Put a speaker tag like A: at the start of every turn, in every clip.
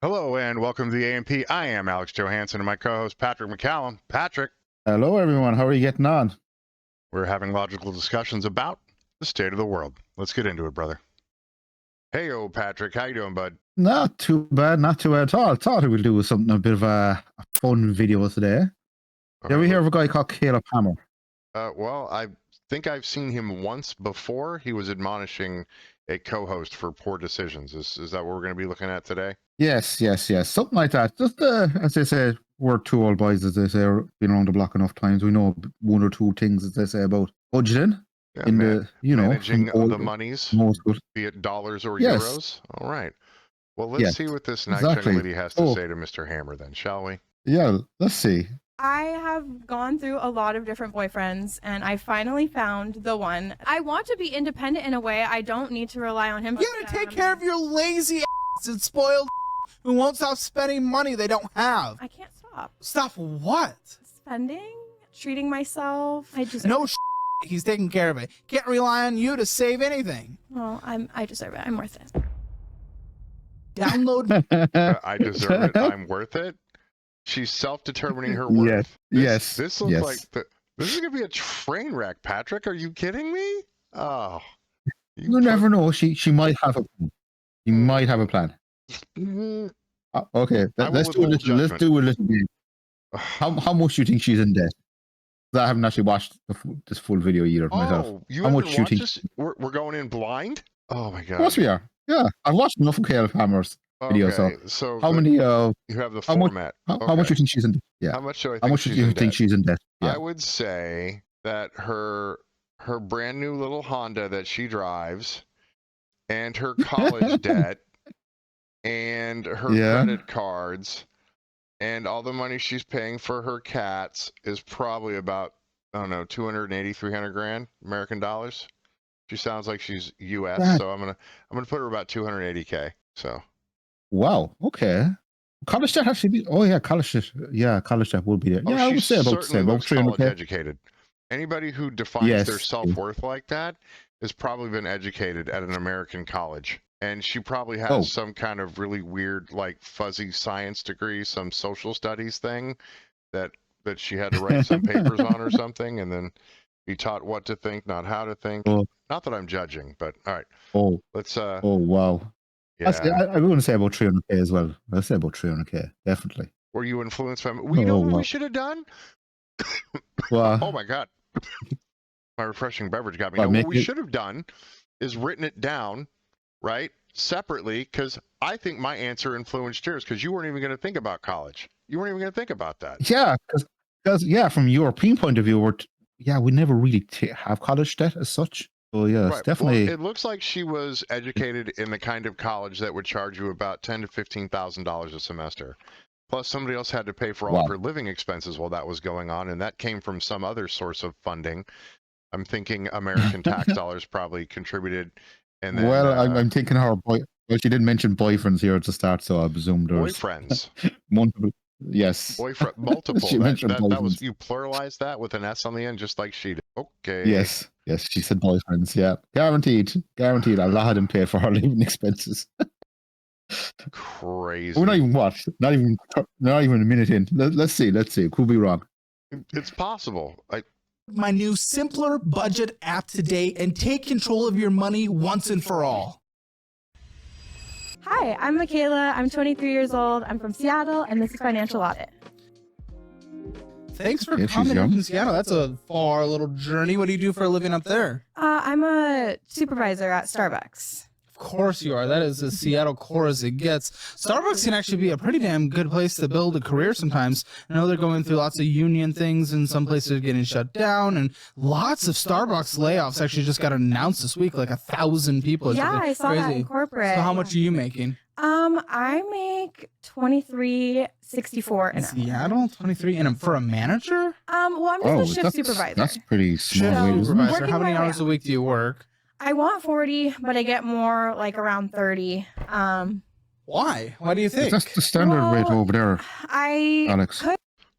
A: Hello and welcome to the A&P. I am Alex Johansen and my co-host Patrick McCallum. Patrick,
B: Hello, everyone. How are you getting on?
A: we're having logical discussions about the state of the world. Let's get into it, brother. Hey, Patrick, how you doing, bud?
B: Not too bad, not too bad at all. I thought we'd do something, a bit of a fun video today. You ever hear of a guy called Caleb Hammer?
A: Well, I think I've seen him once before. He was admonishing a co-host for poor decisions. Is that what we're going to be looking at today?
B: Yes. Something like that. Just, as they say, we're two old boys, as they say, been around the block enough times. We know one or two things, as they say, about budgeting.
A: Yeah, managing the monies,
B: most good.
A: be it dollars or
B: Yes.
A: euros. All right. Well, let's see what this nice young lady has to say to Mr. Hammer then, shall we?
B: Yeah, let's see.
C: I have gone through a lot of different boyfriends, and I finally found the one. I want to be independent in a way. I don't need to rely on him.
D: You gotta take care of your lazy ass and spoiled who won't stop spending money they don't have.
C: I can't stop.
D: Stop what?
C: Spending? Treating myself?
D: No he's taking care of it. Can't rely on you to save anything.
C: Well, I deserve it. I'm worth it.
D: Download.
A: I deserve it. I'm worth it. She's self-determining her worth.
B: Yes.
A: This looks like this is gonna be a train wreck, Patrick. Are you kidding me? Oh,
B: you never know. She might have a plan. She might have a plan. Okay, let's do a little game. How much do you think she's in debt? I haven't actually watched this full video either myself.
A: How much do you think? We're going in blind? Oh my god!
B: Of course we are. Yeah, I've watched enough of Caleb Hammer's video. So how many?
A: You have the format.
B: How much do you think she's in debt? Yeah.
A: How much do I think?
B: How much do you think she's in debt? Yeah.
A: I would say that her brand new little Honda that she drives, and her college debt, and her credit cards, and all the money she's paying for her cats is probably about, I don't know, 280, 300 grand American dollars. She sounds like she's US, so I'm gonna put her about 280K. So.
B: Wow. Okay. College debt has to be. Oh yeah, college debt. Yeah, college debt will be there. Yeah, I would say about the same. About 300K.
A: College educated. Anybody who defines their self-worth like that has probably been educated at an American college. And she probably has some kind of really weird, like fuzzy science degree, some social studies thing that she had to write some papers on or something, and then be taught what to think, not how to think. Not that I'm judging, but all right. Let's.
B: Oh wow. Yeah. I wouldn't say about 300K as well. I'd say about 300K, definitely.
A: Were you influenced by? We know what we should have done. Oh my god. My refreshing beverage got me. What we should have done is written it down, right, separately, because I think my answer influenced yours, because you weren't even going to think about college. You weren't even going to think about that.
B: Yeah, because from European point of view, we never really have college debt as such. So yeah, it's definitely.
A: Well, it looks like she was educated in the kind of college that would charge you about $10,000 to $15,000 a semester. Plus, somebody else had to pay for all of her living expenses while that was going on, and that came from some other source of funding. I'm thinking American tax dollars probably contributed. And then,
B: I'm thinking her boy. Well, she didn't mention boyfriends here at the start, so I presume there's
A: boyfriends.
B: Multiple. Yes.
A: Boyfriend, multiple.
B: She mentioned
A: that was, you pluralized that with an S on the end, just like she did. Okay.
B: Yes. She said boyfriends. Yeah, guaranteed. A lot of them pay for her living expenses.
A: Crazy.
B: We're not even a minute in. Let's see. Could be wrong.
A: It's possible.
D: My new simpler budget app today and take control of your money once and for all.
C: Hi, I'm Michaela. I'm 23 years old. I'm from Seattle, and this is Financial Audit.
D: Thanks for coming up in Seattle. That's a far little journey. What do you do for a living up there?
C: I'm a supervisor at Starbucks.
D: Of course you are. That is as Seattle core as it gets. Starbucks can actually be a pretty damn good place to build a career sometimes. I know they're going through lots of union things, and some places are getting shut down, and lots of Starbucks layoffs actually just got announced this week, like 1,000 people.
C: Yeah, I saw that in corporate.
D: So how much are you making?
C: I make $23.64 an hour.
D: Seattle, 23, and for a manager?
C: Well, I'm just a shift supervisor.
B: That's pretty small.
D: Supervisor. How many hours a week do you work?
C: I want 40, but I get more like around 30.
D: Why? Why do you think?
B: That's the standard rate over there, Alex.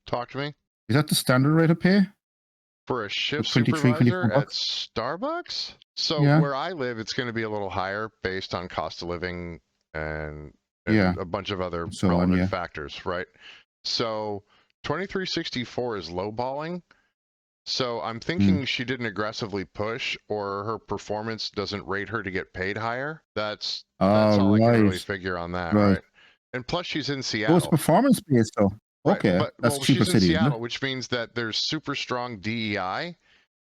A: Talk to me.
B: Is that the standard rate of pay?
A: For a shift supervisor at Starbucks? So where I live, it's going to be a little higher based on cost of living and and a bunch of other
B: So
A: relevant factors, right? So 2364 is lowballing. So I'm thinking she didn't aggressively push, or her performance doesn't rate her to get paid higher. That's all I can really figure on that, right? And plus, she's in Seattle.
B: Oh, it's performance based, though. Okay,
A: right.
B: that's cheaper
A: she's in
B: city,
A: Seattle, which means that there's super strong DEI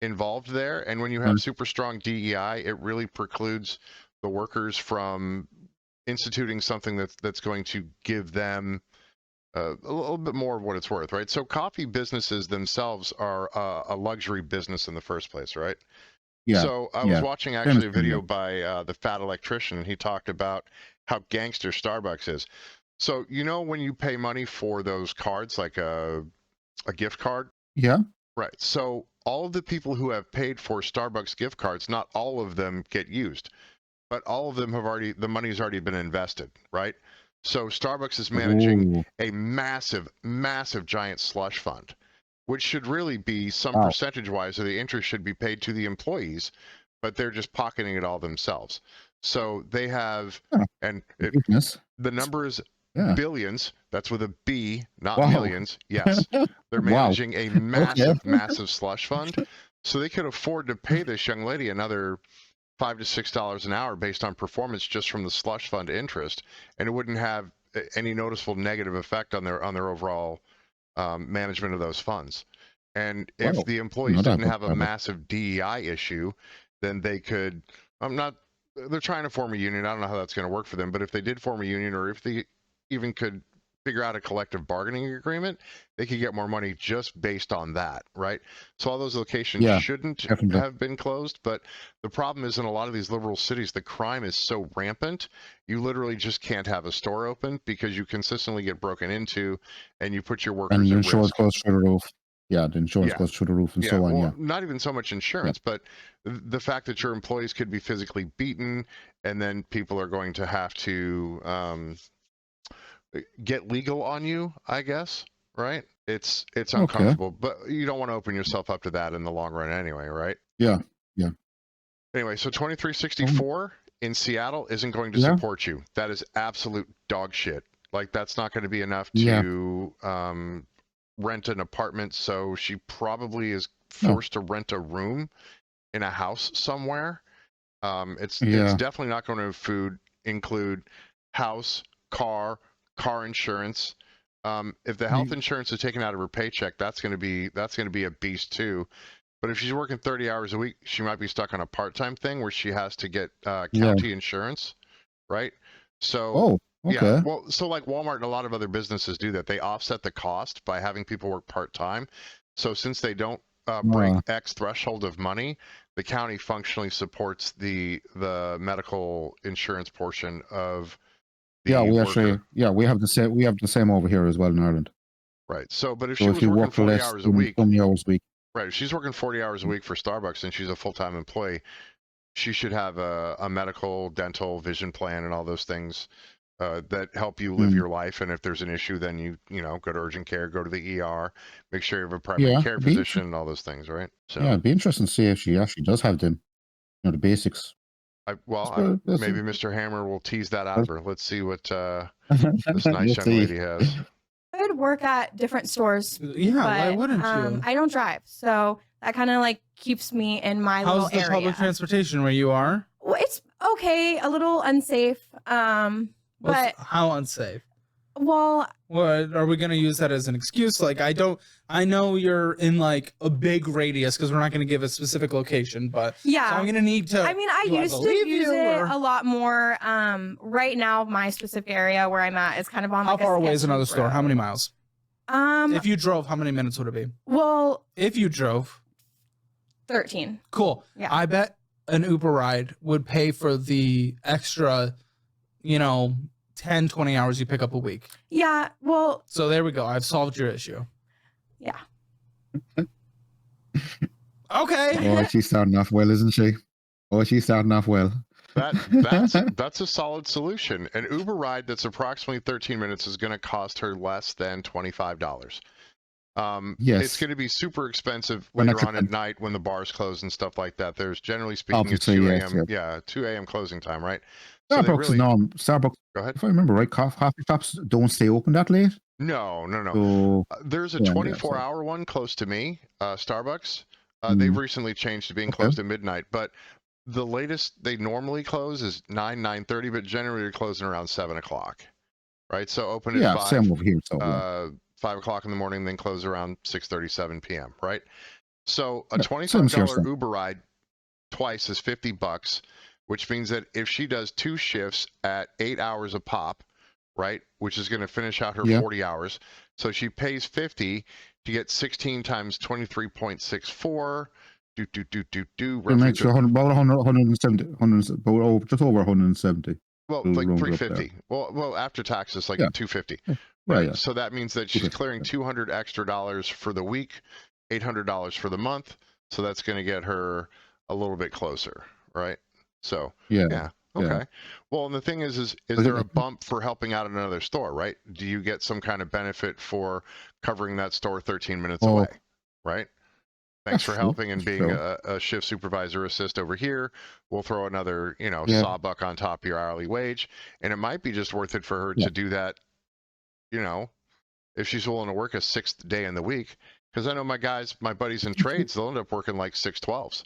A: involved there. And when you have super strong DEI, it really precludes the workers from instituting something that's going to give them a little bit more of what it's worth, right? So coffee businesses themselves are a luxury business in the first place, right?
B: Yeah.
A: So I was watching actually a video by the Fat Electrician, and he talked about how gangster Starbucks is. So when you pay money for those cards, like a gift card, right? So all of the people who have paid for Starbucks gift cards, not all of them get used, but all of them the money's already been invested, right? So Starbucks is managing a massive, massive giant slush fund, which should really be some percentage-wise of the interest should be paid to the employees, but they're just pocketing it all themselves. So they have, the number is billions. That's with a B, not millions. Yes, they're managing a massive, massive slush fund, so they could afford to pay this young lady another $5 to $6 an hour based on performance just from the slush fund interest, and it wouldn't have any noticeable negative effect on their overall management of those funds. And if the employees didn't have a massive DEI issue, then they could. They're trying to form a union. I don't know how that's going to work for them, but if they did form a union, or if they even could figure out a collective bargaining agreement, they could get more money just based on that, right? So all those locations shouldn't have been closed, but the problem is in a lot of these liberal cities, the crime is so rampant, you literally just can't have a store open because you consistently get broken into and you put your workers at risk.
B: And the insurance goes through the roof. Yeah, the insurance goes through the roof and so on,
A: Not even so much insurance, but the fact that your employees could be physically beaten, and then people are going to have to get legal on you, I guess, right? It's uncomfortable, but you don't want to open yourself up to that in the long run anyway, right?
B: Yeah.
A: Anyway, so 2364 in Seattle isn't going to support you. That is absolute dog shit. Like, that's not going to be enough to rent an apartment, so she probably is forced to rent a room in a house somewhere. It's definitely not going to include house, car insurance. If the health insurance is taken out of her paycheck, that's going to be a beast too. But if she's working 30 hours a week, she might be stuck on a part-time thing where she has to get county insurance, right? So so like Walmart and a lot of other businesses do that. They offset the cost by having people work part-time. So since they don't break X threshold of money, the county functionally supports the medical insurance portion of the worker.
B: We have the same over here as well in Ireland.
A: Right. So, but if she was working 40 hours a week, right, if she's working 40 hours a week for Starbucks and she's a full-time employee, she should have a medical, dental, vision plan, and all those things that help you live your life. And if there's an issue, then you go to urgent care, go to the ER, make sure you have a primary care physician, and all those things, right? So
B: it'd be interesting to see if she actually does have them, the basics.
A: Maybe Mr. Hammer will tease that out of her. Let's see what this nice young lady has.
C: I would work at different stores.
D: Yeah,
C: but,
D: why wouldn't you?
C: I don't drive, so that kind of like keeps me in my little area.
D: How's the public transportation where you are?
C: Well, it's okay, a little unsafe. But
D: how unsafe?
C: Well,
D: what are we gonna use that as an excuse? Like, I know you're in like a big radius because we're not gonna give a specific location, but so I'm gonna need to.
C: I mean, I used to use it a lot more. Right now, my specific area where I'm at is kind of on.
D: How far away is another store? How many miles? If you drove, how many minutes would it be?
C: Well,
D: if you drove,
C: 13.
D: Cool.
C: Yeah.
D: I bet an Uber ride would pay for the extra, 10, 20 hours you pick up a week.
C: Yeah, well.
D: So there we go. I've solved your issue.
C: Yeah.
D: Okay.
B: Oh, she's starting off well, isn't she? Oh, she's starting off well.
A: That's a solid solution. An Uber ride that's approximately 13 minutes is going to cost her less than $25.
B: Yes.
A: It's going to be super expensive later on at night when the bars close and stuff like that. There's generally speaking a 2 a.m. 2 a.m. closing time, right? So they
B: Starbucks
A: really
B: is normal. Starbucks,
A: go ahead.
B: if I remember right, coffee shops don't stay open that late.
A: No.
B: So
A: There's a
B: yeah,
A: 24-hour one close to me, Starbucks. They've
B: Mm.
A: recently changed to being
B: Okay.
A: closed at midnight, but the latest they normally close is 9:30, but generally they're closing around 7 o'clock, right? So open at
B: Yeah,
A: 5,
B: same over here. So yeah.
A: 5 o'clock in the morning, then close around 6:37 p.m., right? So a
B: Yeah, same here,
A: $25
B: same.
A: Uber ride twice is $50, which means that if she does 2 shifts at 8 hours a pop, right, which is going to finish out her
B: Yeah.
A: 40 hours, so she pays 50 to get 16 times 23.64.
B: It
A: Roughly
B: makes you about 170, just over 170.
A: well,
B: We'll
A: like
B: round it up there.
A: 350. Well, after taxes, like
B: Yeah.
A: 250.
B: Yeah,
A: Right.
B: yeah.
A: So that means that she's
B: 250,
A: clearing
B: yeah.
A: $200 extra for the week, $800 for the month. So that's going to get her a little bit closer, right? So
B: Yeah.
A: yeah.
B: Yeah.
A: Okay. Well, and the thing is
B: But
A: there a bump for helping out at another store, right? Do you get some kind of benefit for covering that store 13 minutes
B: Oh.
A: away, right? Thanks
B: That's
A: for
B: true,
A: helping and
B: that's
A: being
B: true.
A: a shift supervisor assist over here. We'll throw another,
B: Yeah.
A: sawbuck on top of your hourly wage, and it might be just worth it for her
B: Yeah.
A: to do that, if she's willing to work a 6th day in the week. Because I know my buddies in trades, they'll end up working like 6/12s,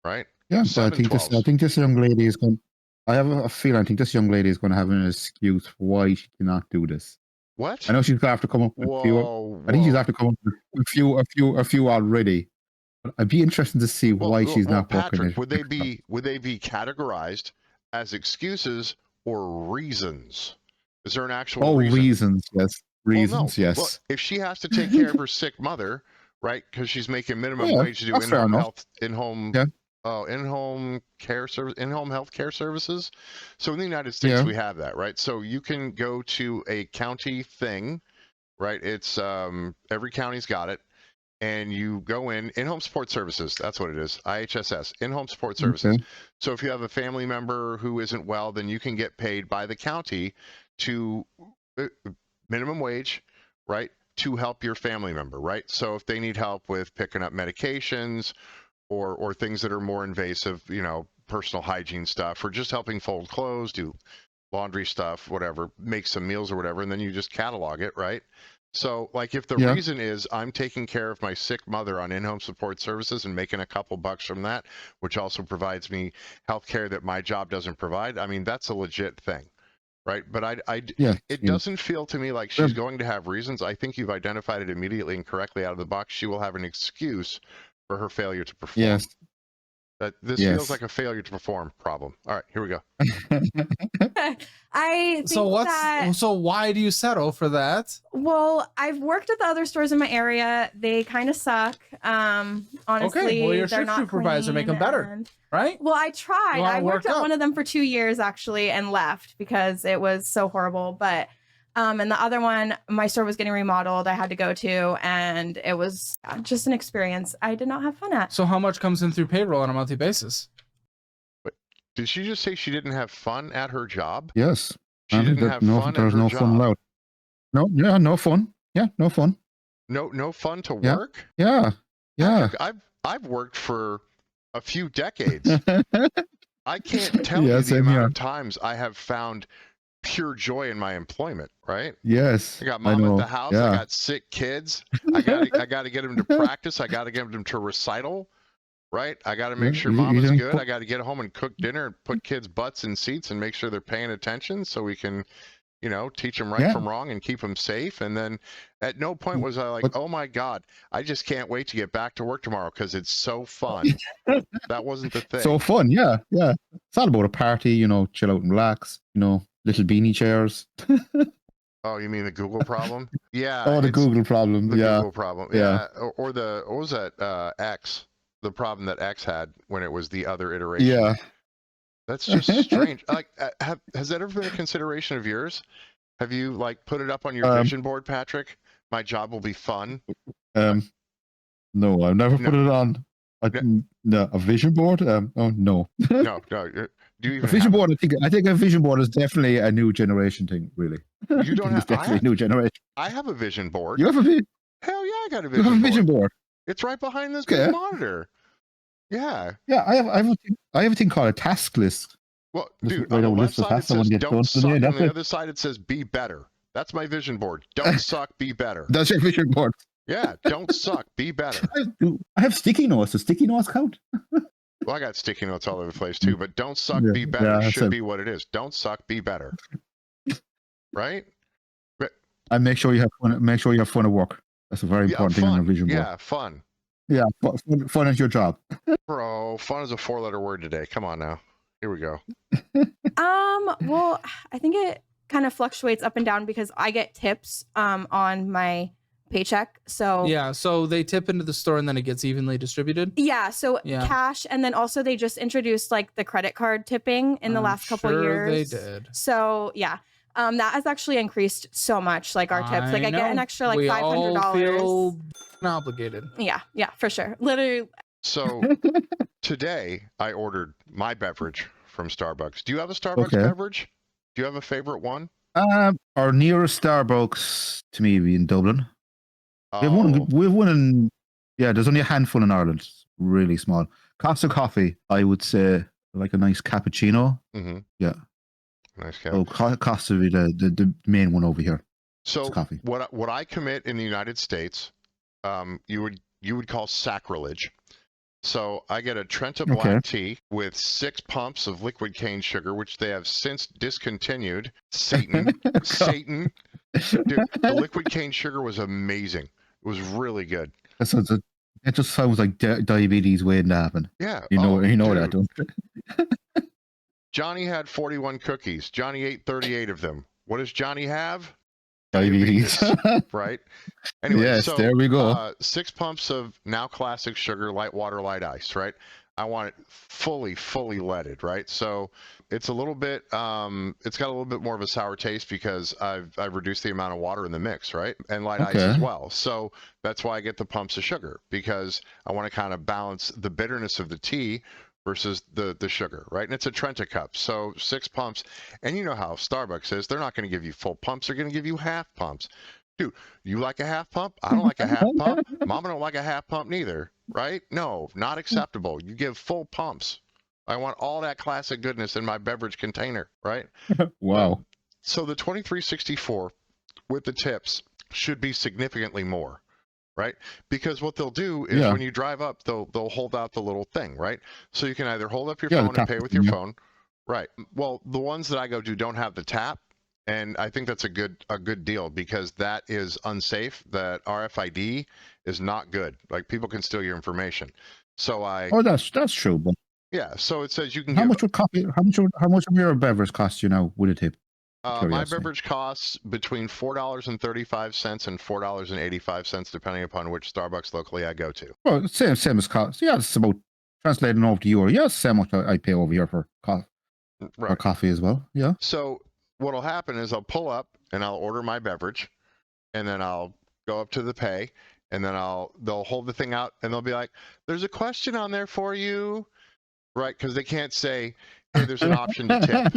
A: right?
B: Yeah, but I think
A: 7/12s.
B: this young lady is going. I have a feeling. I think this young lady is going to have an excuse for why she cannot do this.
A: What?
B: I know she's going to have to come up with a few.
A: Whoa.
B: I think she's have to come up with a few already. But I'd be interested to see why she's not working
A: Patrick,
B: it.
A: would they be categorized as excuses or reasons? Is there an actual reason?
B: Reasons, yes. Reasons,
A: Well, no.
B: yes.
A: Well, if she has to take care of her sick mother, right? Because she's making minimum wage to do
B: that's fair
A: in-home
B: enough.
A: health, in-home care service, in-home health care services. So in the United States, we have that, right? So you can go to a county thing, right? It's every county's got it, and you go in-home support services. That's what it is. IHSS, in-home support services.
B: Okay.
A: So if you have a family member who isn't well, then you can get paid by the county to minimum wage, right, to help your family member, right? So if they need help with picking up medications or things that are more invasive, personal hygiene stuff, or just helping fold clothes, do laundry stuff, whatever, make some meals or whatever, and then you just catalog it, right? So, like, if the reason is I'm taking care of my sick mother on in-home support services and making a couple bucks from that, which also provides me health care that my job doesn't provide, I mean, that's a legit thing, right? But it doesn't feel to me like she's going to have reasons. I think you've identified it immediately and correctly out of the box. She will have an excuse for her failure to perform.
B: Yes.
A: This feels like a failure to perform problem. All right, here we go.
C: I think
D: so why do you settle for that?
C: Well, I've worked at the other stores in my area. They kind of suck. Honestly,
D: Okay, well, your
C: they're
D: shift
C: not
D: supervisor make them better, right?
C: Well, I tried.
D: You wanna
C: I worked
D: work
C: at
D: up.
C: one of them for 2 years actually and left because it was so horrible. But and the other one, my store was getting remodeled. I had to go to, and it was just an experience I did not have fun at.
D: So how much comes in through payroll on a monthly basis?
A: Did she just say she didn't have fun at her job?
B: Yes.
A: She didn't have fun at her
B: no
A: job.
B: fun allowed. No, yeah, no fun. Yeah, no fun.
A: No fun to work?
B: Yeah. Yeah.
A: I've worked for a few decades. I can't tell you the
B: same
A: amount
B: here.
A: of times I have found pure joy in my employment, right?
B: Yes.
A: I got mom at the house. I got sick kids. I got to get them to practice. I got to get them to recital, right? I got to make sure mama's good. I got to get home and cook dinner and put kids' butts in seats and make sure they're paying attention so we can, teach them right from wrong and keep them safe. And then at no point was I like, oh my God, I just can't wait to get back to work tomorrow because it's so fun. That wasn't the thing.
B: So fun, yeah. It's all about a party, chill out and relax, little beanie chairs.
A: Oh, you mean the Google problem? Yeah.
B: Oh, the Google problem.
A: The
B: yeah.
A: Google problem. Yeah. Or the, what was that? X, the problem that X had when it was the other iteration.
B: Yeah.
A: That's just strange. Like, has that ever been a consideration of yours? Have you put it up on your vision board, Patrick? My job will be fun.
B: No, I've never put it on. No, a vision board. Oh no.
A: No. Do you even
B: a vision board? I think a vision board is definitely a new generation thing. Really.
A: You don't have.
B: It's definitely a new generation.
A: I have a vision board.
B: You have a vision?
A: Hell yeah, I got a vision.
B: You have a vision board.
A: It's right behind this big monitor. Yeah.
B: Yeah, I have a thing called a task list.
A: Well,
B: Just
A: dude,
B: write
A: on the
B: out a
A: left
B: list of
A: side it
B: tasks I want
A: says
B: to get
A: don't
B: done
A: suck.
B: today.
A: On
B: That's
A: the
B: it.
A: other side it says be better. That's my vision board. Don't suck, be better.
B: That's your vision board.
A: Yeah, don't suck, be better.
B: I have sticky notes. Does sticky notes count?
A: Well, I got sticky notes all over the place too, but don't suck,
B: Yeah,
A: be better
B: yeah,
A: should
B: so-
A: be what it is. Don't suck, be better. Right?
B: And make sure you have fun. Make sure you have fun at work. That's a very important thing on your vision board.
A: Yeah, fun.
B: Yeah, fun is your job.
A: Bro, fun is a 4-letter word today. Come on now. Here we go.
C: Well, I think it kind of fluctuates up and down because I get tips on my paycheck. So
D: Yeah, so they tip into the store and then it gets evenly distributed.
C: yeah, so
D: Yeah.
C: cash, and then also they just introduced like the credit card tipping in the
D: I'm
C: last couple
D: sure
C: years.
D: they did.
C: So yeah, that has actually increased so much. Like our tips, like I get an
D: know.
C: extra like
D: We
C: $500.
D: all feel obligated.
C: Yeah, for sure. Literally,
A: So today I ordered my beverage from Starbucks. Do you have a Starbucks
B: Okay.
A: beverage? Do you have a favorite one?
B: Our nearest Starbucks to me be in Dublin. We have one.
A: Oh,
B: We have one in. Yeah, there's only a handful in Ireland. It's really small. Costa Coffee, I would say, like a nice cappuccino.
A: mhm.
B: Yeah.
A: Nice cap.
B: So Costa would be the main one over here.
A: So
B: coffee.
A: what I commit in the United States, you would call sacrilege. So I get a Trenta black
B: Okay.
A: tea with 6 pumps of liquid cane sugar, which they have since discontinued. Satan, Satan. Dude, the liquid cane sugar was amazing. It was really good.
B: It just sounds like diabetes waiting to happen.
A: Yeah.
B: You know that,
A: dude.
B: don't you?
A: Johnny had 41 cookies. Johnny ate 38 of them. What does Johnny have?
B: Diabetes.
A: Right? Anyway,
B: Yes,
A: so,
B: there we go.
A: 6 pumps of now classic sugar, light water, light ice, right? I want it fully leaded, right? So it's a little bit, it's got a little bit more of a sour taste because I've reduced the amount of water in the mix, right? And light ice as
B: Okay.
A: well. So that's why I get the pumps of sugar, because I want to kind of balance the bitterness of the tea versus the sugar, right? And it's a Trenta cup, so 6 pumps. And you know how Starbucks is. They're not going to give you full pumps. They're going to give you half pumps. Dude, you like a half pump? I don't like a half pump. Mama don't like a half pump neither, right? No, not acceptable. You give full pumps. I want all that classic goodness in my beverage container, right?
B: Wow.
A: So the 2364 with the tips should be significantly more, right? Because what they'll do is
B: Yeah.
A: when you drive up, they'll hold out the little thing, right? So you can either hold up your
B: Yeah, the
A: phone and
B: tap
A: pay with your
B: thing, yeah.
A: phone, right? Well, the ones that I go to don't have the tap, and I think that's a good deal because that is unsafe. That RFID is not good. Like people can steal your information. So
B: Oh, that's true. But
A: yeah. So it says you can
B: how
A: give.
B: much would coffee? How much of your beverage cost you now with a tip?
A: My
B: Curiosity.
A: beverage costs between $4.35 and $4.85, depending upon which Starbucks locally I go to.
B: Well, same as cost. Yeah, it's about translating over to euro. Yeah, it's the same much I pay over here for
A: Right.
B: coffee as well. Yeah.
A: So what'll happen is I'll pull up and I'll order my beverage, and then I'll go up to the pay, and then they'll hold the thing out, and they'll be like, "There's a question on there for you," right? Because they can't say, "Hey, there's an option to tip."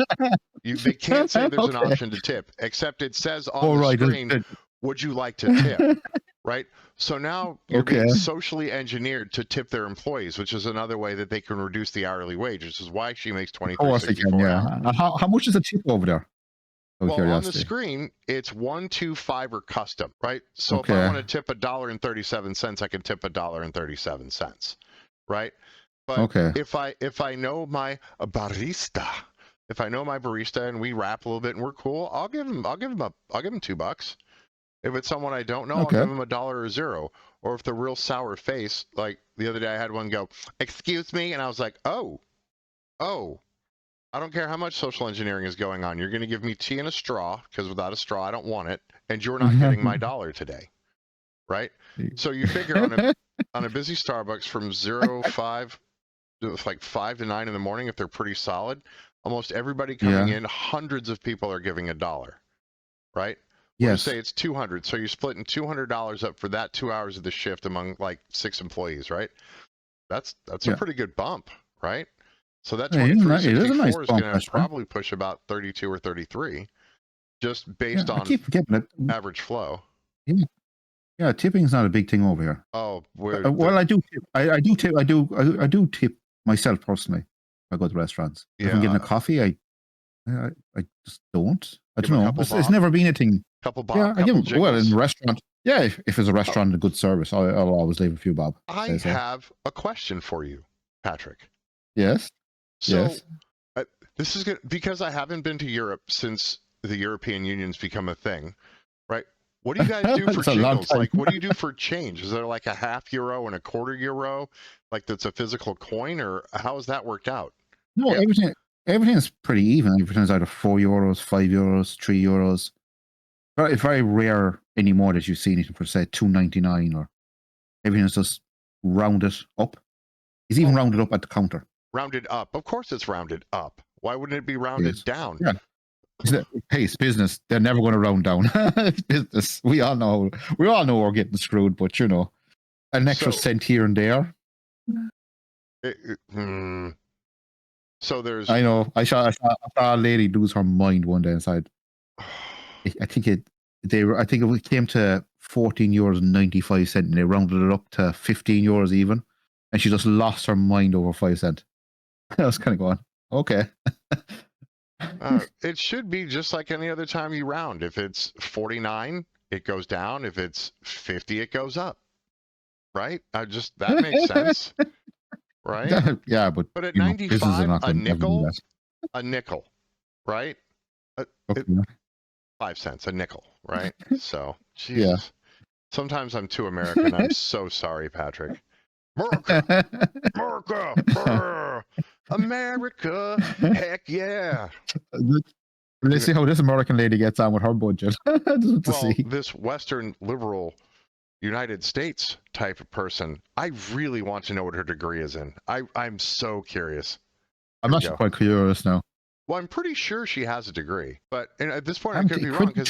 A: They can't say there's an
B: Okay.
A: option to tip, except it says on the
B: right.
A: screen, "Would you like to tip?" Right? So now you're being
B: Okay.
A: socially engineered to tip their employees, which is another way that they can reduce the hourly wage, which is why she makes
B: Of course they can.
A: $23.64 an
B: Yeah.
A: hour.
B: How much is a tip over there? Out of
A: Well, on the
B: curiosity.
A: screen, it's 125 or custom, right? So if I
B: Okay.
A: want to tip $1.37, I can tip $1.37, right? But
B: Okay.
A: if I know my barista, if I know my barista and we rap a little bit and we're cool, I'll give him $2. If it's someone I don't know, I'll
B: Okay.
A: give him $1 or $0. Or if they're real sour face, like the other day I had one go, "Excuse me," and I was like, oh, I don't care how much social engineering is going on. You're going to give me tea in a straw, because without a straw, I don't want it, and you're not getting my $1 today, right? So you figure on a busy Starbucks from 5 like 5 to 9 in the morning, if they're pretty solid, almost everybody coming
B: Yeah.
A: in, hundreds of people are giving $1, right? We'll
B: Yes.
A: just say it's 200. So you're splitting $200 up for that 2 hours of the shift among like 6 employees, right? That's
B: Yeah.
A: a pretty good bump, right? So that
B: Yeah, it is a nice
A: 2364 is
B: bump,
A: going to
B: actually.
A: probably push about 32 or 33, just based
B: Yeah, I
A: on
B: keep forgetting it.
A: average flow.
B: Yeah, tipping is not a big thing over here.
A: Oh,
B: Well, I do tip. I do tip. I do tip myself personally. I go to restaurants. If I'm getting a coffee, I just don't. I
A: Give
B: don't
A: a
B: know.
A: couple
B: It's
A: bob?
B: never been a thing.
A: Couple bob,
B: Yeah, I
A: couple
B: give well in
A: jiggles?
B: a restaurant. Yeah, if it's a restaurant and a good service, I'll always leave a few bob.
A: I have a question for you, Patrick.
B: Yes.
A: So
B: Yes.
A: this is good because I haven't been to Europe since the European Union's become a thing, right? What do you guys do for
B: It's a long
A: jiggles?
B: time.
A: Like, what do you do for change? Is there like a €0.5 and a €0.25, like that's a physical coin, or how has that worked out?
B: No, everything's pretty even. Everything's either €4, €5, €3. It's very rare anymore that you see anything for say $2.99 or everything's just rounded up. It's even rounded up at the counter.
A: Rounded up. Of course it's rounded up. Why wouldn't it be rounded down?
B: Yeah. Hey, it's business. They're never going to round down. It's business. We all know we're getting screwed, but you know, an extra cent here and there.
A: So there's.
B: I know. I saw a lady lose her mind one day inside. I think it came to €14.95, and they rounded it up to €15 even, and she just lost her mind over 5 cents. I was kind of going, okay.
A: It should be just like any other time you round. If it's 49, it goes down. If it's 50, it goes up. Right? That makes sense. Right?
B: Yeah, but
A: at
B: you know,
A: 95, a nickel, right? 5 cents, a nickel, right? So, Jesus.
B: Yeah.
A: Sometimes I'm too American. I'm so sorry, Patrick. America, America, heck yeah.
B: Let's see how this American lady gets on with her budget.
A: This Western liberal United States type of person, I really want to know what her degree is in. I'm so curious.
B: I'm actually quite curious now.
A: Well, I'm pretty sure she has a degree, but at this point I could be wrong because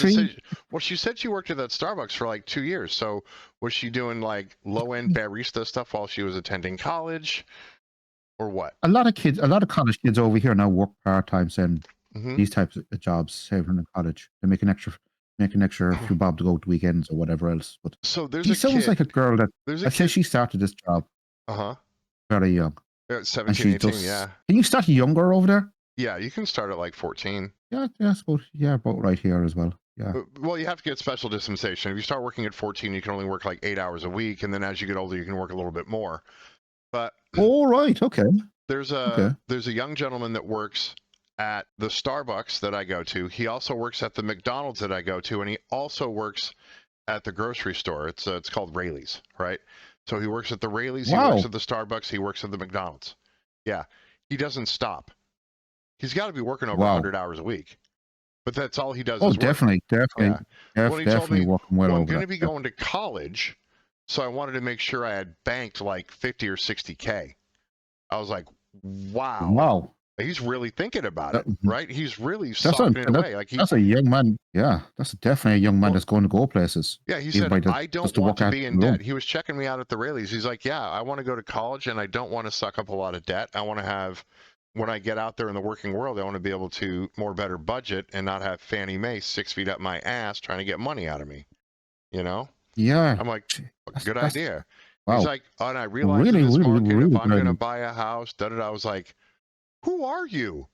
A: she said she worked at that Starbucks for like 2 years. So was she doing like low-end barista stuff while she was attending college, or what?
B: A lot of college kids over here now work part-time saying these types of jobs, saving in college. They make an extra few bob to go to weekends or whatever else. But
A: so
B: she sounds like a girl that says she started this job very young.
A: 17, 18, yeah.
B: Can you start younger over there?
A: Yeah, you can start at like 14.
B: Yeah, I suppose. Yeah, about right here as well. Yeah.
A: Well, you have to get special dispensation. If you start working at 14, you can only work like 8 hours a week, and then as you get older, you can work a little bit more. But
B: right, okay.
A: There's a young gentleman that works at the Starbucks that I go to. He also works at the McDonald's that I go to, and he also works at the grocery store. It's called Rayleigh's, right? So he works at the Rayleigh's, he works at the Starbucks, he works at the McDonald's. Yeah, he doesn't stop. He's got to be working over 100 hours a week, but that's all he does.
B: Oh,
A: is
B: definitely.
A: Well, he told me,
B: working well
A: I'm going to be going to college, so I wanted to make sure I had banked like 50 or 60K. I was like, wow. He's really thinking about it, right? He's really socking it away. Like
B: that's a young man. Yeah, that's definitely a young man that's going to go places.
A: Yeah, he said, I don't want to be in debt. He was checking me out at the Rayleigh's. He's like, yeah, I want to go to college, and I don't want to suck up a lot of debt. I want to have, when I get out there in the working world, I want to be able to better budget and not have Fannie Mae 6 feet up my ass trying to get money out of me. You know?
B: Yeah.
A: I'm like, good idea.
B: Wow.
A: He's like, and I realized in this market, if I'm going to buy a house, I was like, who are you?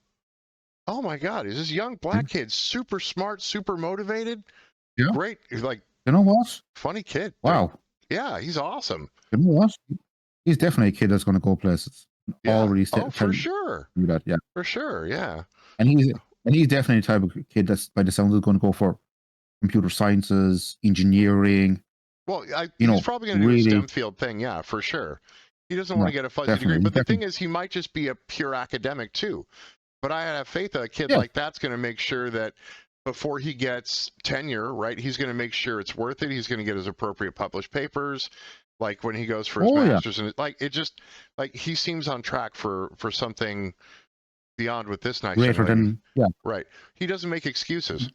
A: Oh my God, is this young black kid super smart, super motivated?
B: Yeah.
A: Great. He's like,
B: you know what?
A: Funny kid.
B: Wow.
A: Yeah, he's awesome.
B: You know what? He's definitely a kid that's going to go places.
A: Yeah.
B: Already
A: for sure.
B: Do that, yeah.
A: For sure, yeah.
B: And he's definitely the type of kid that's, by the sounds of it, going to go for computer sciences, engineering.
A: Well, he's probably going to do a STEM field thing, yeah, for sure. He doesn't want to get a fuzzy degree, but the thing is, he might just be a pure academic too. But I have faith that a kid like that's going to make sure that before he gets tenure, right, he's going to make sure it's worth it. He's going to get his appropriate published papers, like when he goes for his master's, and he seems on track for something beyond what this nice young lady. Right. He doesn't make excuses.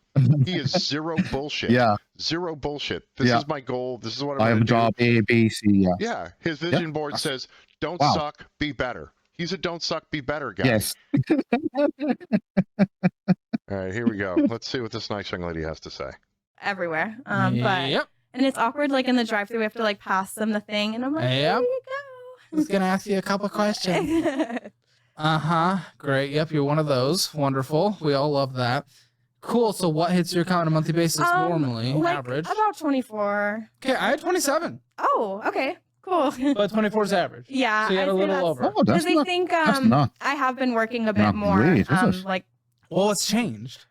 A: He is zero bullshit.
B: Yeah.
A: Zero bullshit. This is my goal. This is what I'm
B: I have a job, A, B, C. Yeah.
A: Yeah. His vision board says, don't suck, be better. He's a don't suck, be better guy.
B: Yes.
A: All right, here we go. Let's see what this nice young lady has to say.
C: Everywhere. And it's awkward, like in the drive-thru, we have to like pass them the thing, and I'm like, there you go.
D: I was gonna ask you a couple questions. Great. Yep, you're one of those. Wonderful. We all love that. Cool. So what hits your account on a monthly basis normally,
C: like
D: average?
C: about 24.
D: Okay, I had 27,
C: Oh, okay, cool.
D: but 24 is average.
C: Yeah,
D: So you had
C: I'd
D: a
C: say
D: little
C: that's-
D: over.
B: Oh, that's
C: Because I
B: not.
C: think
B: That's not.
C: I have been working a bit
B: Not
C: more.
B: great, is it?
C: Like
D: Well, what's changed?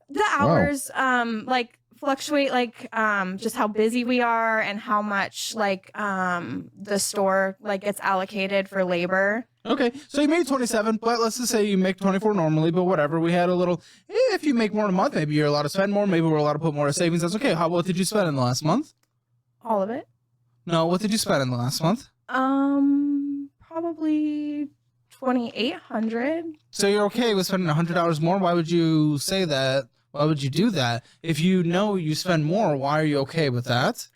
C: the hours like fluctuate, like just how busy we are and how much like the store like gets allocated for labor.
D: Okay, so you made 27, but let's just say you make 24 normally, but whatever. We had a little, if you make more in a month, maybe you're allowed to spend more, maybe we're allowed to put more savings. That's okay. What did you spend in the last month?
C: All of it.
D: No, what did you spend in the last month?
C: Probably 2,800.
D: So you're okay with spending $100 more? Why would you say that? Why would you do that? If you know you spend more, why are you okay with that?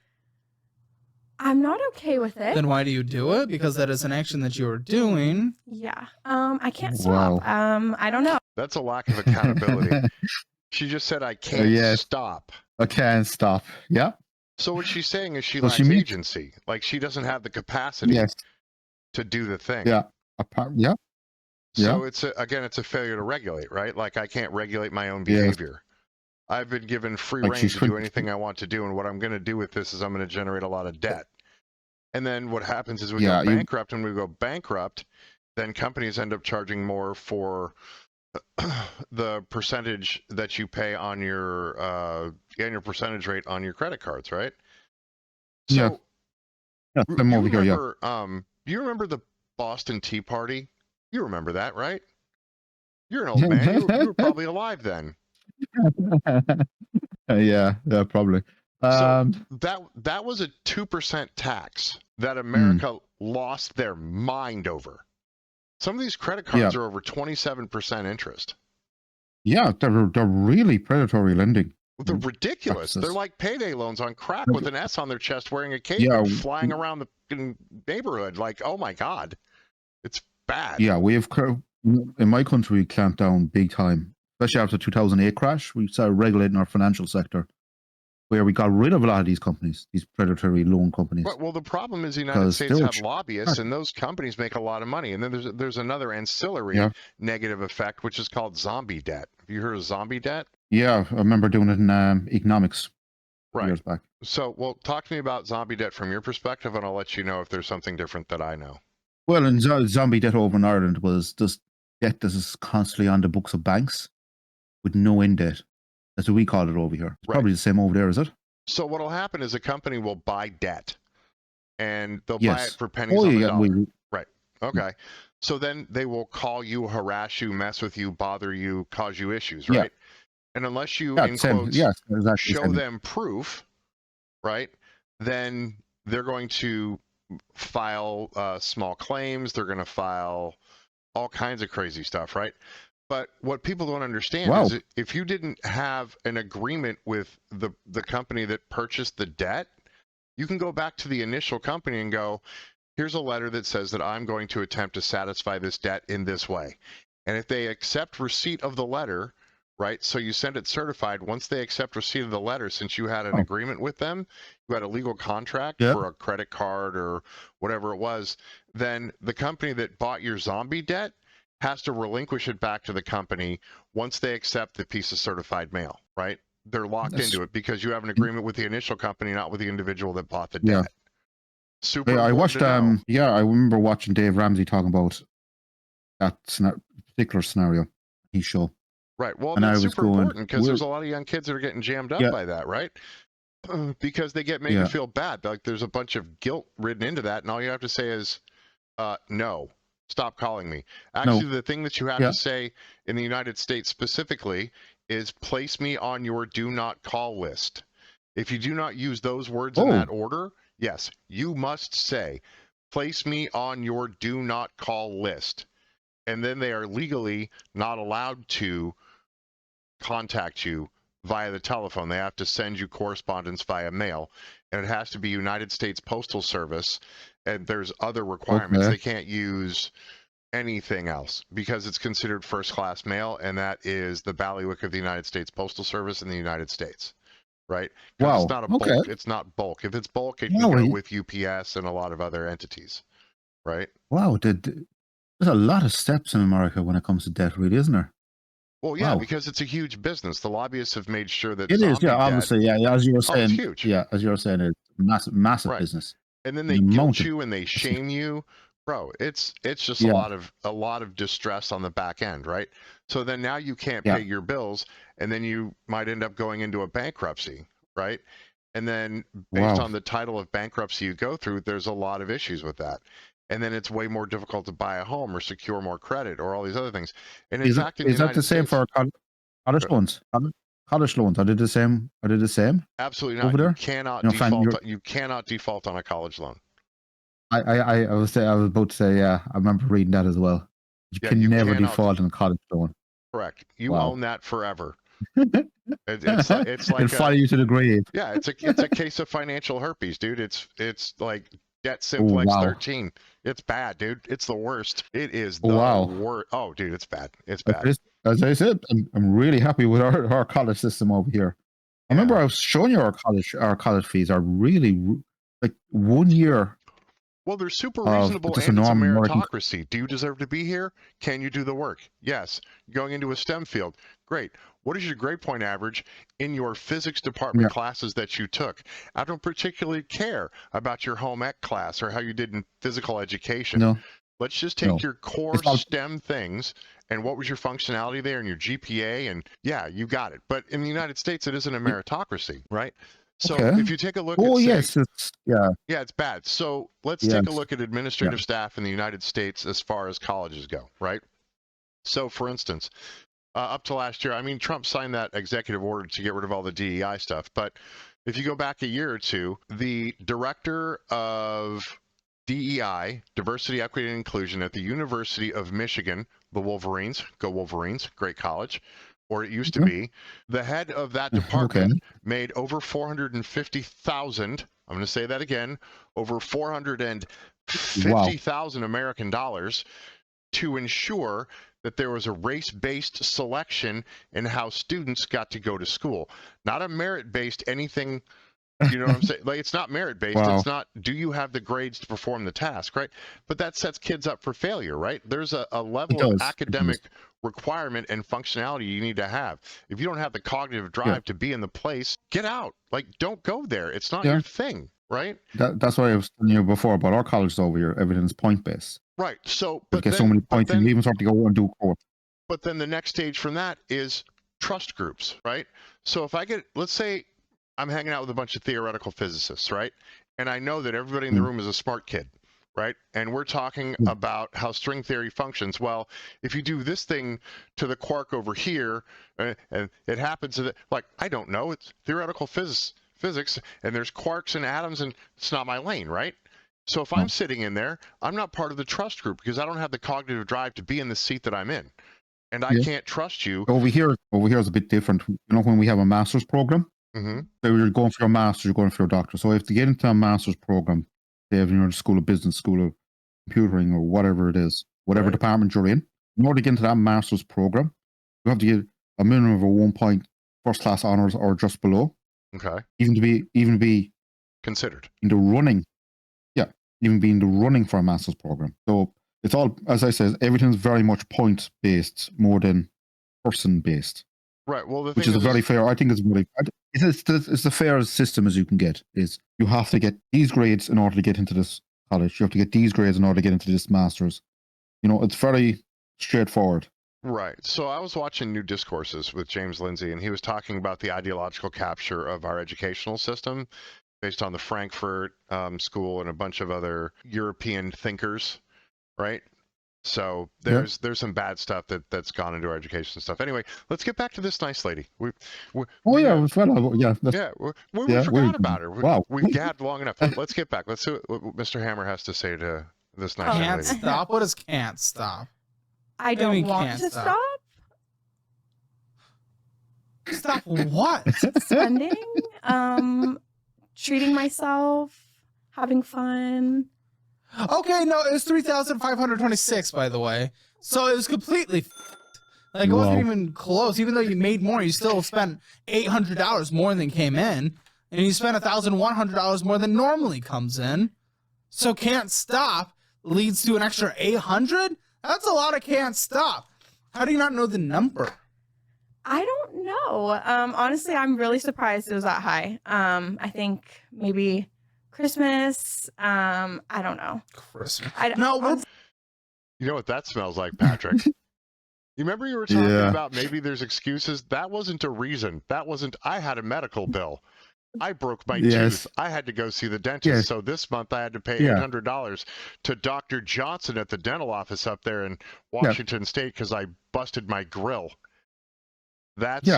C: I'm not okay with it.
D: Then why do you do it? Because that is an action that you're doing.
C: Yeah. I can't stop. I don't know.
A: That's a lack of accountability. She just said, I can't
B: yes.
A: stop.
B: I can't stop. Yeah.
A: So what she's saying is she
B: So
A: lacks
B: she meets-
A: agency. Like she doesn't have the capacity
B: Yes.
A: to do the thing.
B: Yeah. Yeah.
A: So it's a failure to regulate, right? Like I can't regulate my own behavior. I've been given free
B: Like
A: reign
B: she
A: to do
B: should-
A: anything I want to do, and what I'm going to do with this is I'm going to generate a lot of debt. And then what happens is we
B: Yeah,
A: go bankrupt, and we go bankrupt, then companies end up charging more for the percentage that you pay on your annual percentage rate on your credit cards, right?
B: Yeah.
A: So
B: Yeah. I'm over here. Yeah.
A: you remember the Boston Tea Party? You remember that, right? You're an old man. You were probably alive then.
B: Yeah. Probably.
A: So that was a 2% tax that America lost their mind over. Some of these credit cards are over 27% interest.
B: Yeah, they're really predatory lending.
A: They're ridiculous.
B: Practices.
A: They're like payday loans on crack with an S on their chest, wearing a cape and flying around the fucking neighborhood. Like, oh my God, it's bad.
B: Yeah, in my country, we clamped down big time, especially after the 2008 crash. We started regulating our financial sector, where we got rid of a lot of these companies, these predatory loan companies.
A: Well, the problem is the United States have lobbyists, and those companies make a lot of money. And then there's another ancillary negative effect, which is called zombie debt. Have you heard of zombie debt?
B: Yeah, I remember doing it in economics years back.
A: So, well, talk to me about zombie debt from your perspective, and I'll let you know if there's something different that I know.
B: Well, in zombie debt over in Ireland was just debt that is constantly on the books of banks with no end date. That's what we call it over here. It's probably the same over there, is it?
A: So what will happen is a company will buy debt, and they'll buy it for pennies on the dollar. Right. Okay. So then they will call you, harass you, mess with you, bother you, cause you issues, right? And unless you, in quotes, show them proof, right, then they're going to file small claims. They're going to file all kinds of crazy stuff, right? But what people don't understand is if you didn't have an agreement with the company that purchased the debt, you can go back to the initial company and go, here's a letter that says that I'm going to attempt to satisfy this debt in this way. And if they accept receipt of the letter, right, so you send it certified, once they accept receipt of the letter, since you had an agreement with them, you had a legal contract for a credit card or whatever it was, then the company that bought your zombie debt has to relinquish it back to the company once they accept the piece of certified mail, right? They're locked into it because you have an agreement with the initial company, not with the individual that bought the debt. Super.
B: Yeah, I watched. I remember watching Dave Ramsey talking about that particular scenario. He showed.
A: Right. Well, that's super important because there's a lot of young kids that are getting jammed up by that, right? Because they get made to feel bad. Like there's a bunch of guilt written into that, and all you have to say is, no. Stop calling me. Actually, the thing that you have to say in the United States specifically is place me on your do not call list. If you do not use those words in that order, yes, you must say, place me on your do not call list. And then they are legally not allowed to contact you via the telephone. They have to send you correspondence via mail. And it has to be United States Postal Service. And there's other requirements. They can't use anything else because it's considered first-class mail, and that is the bailiwick of the United States Postal Service in the United States, right? It's not a bulk. It's not bulk. If it's bulk, it can go with UPS and a lot of other entities, right?
B: Wow. There's a lot of steps in America when it comes to debt, really, isn't there?
A: Well, yeah,
B: Wow.
A: because it's a huge business. The lobbyists have made sure that
B: It is,
A: zombie
B: yeah,
A: debt,
B: obviously, yeah, as you were
A: oh, it's
B: saying,
A: huge.
B: yeah, as you were saying, it's massive
A: Right.
B: business.
A: And then
B: The
A: they guilt
B: amount of
A: you and they shame you. Bro, it's just
B: Yeah.
A: a lot of distress on the back end, right? So then now you can't
B: Yeah.
A: pay your bills, and then you might end up going into a bankruptcy, right? And then based
B: Wow.
A: on the title of bankruptcy you go through, there's a lot of issues with that. And then it's way more difficult to buy a home or secure more credit or all these other things. And in fact, in the
B: Is that
A: United
B: the same
A: States,
B: for college loans? College loans, are they the same? Are they the same
A: absolutely
B: over
A: not. You
B: there?
A: cannot
B: You know, Fan,
A: default. You cannot default on a college loan.
B: I was about to say, yeah, I remember reading that as well. You
A: Yeah,
B: can
A: you
B: never
A: cannot.
B: default on a college loan.
A: Correct. You
B: Wow.
A: own that forever. It's like
B: It'll follow you to the grave.
A: yeah, it's a case of financial herpes, dude. It's like debt simplex
B: wow.
A: 13. It's bad, dude. It's the worst. It is the
B: Wow.
A: worst. Oh, dude, it's bad. It's bad.
B: As I said, I'm really happy with our college system over here. I remember I was showing you our college fees are really like 1 year.
A: Well, they're super
B: Of
A: reasonable,
B: just a
A: and it's a
B: normal American-
A: meritocracy. Do you deserve to be here? Can you do the work? Yes. Going into a STEM field, great. What is your grade point average in your physics department
B: Yeah.
A: classes that you took? I don't particularly care about your home ec class or how you did in physical education.
B: No.
A: Let's just take
B: No.
A: your core
B: It's all-
A: STEM things and what was your functionality there and your GPA, and yeah, you got it. But in the United States, it isn't a meritocracy, right? So
B: Okay.
A: if you take a look
B: Oh
A: at, say,
B: yes, it's
A: yeah, it's bad. So let's take a
B: Yes.
A: look at administrative staff in the United States as far as colleges go, right? So for instance, up to last year, I mean, Trump signed that executive order to get rid of all the DEI stuff. But if you go back a year or two, the director of DEI, Diversity, Equity, and Inclusion at the University of Michigan, the Wolverines, go Wolverines, great college, or it used to be, the head of that department made over 450,000, I'm going to say that again, over 450,000 American dollars to ensure that there was a race-based selection in how students got to go to school. Not a merit-based anything, you know what I'm saying? Like, it's not merit-based.
B: Wow.
A: It's not, do you have the grades to perform the task, right? But that sets kids up for failure, right? There's a level of academic requirement and functionality you need to have. If you don't have the cognitive drive to be in the place, get out. Like, don't go there. It's not your thing, right?
B: That's why I was telling you before about our college over here. Everything's point-based.
A: Right. So,
B: But get so many points, and you even start to go and do course.
A: But then the next stage from that is trust groups, right? So if I get, let's say I'm hanging out with a bunch of theoretical physicists, right? And I know that everybody in the room is a smart kid, right? And we're talking about how string theory functions. Well, if you do this thing to the quark over here, and it happens, like, I don't know, it's theoretical physics, and there's quarks and atoms, and it's not my lane, right? So if I'm sitting in there, I'm not part of the trust group because I don't have the cognitive drive to be in the seat that I'm in. And I can't trust you.
B: Over here is a bit different. You know, when we have a master's program, so you're going for your master's, you're going for your doctor. So if to get into a master's program, they have, you know, the School of Business, School of Computing, or whatever it is, whatever department you're in order to get into that master's program, you have to get a minimum of a 1 point first class honors or just below.
A: Okay.
B: Even to be
A: considered
B: in the running. Even being the running for a master's program. So it's all, as I said, everything's very much point based more than person based.
A: Right. Well,
B: which is a very fair. I think it's very. It's the fairest system as you can get. Is you have to get these grades in order to get into this college. You have to get these grades in order to get into this master's. You know, it's very straightforward.
A: Right. So I was watching New Discourses with James Lindsay, and he was talking about the ideological capture of our educational system, based on the Frankfurt School and a bunch of other European thinkers, right? So there's some bad stuff that's gone into our education stuff. Anyway, let's get back to this nice lady. We forgot about her.
B: Wow.
A: We've gabbed long enough. Let's get back. Let's see what Mr. Hammer has to say to this nice
D: Can't
A: lady.
D: stop? What does can't stop?
C: I don't
D: mean,
C: want
D: can't
C: to
D: stop?
C: stop.
D: Stop what?
C: Spending, treating myself, having fun.
D: Okay, no, it was 3,526, by the way. So it was completely like it wasn't even close. Even though you made more, you still spent $800 more than came in, and you spent $1,100 more than normally comes in. So can't stop leads to an extra 800. That's a lot of can't stop. How do you not know the number?
C: I don't know. Honestly, I'm really surprised it was that high. I think maybe Christmas. I don't know.
D: Christmas.
C: No,
A: You know what that smells like, Patrick? You remember you were talking about maybe there's excuses? That wasn't a reason. That wasn't, I had a medical bill. I broke my tooth. I had to go see the dentist. So this month I had to pay $800 to Dr. Johnson at the dental office up there in Washington State because I busted my grill. That's,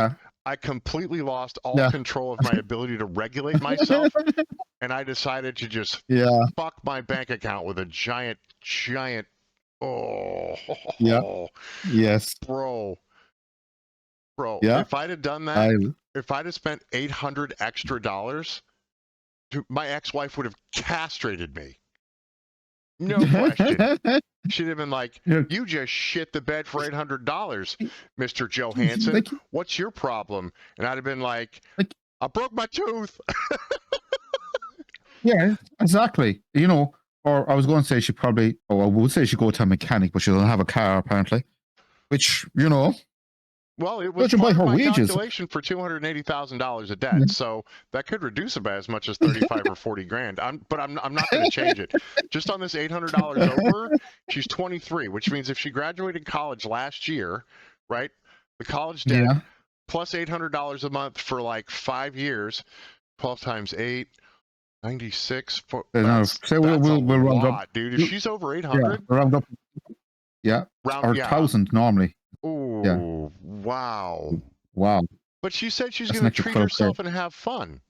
A: I completely lost all control of my ability to regulate myself. And I decided to just fuck my bank account with a giant, bro. If I'd have done that, if I'd have spent $800 extra, my ex-wife would have castrated me. No question. She'd have been like, you just shit the bed for $800, Mr. Johansen. What's your problem? And I'd have been like, I broke my tooth.
B: Yeah, exactly. You know, or I was going to say she probably, or I would say she go to a mechanic, but she doesn't have a car apparently. Which, you know,
A: well, it was part of my calculation for $280,000 of debt, so that could reduce it by as much as 35 or 40 grand. But I'm not going to change it. Just on this $800 over, she's 23, which means if she graduated college last year, right, the college debt plus $800 a month for like 5 years, 12 times 8, 96. That's a
B: round
A: lot,
B: up,
A: dude. If she's over 800,
B: round up, or 1,000 normally.
A: Oh, wow. But she said she's going to treat herself and have fun.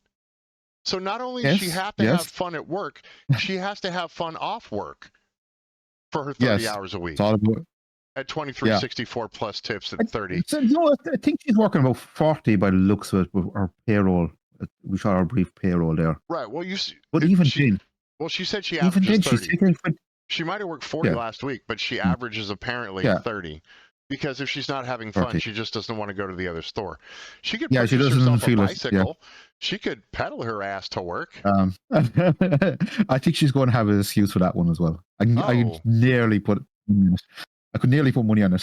A: So not only does she have to have fun at work, she has to have fun off work for her 30 hours a week.
B: It's all about,
A: at $23.64 plus tips at 30.
B: So, you know, I think she's working about 40 by the looks of it with our payroll. We saw our brief payroll there.
A: Right. Well, she said she averages 30. She might have worked 40 last week, but she averages apparently 30. Because if she's not having fun, she just doesn't want to go to the other store. She could purchase herself a bicycle. She could pedal her ass to work.
B: I think she's going to have an excuse for that one as well. I could nearly put money on it.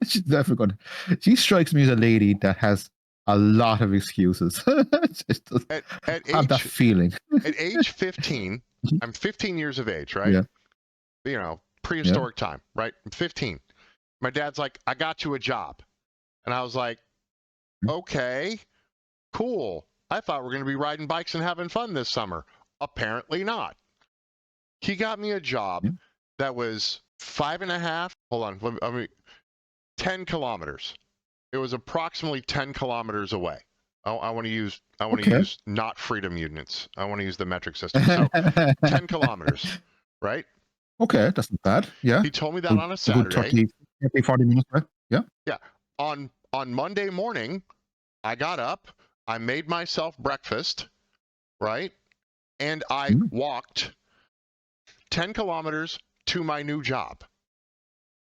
B: She's definitely going to. She strikes me as a lady that has a lot of excuses. Have that feeling.
A: At age 15, I'm 15 years of age, right?
B: Yeah.
A: You know, prehistoric time, right? I'm 15. My dad's like, I got you a job. And I was like, okay, cool. I thought we're going to be riding bikes and having fun this summer. Apparently not. He got me a job that was 10 kilometers. It was approximately 10 kilometers away. I want to use not freedom units. I want to use the metric system. So 10 kilometers, right?
B: Okay, that's not bad. Yeah.
A: He told me that on a Saturday.
B: 40 minutes, right? Yeah.
A: Yeah. On Monday morning, I got up, I made myself breakfast, right? And I walked 10 kilometers to my new job.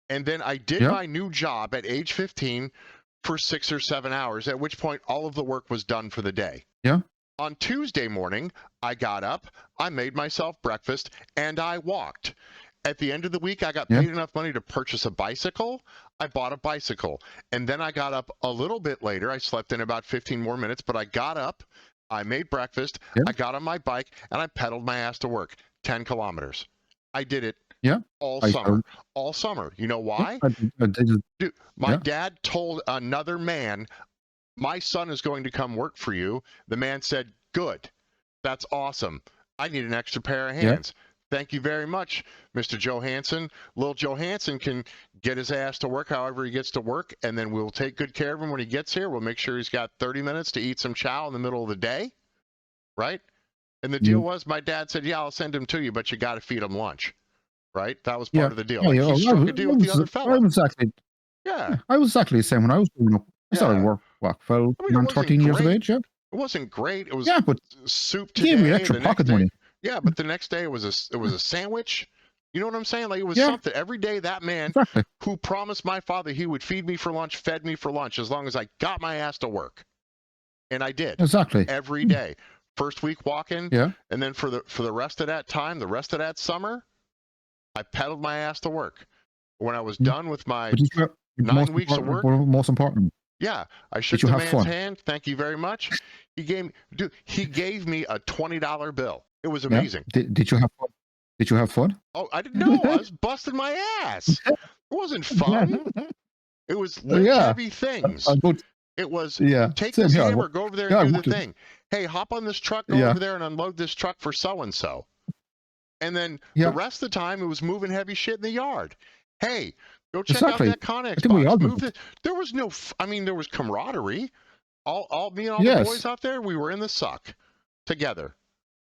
A: And then I did my new job at age 15 for 6 or 7 hours, at which point all of the work was done for the day.
B: Yeah.
A: On Tuesday morning, I got up, I made myself breakfast, and I walked. At the end of the week, I got paid enough money to purchase a bicycle. I bought a bicycle. And then I got up a little bit later. I slept in about 15 more minutes, but I got up, I made breakfast, I got on my bike, and I pedaled my ass to work. 10 kilometers. I did it all summer. All summer. You know why? Dude, my dad told another man, my son is going to come work for you. The man said, good. That's awesome. I need an extra pair of hands. Thank you very much, Mr. Johansen. Lil Johansen can get his ass to work however he gets to work, and then we'll take good care of him when he gets here. We'll make sure he's got 30 minutes to eat some chow in the middle of the day, right? And the deal was, my dad said, yeah, I'll send him to you, but you got to feed him lunch, right? That was part of the deal. He struck a deal with the other fella.
B: I was exactly the same when I was growing up. I started work 13 years of age,
A: It wasn't great. It was
B: but
A: soup
B: today. Gave me extra pocket money.
A: Yeah, but the next day it was a sandwich. You know what I'm saying? Like it was something. Every day that man who promised my father he would feed me for lunch, fed me for lunch as long as I got my ass to work. And I did.
B: Exactly.
A: Every day. First week walking, and then for the rest of that time, the rest of that summer, I pedaled my ass to work. When I was done with my
B: But did you have-
A: 9 weeks of work,
B: most important.
A: yeah, I shook
B: you
A: the
B: have
A: man's
B: fun?
A: hand. Thank you very much. He gave me a $20 bill. It was
B: Yeah.
A: amazing.
B: Did you have fun? Did you have fun?
A: Oh, I didn't know. I was busting my ass. It wasn't fun. It was lift heavy things. It was take
B: same
A: this
B: here.
A: hammer, go over there and do the thing. Hey, hop on this truck, go over there and unload this truck for so-and-so. And then the rest of the time, it was moving heavy shit in the yard. Hey, go check out that Connex box. There was no, there was camaraderie. All me and all the boys out there, we were in the suck together.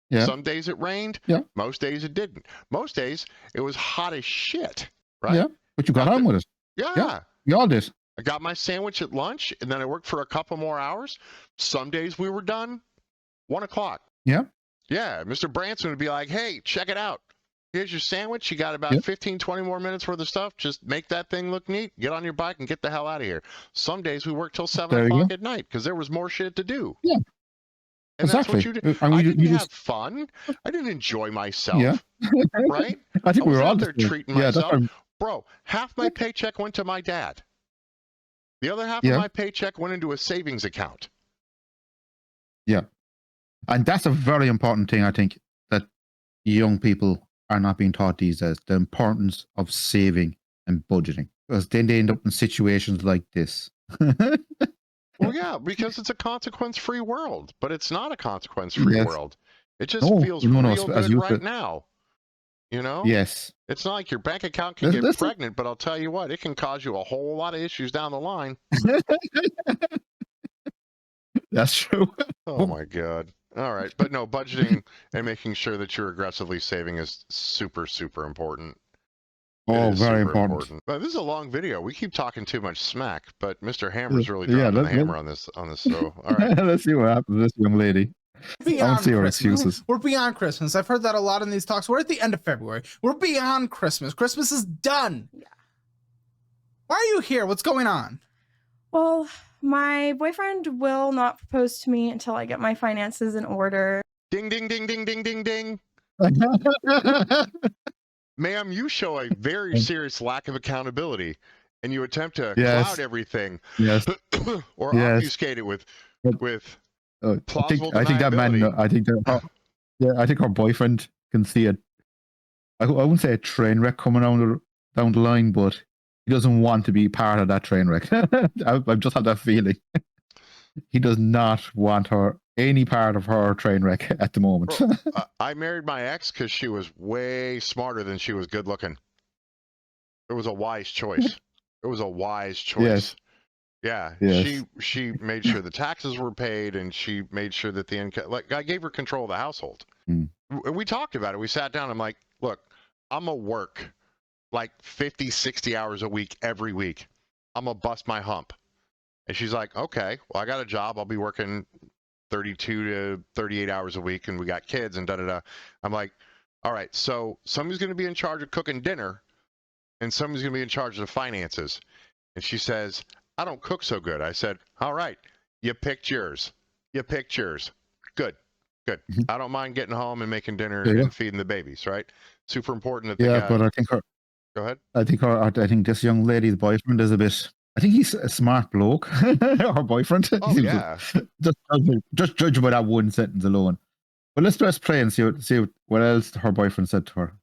A: Yeah. Some days it rained. Yeah. Most days it didn't. Most days it was hot as shit. Right. Yeah.
B: But you got on with it.
A: Yeah.
B: You all did.
A: I got my sandwich at lunch, and then I worked for a couple more hours. Some days we were done 1 o'clock.
B: Yeah.
A: Yeah. Mr. Branson would be like, hey, check it out. Here's your sandwich. You got about 15, 20 more minutes worth of stuff. Just make that thing look neat. Get on your bike and get the hell out of here. Some days we worked till 7 o'clock at night because there was more shit to do.
B: Yeah.
A: And that's what you did. I didn't have fun. I didn't enjoy myself. Yeah. Right?
B: I think we were all
A: there treating myself. Bro, half my paycheck went to my dad. The other half of my paycheck went into a savings account.
B: Yeah. And that's a very important thing, I think, that young people are not being taught these days. The importance of saving and budgeting. Because then they end up in situations like this.
A: Well, yeah, because it's a consequence-free world, but it's not a consequence-free world. It just feels real good right now. You know?
B: Yes.
A: It's not like your bank account can get pregnant, but I'll tell you what, it can cause you a whole lot of issues down the line.
B: That's true.
A: Oh, my God. All right. But no, budgeting and making sure that you're aggressively saving is super, super important.
B: Oh, very important.
A: But this is a long video. We keep talking too much smack, but Mr. Hammer's really dropping the hammer on this. So, all right.
B: Let's see what happens to this young lady. I don't see her excuses.
D: We're beyond Christmas. I've heard that a lot in these talks. We're at the end of February. We're beyond Christmas. Christmas is done. Yeah. Why are you here? What's going on?
C: Well, my boyfriend will not propose to me until I get my finances in order.
A: Ding, ding, ding, ding, ding, ding, ding. Ma'am, you show a very serious lack of accountability, and you attempt to cloud everything, or obfuscate it with plausible deniability.
B: I think that man. I think her boyfriend can see it. I wouldn't say a train wreck coming down the line, but he doesn't want to be part of that train wreck. I just have that feeling. He does not want any part of her train wreck at the moment.
A: Bro, I married my ex because she was way smarter than she was good looking. It was a wise choice. It was a wise choice. Yes. Yeah. She made sure the taxes were paid, and she made sure that the income, like, I gave her control of the household. We talked about it. We sat down. I'm like, look, I'm gonna work like 50, 60 hours a week every week. I'm gonna bust my hump. And she's like, okay, well, I got a job. I'll be working 32 to 38 hours a week, and we got kids and da-da-da. I'm like, all right, so somebody's going to be in charge of cooking dinner, and somebody's going to be in charge of the finances. And she says, I don't cook so good. I said, all right, you picked yours. You picked yours. Good. I don't mind getting home and making dinner and feeding the babies, right? Super important that
B: but I think
A: Go ahead.
B: I think this young lady's boyfriend is a bit... I think he's a smart bloke, her boyfriend.
A: Oh, yeah.
B: Just judge by that one sentence alone. But let's press play and see what else her boyfriend said to her.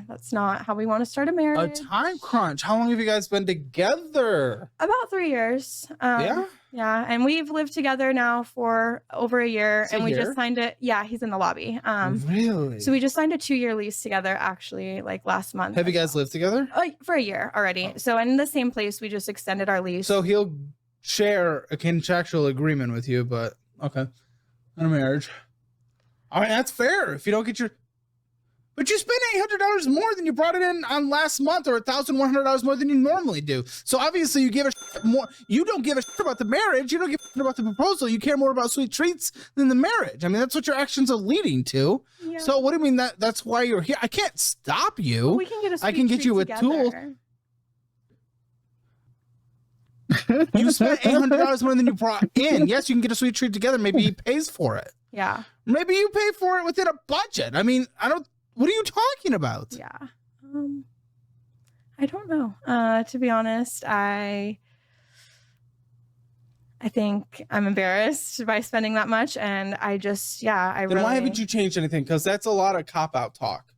C: That's not how we want to start a marriage.
D: A time crunch. How long have you guys been together?
C: About 3 years. Yeah, and we've lived together now for over a year, and we just signed it. Yeah, he's in the lobby.
D: Really?
C: So we just signed a 2-year lease together, actually, like last month.
D: Have you guys lived together?
C: For a year already. So in the same place, we just extended our lease.
D: So he'll share a contractual agreement with you, but okay, not a marriage. I mean, that's fair. If you don't get your... But you spent $800 more than you brought it in on last month, or $1,100 more than you normally do. So obviously you give a shit more. You don't give a shit about the marriage. You don't give a shit about the proposal. You care more about sweet treats than the marriage. I mean, that's what your actions are leading to. Yeah. So what do you mean that's why you're here? I can't stop you.
C: Well, we can get a sweet
D: I can get you a tool. You spent $800 more than you brought in. Yes, you can get a sweet treat together. Maybe he pays for it.
C: Yeah.
D: Maybe you pay for it within a budget. I mean, what are you talking about?
C: Yeah. I don't know. To be honest, I think I'm embarrassed by spending that much, and I just,
D: Then why haven't you changed anything? Because that's a lot of cop-out talk.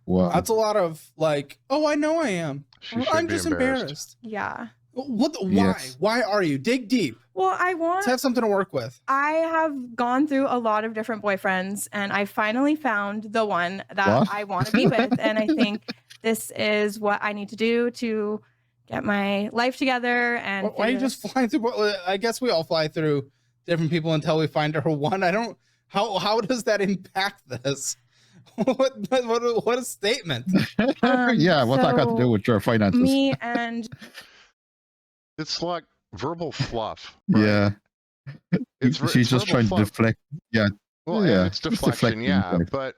B: Wow.
D: That's a lot of like, oh, I know I am.
A: She should
D: I'm
A: be
D: just
A: embarrassed.
D: embarrassed.
C: Yeah.
D: What? Why?
B: Yes.
D: Why are you? Dig deep.
C: Well,
D: Let's have something to work with.
C: I have gone through a lot of different boyfriends, and I finally found the one that
B: What?
C: I want to be with. And I think this is what I need to do to get my life together. And
D: Why are you just flying through? I guess we all fly through different people until we find our one. I don't. How does that impact this? What a statement.
B: Yeah, what's that got to do with your finances?
C: Me and
A: It's like verbal fluff.
B: Yeah.
A: it's
B: She's just
A: verbal
B: trying
A: fluff.
B: to deflect. Yeah.
A: Well,
B: Yeah,
A: and it's
B: just
A: deflection,
B: deflecting,
A: yeah.
B: right.
A: But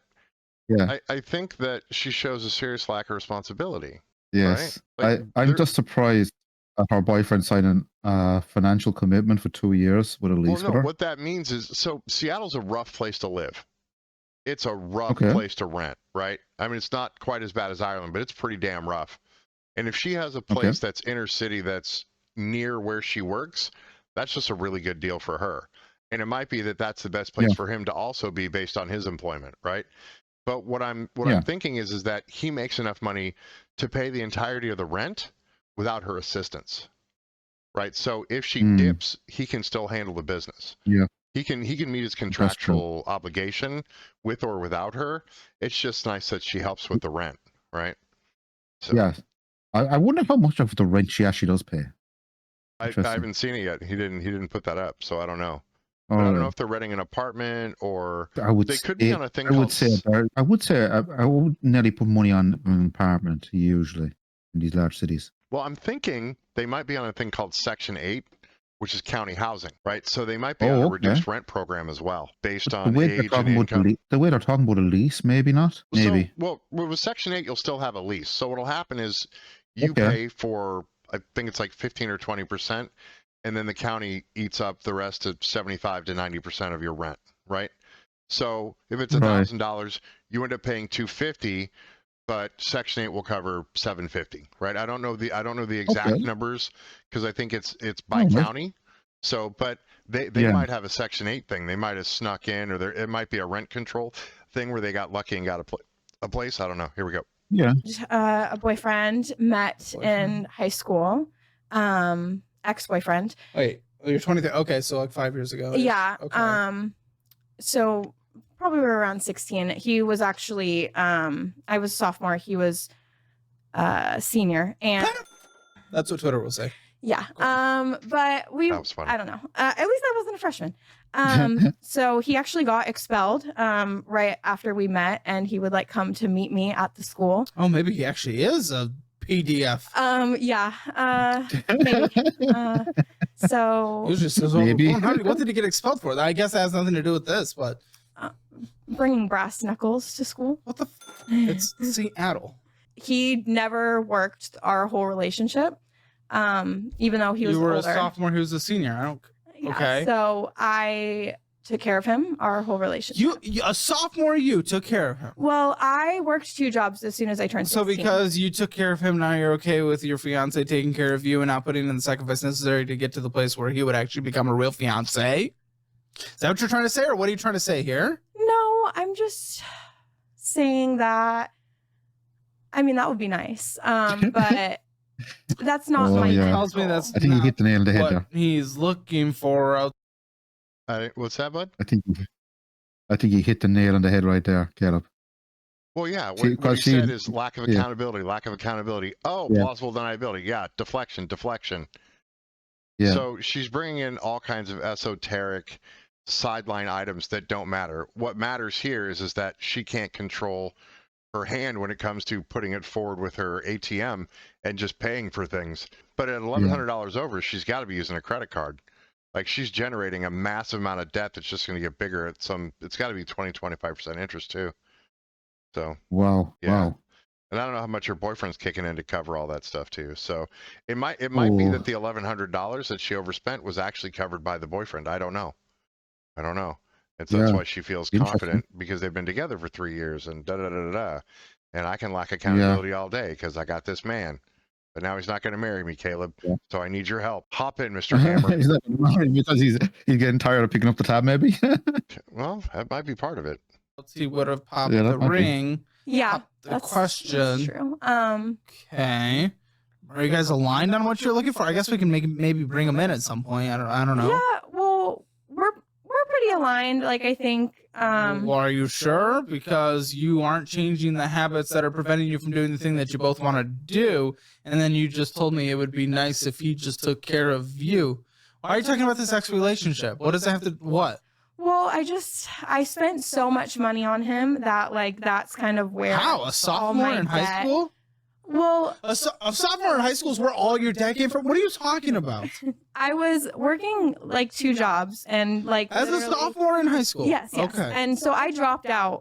B: Yeah.
A: I think that she shows a serious lack of responsibility.
B: Yes.
A: Right? Like,
B: I'm just surprised at her boyfriend signing a financial commitment for 2 years with a lease
A: Well, no,
B: with her.
A: what that means is, so Seattle's a rough place to live. It's a rough
B: Okay.
A: place to rent, right? I mean, it's not quite as bad as Ireland, but it's pretty damn rough. And if she has a place that's inner city that's near where she works, that's just a really good deal for her. And it might be that that's the best place for him to also be based on his employment, right? But what I'm thinking is that he makes enough money to pay the entirety of the rent without her assistance, right? So if she dips, he can still handle the business.
B: Yeah.
A: He can meet his contractual obligation with or without her. It's just nice that she helps with the rent, right? So,
B: Yeah. I wonder how much of the rent she actually does pay.
A: I haven't seen it yet. He didn't put that up, so I don't know. But I don't know if they're renting an apartment or they could be on a thing called.
B: I would say I would nearly put money on an apartment usually in these large cities.
A: Well, I'm thinking they might be on a thing called Section 8, which is county housing, right? So they might be on a reduced rent program as well, based on age and income.
B: The way they're talking about a lease, maybe not. Maybe.
A: So, well, with Section 8, you'll still have a lease. So what'll happen is you pay for, I think it's like 15 or 20%, and then the county eats up the rest of 75 to 90% of your rent, right? So if it's $1,000, you end up paying $250, but Section 8 will cover $750, right? I don't know the exact numbers because I think it's by county. So, but they might have a Section 8 thing. They might have snuck in, or it might be a rent control thing where they got lucky and got a place. I don't know. Here we go.
B: Yeah.
C: a boyfriend met in high school, ex-boyfriend.
D: Wait, you're 23. Okay, so like 5 years ago.
C: Yeah.
D: Okay.
C: So probably we were around 16. He was actually, I was sophomore. He was senior, and
D: that's what Twitter will say.
C: Yeah. But
A: that was funny.
C: I don't know. At least I wasn't a freshman. So he actually got expelled right after we met, and he would like come to meet me at the school.
D: Oh, maybe he actually is a PDF.
C: Yeah. Maybe. So
D: He was just
B: maybe.
D: What did he get expelled for? I guess that has nothing to do with this, but
C: bringing brass knuckles to school.
D: what the? It's Seattle.
C: He never worked our whole relationship. Even though he was
D: You were
C: older.
D: a sophomore. He was a senior. I don't.
C: Yeah,
D: Okay.
C: So I took care of him our whole relationship.
D: You a sophomore. You took care of him.
C: Well, I worked 2 jobs as soon as I turned 16.
D: So because you took care of him, now you're okay with your fiance taking care of you and not putting in the sacrifice necessary to get to the place where he would actually become a real fiance? Is that what you're trying to say, or what are you trying to say here?
C: No, I'm just saying that. I mean, that would be nice. But that's not
B: Oh,
C: my
B: yeah.
D: Tells me
C: goal.
D: that's
B: I think you
D: not
B: hit the nail on the head
D: what
B: there.
D: he's looking for.
A: What's that, bud?
B: I think you hit the nail on the head right there, Caleb.
A: Well, yeah.
B: See,
A: What he
B: 'cause she-
A: said is lack of accountability, lack of accountability. Oh,
B: Yeah.
A: plausible deniability. Yeah, deflection.
B: Yeah.
A: So she's bringing in all kinds of esoteric sideline items that don't matter. What matters here is that she can't control her hand when it comes to putting it forward with her ATM and just paying for things. But at $1,100 over, she's got to be using a credit card. Like, she's generating a massive amount of debt that's just going to get bigger at it's got to be 20-25% interest too. So,
B: Wow.
A: yeah.
B: Wow.
A: and I don't know how much her boyfriend's kicking in to cover all that stuff too. So it might be that the $1,100 that she overspent was actually covered by the boyfriend. I don't know. And so that's why she feels confident, because they've been together for 3 years and da da da da da. And I can lack accountability all day because I got this man. But now he's not going to marry me, Caleb.
B: Yeah.
A: So I need your help. Hop in, Mr. Hammer.
B: He's not married because he's getting tired of picking up the tab, maybe.
A: Well, that might be part of it.
D: He would have popped
B: Yeah,
D: the
B: that might be.
D: ring.
C: Yeah,
D: Pop the
C: that's
D: question.
C: true.
D: Okay. Are you guys aligned on what you're looking for? I guess we can maybe bring them in at some point. I don't know.
C: Yeah, well, we're pretty aligned. Like I think.
D: Well, are you sure? Because you aren't changing the habits that are preventing you from doing the thing that you both want to do. And then you just told me it would be nice if he just took care of you. Why are you talking about this ex relationship? What does it have to? What?
C: Well, I spent so much money on him that like that's kind of where.
D: How? A
C: all
D: sophomore
C: my
D: in high
C: debt-
D: school?
C: Well,
D: A sophomore in high school is where all your debt came from? What are you talking about?
C: I was working like 2 jobs and like
D: As a
C: literally-
D: sophomore in high school?
C: Yes.
D: Okay.
C: And so I dropped out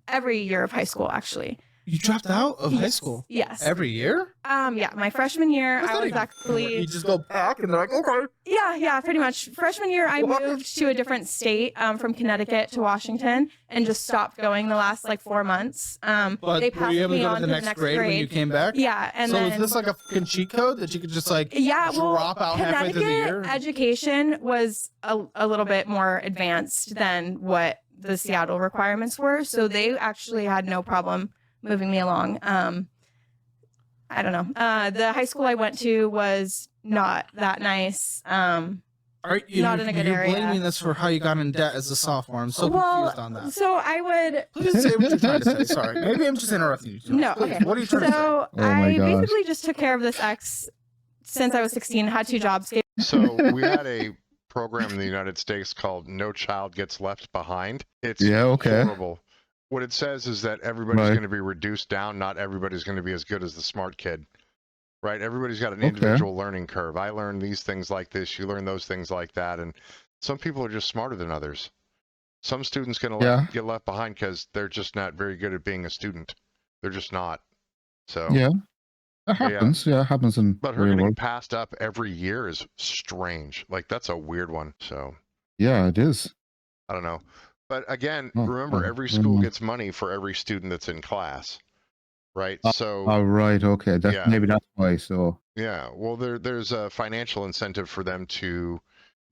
C: every year of high school actually.
D: You dropped out of high
C: Yes.
D: school?
C: Yes.
D: Every year?
C: Yeah, my freshman year
D: What's
C: I
D: that
C: was
D: even-
C: actually
D: You just go back and they're like, okay.
C: yeah, pretty much. Freshman year I
D: What?
C: moved to a different state from Connecticut to Washington and just stopped going the last like 4 months.
D: But
C: They
D: were
C: passed
D: you able to
C: me
D: go
C: on
D: to the next grade when you came back?
C: Yeah, and
D: so
C: then
D: is this like a fucking cheat code that you could just like
C: yeah, well,
D: drop out halfway through the year?
C: Connecticut education was a little bit more advanced than what the Seattle requirements were, so they actually had no problem moving me along. I don't know. The high school I went to was not that nice.
D: Are you,
C: not in a good
D: you're
C: area.
D: blaming this for how you got in debt as a sophomore. I'm so confused on that.
C: So I would.
D: Please say what you're trying to say. Sorry. Maybe I'm just interrupting you.
C: No,
D: Please,
C: okay.
D: What are you trying to say?
C: So
B: Oh my
C: I
B: gosh.
C: basically just took care of this ex since I was 16. Had 2 jobs.
A: So we had a program in the United States called No Child Gets Left Behind. It's
B: Yeah, okay.
A: horrible. What it says is that everybody's
B: Right.
A: going to be reduced down. Not everybody's going to be as good as the smart kid, right? Everybody's got an
B: Okay.
A: individual learning curve. I learned these things like this. You learn those things like that. And some people are just smarter than others. Some students going to
B: Yeah.
A: get left behind because they're just not very good at being a student. They're just not. So,
B: Yeah. That
A: Yeah.
B: happens. Yeah, it happens in
A: but her
B: real
A: getting
B: world.
A: passed up every year is strange. Like, that's a weird one. So,
B: Yeah, it is.
A: I don't know. But again,
B: Oh,
A: remember,
B: oh,
A: every
B: very
A: school
B: nice.
A: gets money for every student that's in class, right? So,
B: Oh, right. Okay.
A: Yeah.
B: Maybe that's why. So,
A: yeah, well, there's a financial incentive for them to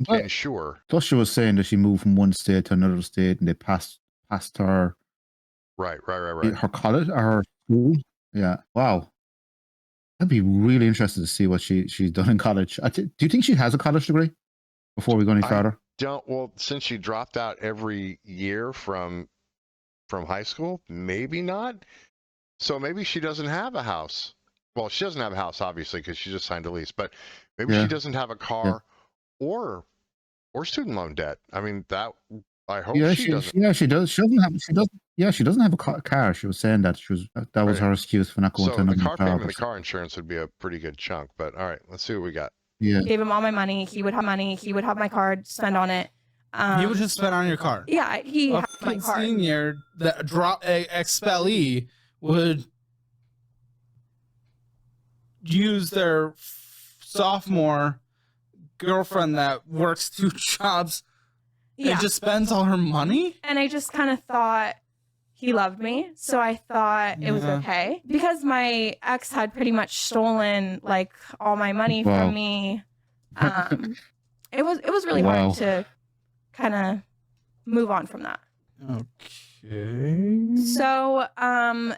B: but
A: ensure.
B: plus she was saying that she moved from one state to another state, and they passed her
A: Right.
B: her college or her school. Yeah. Wow. I'd be really interested to see what she's done in college. Do you think she has a college degree? Before we go any
A: I-
B: further.
A: Well, since she dropped out every year from high school, maybe not. So maybe she doesn't have a house. Well, she doesn't have a house, obviously, because she just signed a lease. But maybe
B: Yeah.
A: she doesn't have a car or student loan debt. I mean, that I hope
B: Yeah,
A: she doesn't.
B: yeah, she does. She doesn't have a car. She was saying that that was
A: Right.
B: her excuse for not going
A: So
B: to
A: the
B: another
A: car
B: job.
A: payment,
B: or
A: the car insurance would be a pretty good chunk. But all right, let's see what we got.
B: Yeah.
C: Gave him all my money. He would have money. He would have my card. Spend on it.
D: You would just spend on your card.
C: Yeah, he
D: A
C: had my
D: fucking
C: card.
D: senior that drop a expellee would use their sophomore girlfriend that works 2 jobs
C: Yeah,
D: and just spends all her money.
C: and I just kind of thought he loved me, so I thought it was
D: Yeah.
C: okay because my ex had pretty much stolen like all my money
B: Wow.
C: from me. It was really
B: Wow.
C: hard to kind of move on from that.
D: Okay.
C: So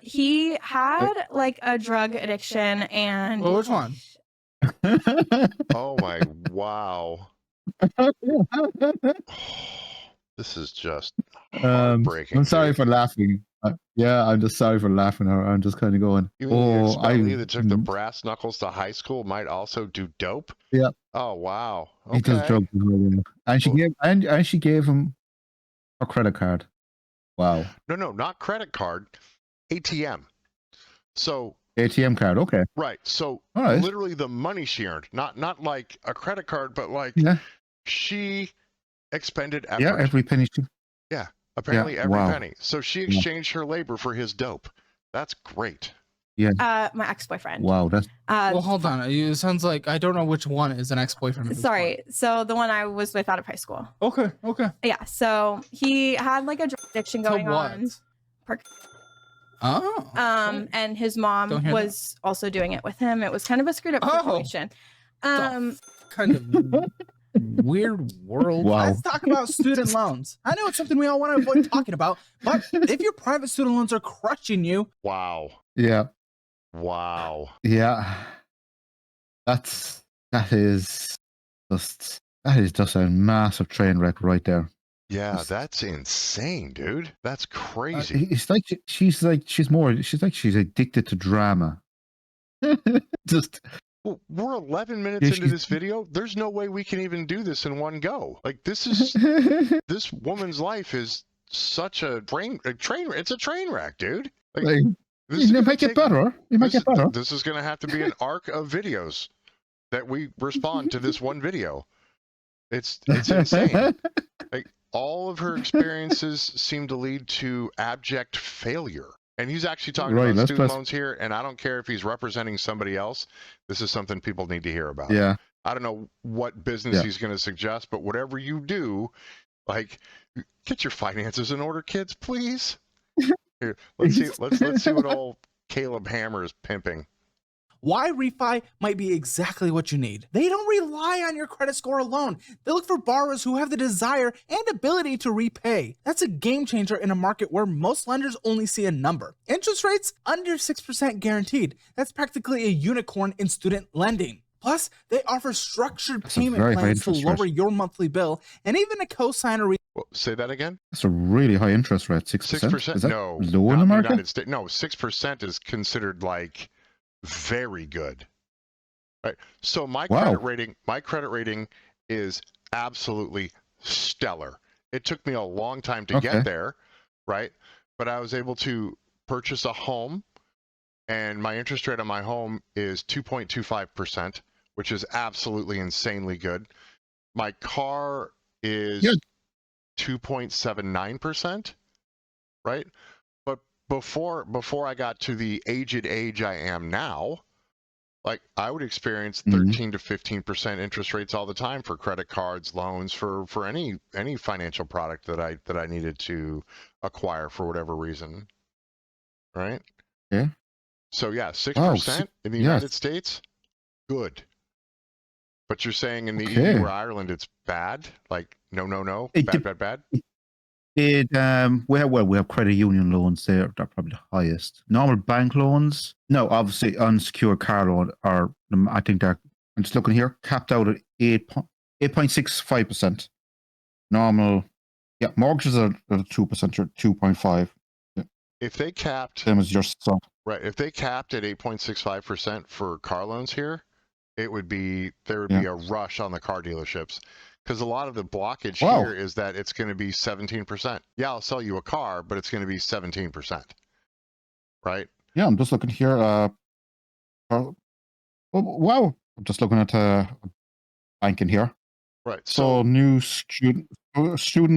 C: he had like a drug addiction and
D: Well, which one?
A: Oh my wow. This is just heartbreaking.
B: I'm sorry
A: dude.
B: for laughing. Yeah, I'm just sorry for laughing. I'm just kind of going.
A: You mean the
B: Oh,
A: expellee that took the brass knuckles to high school might also do dope?
B: Yeah.
A: Oh wow.
B: He does
A: Okay.
B: drugs as well, yeah. And she
A: Well-
B: gave and she gave him a credit card. Wow.
A: No, not credit card, ATM. So
B: ATM card. Okay.
A: right. So
B: All right.
A: literally the money she earned, not like a credit card, but like
B: Yeah.
A: she expended effort.
B: Yeah. Every penny.
A: Apparently every
B: wow.
A: penny. So she exchanged her labor for his dope. That's great.
C: my ex-boyfriend.
B: Wow. That's
D: Well, hold on. It sounds like I don't know which one is an ex-boyfriend. at this
C: Sorry. So the one I was with out of high school.
D: point. Okay.
C: Yeah. So he had like a drug addiction
D: So
C: going
D: what?
C: on.
D: Oh. Okay.
C: And his
D: Don't
C: mom
D: hear
C: was also doing it with him. It was kind of a screwed up
D: Oh.
C: situation.
D: Kind of weird world.
B: Wow.
D: Let's talk about student loans. I know it's something we all want to avoid talking about, but if your private student loans are crushing you,
A: Wow.
B: Yeah.
A: Wow.
B: Yeah. That is just a massive train wreck right there.
A: Yeah, that's insane, dude. That's crazy.
B: It's like she's addicted to drama. Just
A: Well, we're 11 minutes into
B: she's-
A: this video. There's no way we can even do this in one go. Like, this is this woman's life is such a train. It's a train wreck, dude. Like,
B: like,
A: this is
B: it
A: gonna
B: might get
A: take-
B: better. It might
A: this,
B: get better.
A: This is going to have to be an arc of videos that we respond to this one video. It's insane. Like, all of her experiences seem to lead to abject failure. And he's actually talking
B: Right,
A: about
B: let's-
A: student loans here, and I don't care if he's representing somebody else. This is something people need to hear about.
B: Yeah.
A: I don't know what business
B: Yeah.
A: he's going to suggest, but whatever you do, like, get your finances in order, kids, please. Here, let's see what old Caleb Hammer is pimping.
D: why refi might be exactly what you need. They don't rely on your credit score alone. They look for borrowers who have the desire and ability to repay. That's a game changer in a market where most lenders only see a number. Interest rates under 6% guaranteed. That's practically a unicorn in student lending. Plus, they offer structured
B: That's a
D: payment
B: very high
D: plans to
B: interest
D: lower
B: rate.
D: your monthly bill and even a cosigner.
A: Well, say that again.
B: That's a really high interest rate. 6%.
A: 6%?
B: Is that
A: No,
B: low
A: not
B: in the market?
A: United States. No, 6% is considered like very good. Right. So my
B: Wow.
A: credit rating is absolutely stellar. It took me a long time to
B: Okay.
A: get there, right? But I was able to purchase a home, and my interest rate on my home is 2.25%, which is absolutely insanely good. My car is
B: Good.
A: 2.79%, right? But before I got to the aged age I am now, like, I would experience 13 to 15% interest rates all the time for credit cards, loans, for any financial product that I needed to acquire for whatever reason, right?
B: Yeah.
A: So yeah, 6%
B: Wow,
A: in the
B: yes.
A: United States, good. But you're saying in the
B: Okay.
A: EU or Ireland it's bad? Like, no,
B: It
A: bad?
B: we have credit union loans there. They're probably the highest. Normal bank loans, no, obviously unsecured car loan are. I think they're. I'm just looking here, capped out at 8.65%. Normal, yeah, mortgages are 2% or 2.5.
A: If they capped
B: Same as your son.
A: Right. If they capped at 8.65% for car loans here, there would be a rush on the car dealerships, because a lot of the blockage
B: Wow.
A: here is that it's going to be 17%. Yeah, I'll sell you a car, but it's going to be 17%. Right?
B: Yeah, I'm just looking here. Oh, wow, I'm just looking at banking here.
A: Right.
B: So new student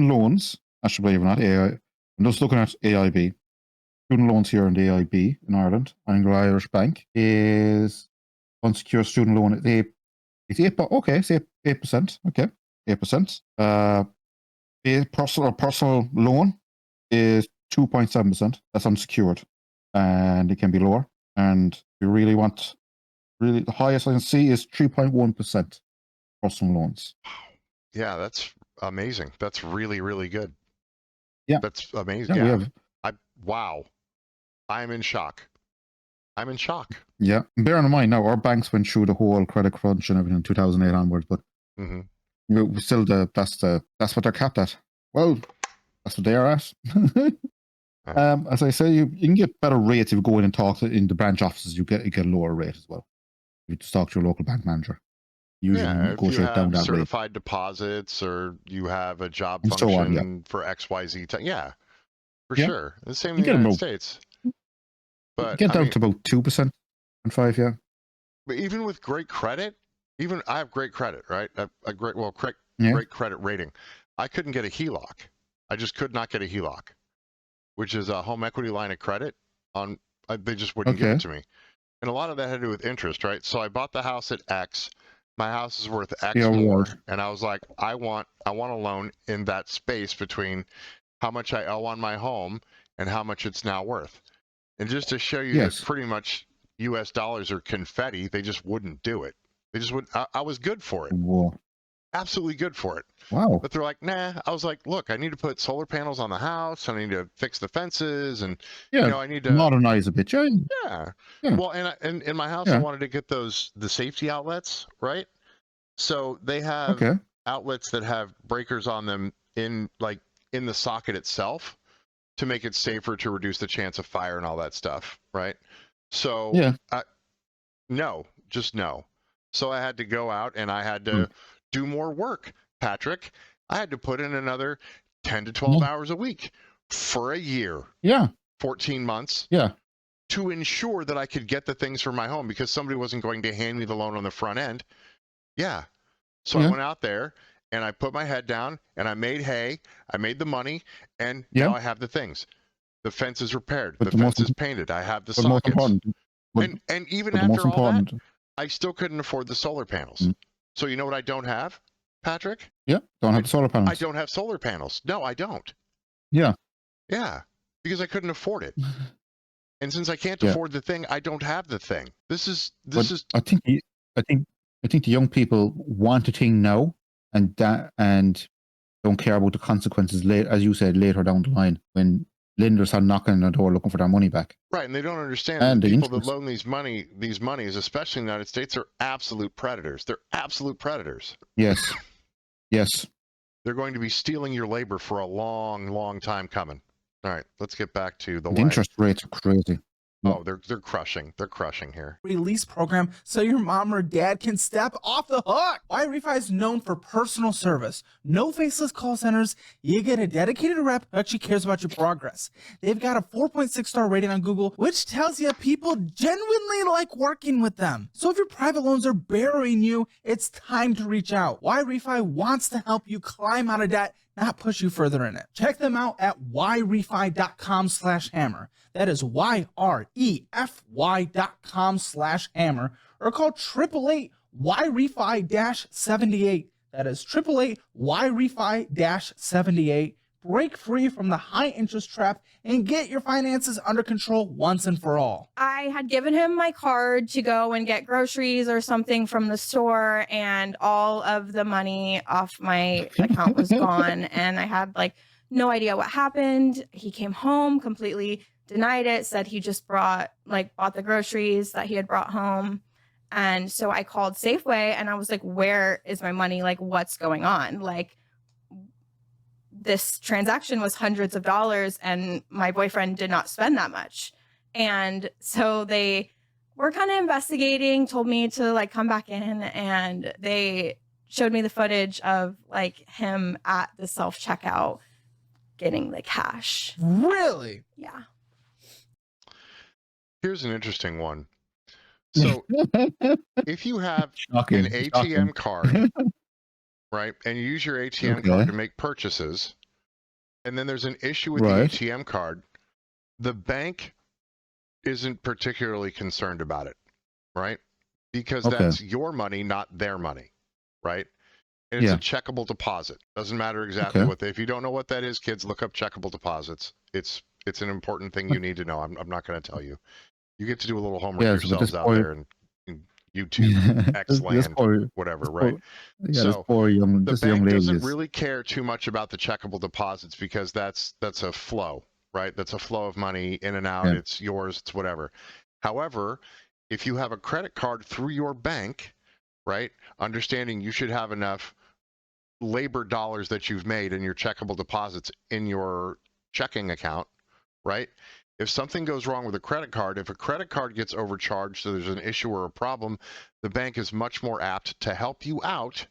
B: loans. I should believe or not. I'm just looking at AIB. Student loans here in the AIB in Ireland, Anglo-Irish Bank, is unsecured student loan at 8. It's 8. Okay, say 8%. Okay, 8%. A personal loan is 2.7%. That's unsecured, and it can be lower. And you really want the highest I can see is 3.1% personal loans.
A: yeah, that's amazing. That's really, really good.
B: Yeah.
A: That's amazing.
B: Yeah,
A: Yeah.
B: we have.
A: Wow. I'm in shock.
B: Yeah, bearing in mind now, our banks went through the whole credit crunch and everything in 2008 onwards, but
A: hmm
B: we still that's what they're capped at. Well, that's what they are at. As I say, you can get better rates if you go in and talk in the branch offices. You get a lower rate as well. You just talk to your local bank manager. Usually
A: Yeah, if you
B: negotiate down
A: have
B: that rate.
A: certified deposits, or you have a job
B: And so
A: function
B: on,
A: for XYZ, yeah, for
B: Yeah.
A: sure. The same in
B: You
A: the
B: get 'em
A: United
B: all-
A: States.
B: You
A: But
B: get
A: I
B: down
A: mean,
B: to about 2% and 5. Yeah.
A: but even with great credit, I have great credit, right? Great
B: Yeah.
A: credit rating. I couldn't get a HELOC. I just could not get a HELOC, which is a home equity line of credit. They just wouldn't give it
B: Okay.
A: to me, and a lot of that had to do with interest, right? So I bought the house at X. My house is worth X
B: Yeah,
A: more,
B: right.
A: and I was like, I want a loan in that space between how much I owe on my home and how much it's now worth. And just to show you
B: Yes.
A: that pretty much US dollars are confetti, they just wouldn't do it. They just wouldn't. I was good for it.
B: Whoa.
A: Absolutely good for it.
B: Wow.
A: But they're like, nah. I was like, look, I need to put solar panels on the house. I need to fix the fences, and
B: Yeah.
A: I need to
B: Modernize a bit. Yeah.
A: Yeah.
B: Yeah.
A: Well, and in my house, I
B: Yeah.
A: wanted to get the safety outlets, right? So they have
B: Okay.
A: outlets that have breakers on them in the socket itself to make it safer, to reduce the chance of fire and all that stuff, right? So
B: Yeah.
A: no. So I had to go out and I had to do more work, Patrick. I had to put in another 10 to 12 hours a week for a year.
B: Yeah.
A: 14 months.
B: Yeah.
A: To ensure that I could get the things for my home, because somebody wasn't going to hand me the loan on the front end. Yeah. So I went out there and I put my head down and I made hay. I made the money, and now I have the things. The fence is repaired.
B: But
A: the fence is painted. I have the
B: But most
A: sockets.
B: important,
A: And even
B: the most
A: after all that,
B: important,
A: I still couldn't afford the solar panels. So you know what I don't have, Patrick?
B: don't have the solar panels.
A: I don't have solar panels. No, I don't.
B: Yeah.
A: Yeah. Because I couldn't afford it. And since I can't
B: Yeah.
A: afford the thing, I don't have the thing. This is
B: I think the young people want a thing now, and don't care about the consequences later, as you said, later down the line when lenders are knocking on the door looking for their money back.
A: right, and they don't understand
B: And
A: that
B: the
A: people that
B: interest.
A: loan these monies, especially in the United States, are absolute predators. They're absolute predators.
B: Yes. Yes.
A: They're going to be stealing your labor for a long, long time coming. All right, let's get back to the
B: The interest rates are crazy.
A: Oh, they're crushing. They're crushing here.
D: Release program so your mom or dad can step off the hook. Why Refi is known for personal service. No faceless call centers. You get a dedicated rep who actually cares about your progress. They've got a 4.6 star rating on Google, which tells you people genuinely like working with them. So if your private loans are burying you, it's time to reach out. Why Refi wants to help you climb out of debt, not push you further in it. Check them out at whyrefi.com/hammer. That is YREFY.com/hammer, or call 888-YREFI-78. That is 888-YREFI-78. Break free from the high interest trap and get your finances under control once and for all.
C: I had given him my card to go and get groceries or something from the store, and all of the money off my account was gone, and I had no idea what happened. He came home, completely denied it, said he just bought the groceries that he had brought home. And so I called Safeway and I was like, where is my money? What's going on? This transaction was hundreds of dollars and my boyfriend did not spend that much. And so they were kind of investigating, told me to come back in, and they showed me the footage of him at the self-checkout getting the cash.
D: Really?
C: Yeah.
A: Here's an interesting one. So if you have
B: Shocking.
A: an ATM card, right, and you use your ATM card to make purchases, and then there's an issue with the ATM card, the bank isn't particularly concerned about it, right? Because that's your money, not their money, right? And it's a checkable deposit. Doesn't matter exactly what if you don't know what that is, kids, look up checkable deposits. It's an important thing you need to know. I'm not going to tell you. You get to do a little homework yourselves out there and YouTube, Xland, whatever, right?
B: Yeah,
A: so
B: the
A: bank doesn't really care too much about the checkable deposits because that's a flow, right? That's a flow of money in and out. It's yours, it's whatever. However, if you have a credit card through your bank, right, understanding you should have enough labor dollars that you've made in your checkable deposits in your checking account, right? If something goes wrong with a credit card, if a credit card gets overcharged, so there's an issue or a problem, the bank is much more apt to help you out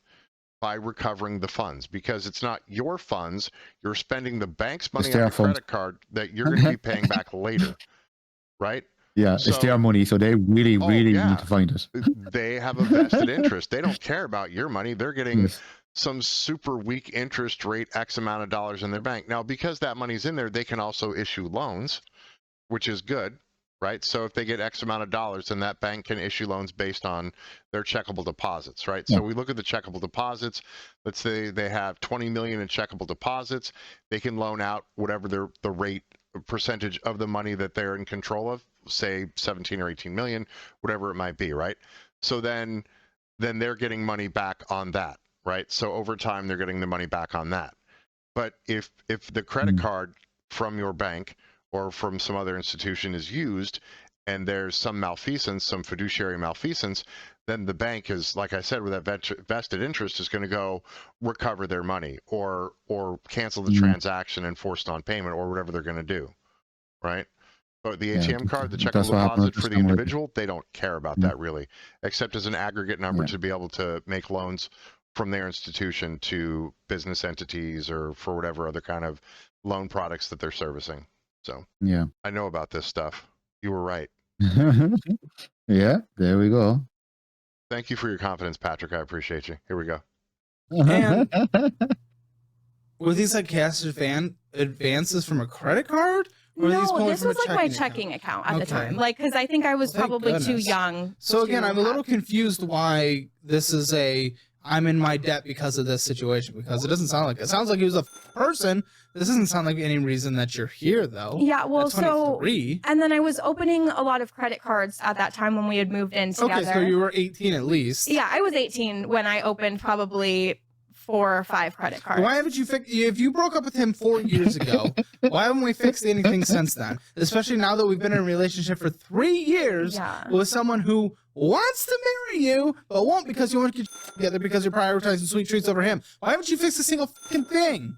A: by recovering the funds, because it's not your funds. You're spending the bank's money on the credit card that you're going to be paying back later, right?
B: Yeah, it's their money, so they really need to find it.
A: They have a vested interest. They don't care about your money. They're getting some super weak interest rate, X amount of dollars in their bank. Now, because that money's in there, they can also issue loans, which is good, right? So if they get X amount of dollars, then that bank can issue loans based on their checkable deposits, right? So we look at the checkable deposits. Let's say they have 20 million in checkable deposits. They can loan out whatever the rate percentage of the money that they're in control of, say 17 or 18 million, whatever it might be, right? So then they're getting money back on that, right? So over time they're getting the money back on that. But if the credit card from your bank or from some other institution is used and there's some malfeasance, some fiduciary malfeasance, then the bank is, like I said, with that vested interest, is going to go recover their money or cancel the transaction and force non-payment or whatever they're going to do, right? But the ATM card, the checkable deposit for the individual, they don't care about that really, except as an aggregate number to be able to make loans from their institution to business entities or for whatever other kind of loan products that they're servicing. So
B: yeah,
A: I know about this stuff. You were right.
B: yeah. There we go.
A: Thank you for your confidence, Patrick. I appreciate you. Here we go.
D: And were these like cash advances from a credit card? Or
C: No, this was like my checking account at the time. Like, because I think I was probably too young.
D: So again, I'm a little confused why this is I'm in my debt because of this situation, because it doesn't sound like it. Sounds like he was a person. This doesn't sound like any reason that you're here, though.
C: Yeah, well,
D: so
C: and then I was opening a lot of credit cards at that time when we had moved in together.
D: Okay, so you were 18 at least.
C: Yeah, I was 18 when I opened probably 4 or 5 credit cards.
D: Why haven't you if you broke up with him 4 years ago, why haven't we fixed anything since then? Especially now that we've been in a relationship for 3 years with someone who wants to marry you, but won't because you want to get together because you're prioritizing sweet treats over him. Why haven't you fixed a single fucking thing?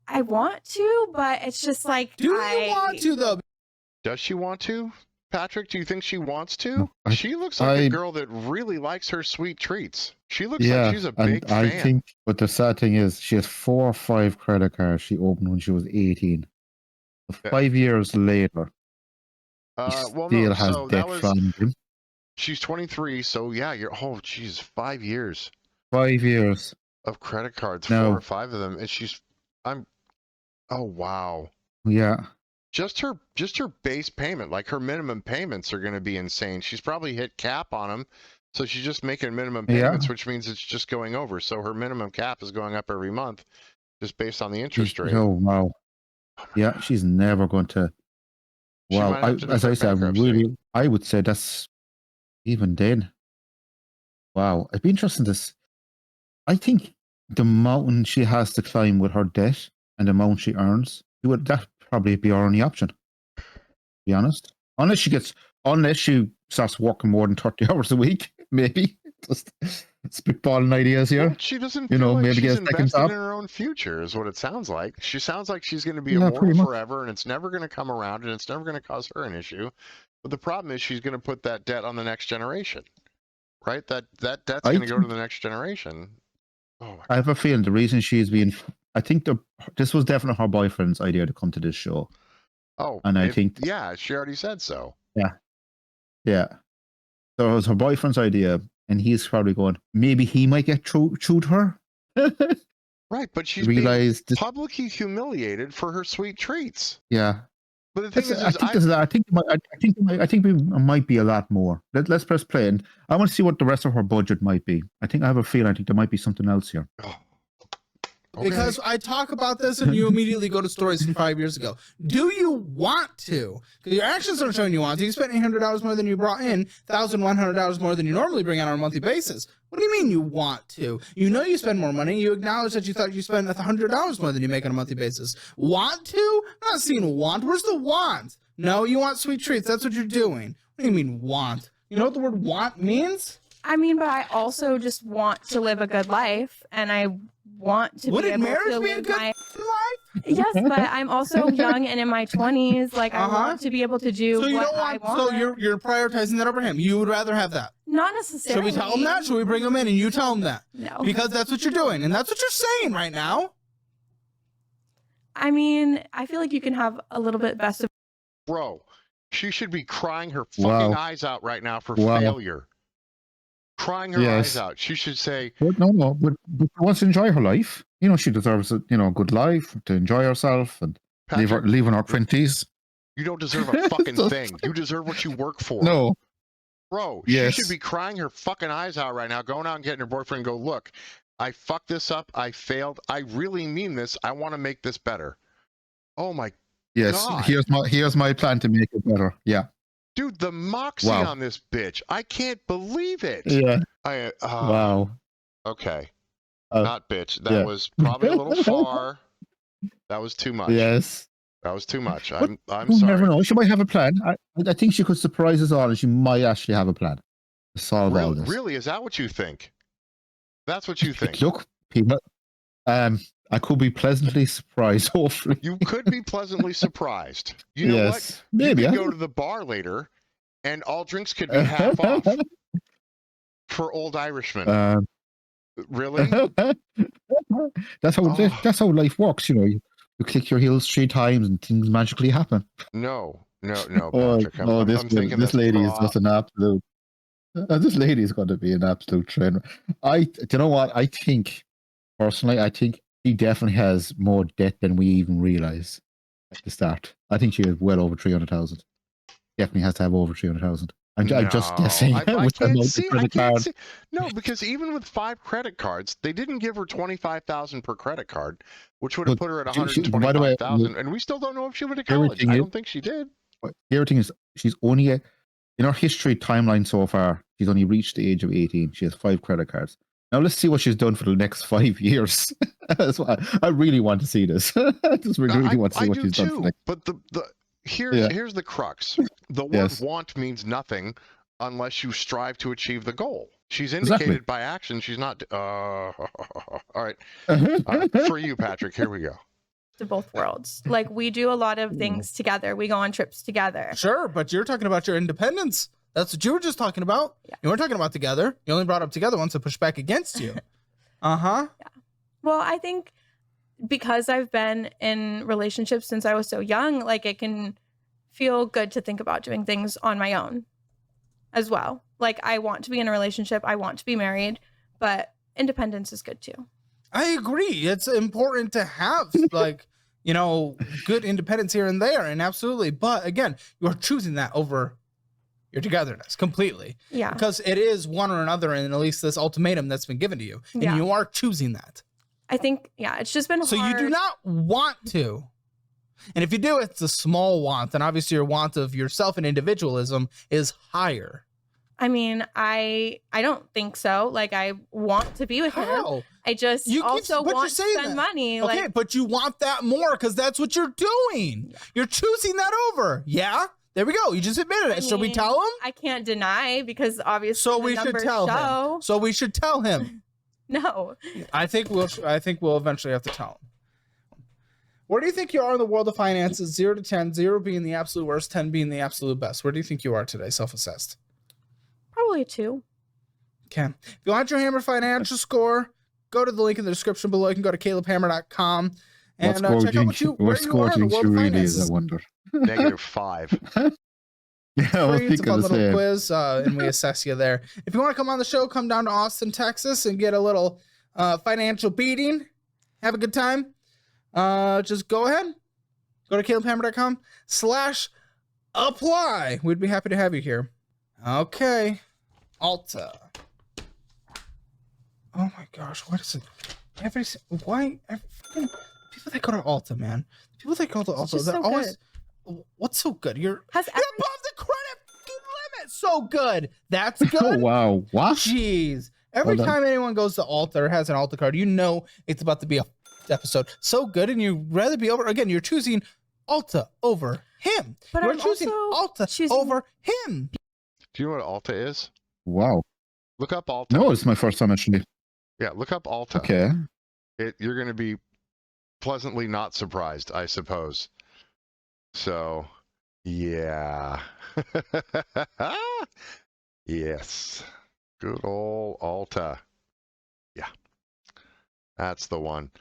C: I want to, but it's just like,
D: do you want to though?
A: Does she want to? Patrick, do you think she wants to? She looks like a girl that really likes her sweet treats. She looks like she's a big fan.
B: I think, but the sad thing is, she has 4 or 5 credit cards she opened when she was 18. 5 years later, still has debt from him.
A: She's 23, so yeah, geez, 5 years.
B: 5 years
A: of credit cards, 4 or 5 of them, and oh wow.
B: Yeah.
A: Just her base payment, like her minimum payments are going to be insane. She's probably hit cap on them, so she's just making minimum payments, which means it's just going over. So her minimum cap is going up every month, just based on the interest rate.
B: Oh wow! Yeah, she's never going to. Well, as I said, I would say that's even then. Wow, it'd be interesting to. I think the mountain she has to climb with her debt and the amount she earns, that probably be our only option, to be honest. Unless she starts working more than 30 hours a week, maybe. Just spitballing ideas here.
A: Well, she doesn't feel like
B: maybe
A: she's invested in her own future, is what it sounds like. She sounds like she's going to be immortal forever, and it's never going to come around, and it's never going to cause her an issue. But the problem is she's going to put that debt on the next generation, right? That debt's going to go to the next generation. Oh,
B: I have a feeling the reason she's being... I think this was definitely her boyfriend's idea to come to this show.
A: Oh,
B: and I think...
A: Yeah, she already said so.
B: Yeah. Yeah. So it was her boyfriend's idea, and he's probably going, maybe he might get through to her.
A: Right, but she's being publicly humiliated for her sweet treats.
B: Yeah.
A: But the thing is,
B: I think we might be a lot more. Let's press play, and I want to see what the rest of her budget might be. I have a feeling. I think there might be something else here.
A: Oh.
D: Okay. Because I talk about this and you immediately go to stories from 5 years ago. Do you want to? Because your actions aren't showing you want to. You spent $800 more than you brought in, $1,100 more than you normally bring out on a monthly basis. What do you mean you want to? You know you spend more money. You acknowledge that you thought you spent $100 more than you make on a monthly basis. Want to? I'm not seeing want. Where's the want? No, you want sweet treats. That's what you're doing. What do you mean want? You know what the word want means?
C: I mean, but I also just want to live a good life, and I want to be able to live my life. Yes, but I'm also young and in my 20s. Like, I want to be able to do what I want.
D: So you're prioritizing that over him. You would rather have that.
C: Not necessarily.
D: Should we tell him that? Should we bring him in and you tell him that?
C: No.
D: Because that's what you're doing, and that's what you're saying right now.
C: I mean, I feel like you can have a little bit best of...
A: Bro, she should be crying her fucking eyes out right now for failure. Crying her eyes out. She should say...
B: But but she wants to enjoy her life. You know, she deserves a good life, to enjoy herself and leave in her 20s.
A: You don't deserve a fucking thing. You deserve what you work for.
B: No.
A: Bro, she should be crying her fucking eyes out right now, going out and getting her boyfriend and go, look, I fucked this up. I failed. I really mean this. I want to make this better. Oh my
B: Yes,
A: God.
B: here's my plan to make it better. Yeah.
A: Dude, the moxie
B: Wow.
A: on this bitch. I can't believe it.
B: Yeah.
A: I
B: Wow.
A: Okay.
B: Uh,
A: Not bitch. That
B: yeah.
A: was probably a little far. That was too much.
B: Yes.
A: That was too much.
B: But
A: I'm
B: you
A: sorry.
B: never know. She might have a plan. I think she could surprise us all, and she might actually have a plan to solve all this.
A: Really? Is that what you think? That's what you think?
B: Look, people. I could be pleasantly surprised. Hopefully,
A: You could be pleasantly surprised. You know
B: yes,
A: what?
B: maybe.
A: You could go to the bar later, and all drinks could be half off for old Irishmen. Really?
B: That's how life works. You know, you click your heels 3 times, and things magically happen.
A: No, Patrick. I'm thinking
B: this lady is just an absolute. This lady is going to be an absolute trainer. Do you know what? I think she definitely has more debt than we even realize at the start. I think she has well over 300,000. Definitely has to have over 300,000. I'm just guessing.
A: I can't see. No, because even with 5 credit cards, they didn't give her 25,000 per credit card, which would have put her at 125,000. And we still don't know if she went to college. I don't think she did.
B: The other thing is, she's only in her history timeline so far. She's only reached the age of 18. She has 5 credit cards. Now let's see what she's done for the next 5 years. That's why I really want to see this. I just really want to see what she's done.
A: But here's the crux. The word want means nothing unless you strive to achieve the goal. She's indicated by action. She's not. All right. For you, Patrick, here we go.
C: To both worlds. Like, we do a lot of things together. We go on trips together.
D: Sure, but you're talking about your independence. That's what you were just talking about. Yeah. You weren't talking about together. You only brought up together once to push back against you. Yeah.
C: Well, I think because I've been in relationships since I was so young, like, it can feel good to think about doing things on my own as well. Like, I want to be in a relationship. I want to be married, but independence is good too.
D: I agree. It's important to have, like, you know, good independence here and there. And absolutely. But again, you're choosing that over your togetherness completely.
C: Yeah.
D: Because it is one or another, and at least this ultimatum that's been given to you. And you are choosing that.
C: I think, it's just been hard.
D: So you do not want to. And if you do, it's a small want. And obviously your want of yourself and individualism is higher.
C: I mean, I don't think so. Like, I want to be with him. I just also want to spend money.
D: Okay,
C: like,
D: but you want that more because that's what you're doing. Yeah. You're choosing that over. Yeah? There we go. You just admitted it. Should we tell him?
C: I can't deny because obviously
D: so we should tell him. So we should tell him.
C: No.
D: I think we'll eventually have to tell him. Where do you think you are in the world of finances? 0 to 10, 0 being the absolute worst, 10 being the absolute best. Where do you think you are today, self-assessed?
C: Probably a 2.
D: Okay. If you want your Hammer financial score, go to the link in the description below. You can go to calebhammer.com and check out where you are in the world of finances.
B: I wonder.
A: -5.
B: Yeah,
D: it's a fun little quiz, and we assess you there. If you want to come on the show, come down to Austin, Texas, and get a little financial beating. Have a good time. Just go ahead. Go to calebhammer.com/apply. We'd be happy to have you here. Okay. Alta. Oh my gosh, what is it? Why? People that go to Alta, man. People that go to Alta, they're always. What's so good? You're above the credit limit. So good. That's good.
B: Oh wow. What?
D: Jeez. Every time anyone goes to Alta or has an Alta card, you know it's about to be a episode. So good, and you'd rather be over. Again, you're choosing Alta over him.
C: But
D: you're choosing Alta over him.
A: Do you know what Alta is?
B: Wow.
A: Look up Alta.
B: No, it's my first time actually.
A: Yeah, look up Alta.
B: Okay.
A: You're going to be pleasantly not surprised, I suppose. So, yeah. Yes. Good old Alta. Yeah. That's the one.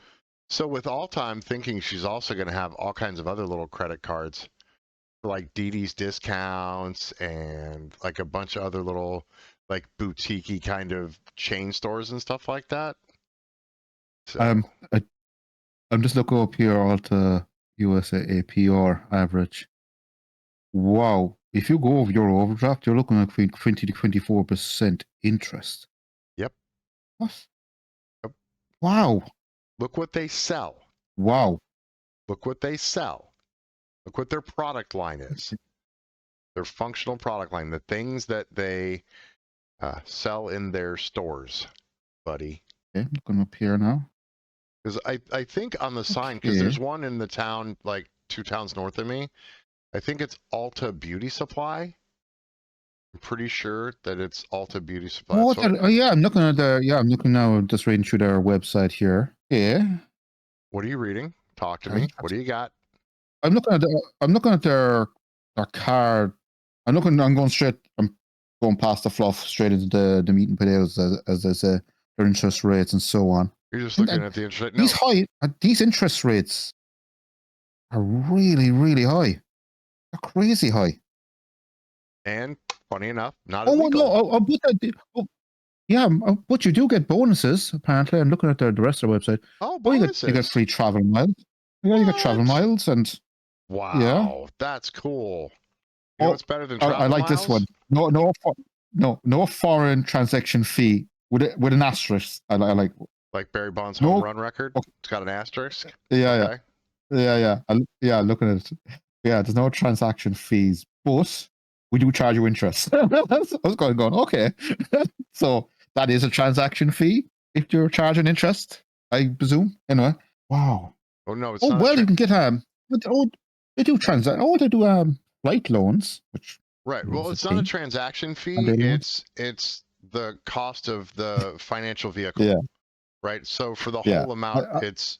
A: So with Alta, I'm thinking she's also going to have all kinds of other little credit cards, like Didi's discounts and like a bunch of other little like boutique-y kind of chain stores and stuff like that. So.
B: I'm just looking up here Alta USA APR average. Wow. If you go over your overdraft, you're looking at 20 to 24% interest.
A: Yep.
B: What?
A: Yep.
B: Wow.
A: Look what they sell.
B: Wow.
A: Look what they sell. Look what their product line is. Their functional product line, the things that they sell in their stores, buddy.
B: Okay, looking up here now.
A: Because I think on the sign, because there's one in the town, like 2 towns north of me. I think it's Ulta Beauty Supply. I'm pretty sure that it's Ulta Beauty Supply.
B: Oh, yeah, I'm looking at I'm looking now, just reading through their website here. Yeah.
A: What are you reading? Talk to me. What do you got?
B: I'm looking at their card. I'm going past the fluff straight into the meat and potatoes, as I say, their interest rates and so on.
A: You're just looking at the interest rate.
B: These interest rates are really, really high. They're crazy high.
A: And funny enough, not illegal.
B: But you do get bonuses, apparently. I'm looking at the rest of the website.
A: Oh, bonuses.
B: You get free travel miles. Yeah, you get travel miles and...
A: Wow, that's cool. You know what's better than travel
B: I like
A: miles?
B: this one. No foreign transaction fee with an asterisk. I like.
A: Like Barry Bonds' home run record. It's got an asterisk.
B: Yeah. Looking at it. Yeah, there's no transaction fees, but we do charge you interest. I was going, okay. So that is a transaction fee if you're charging interest, I presume. Anyway, wow.
A: Oh no, it's not.
B: You can get they do flight loans, which
A: right. Well, it's not a transaction fee. It's the cost of the financial vehicle.
B: Yeah.
A: Right. So for the whole amount, it's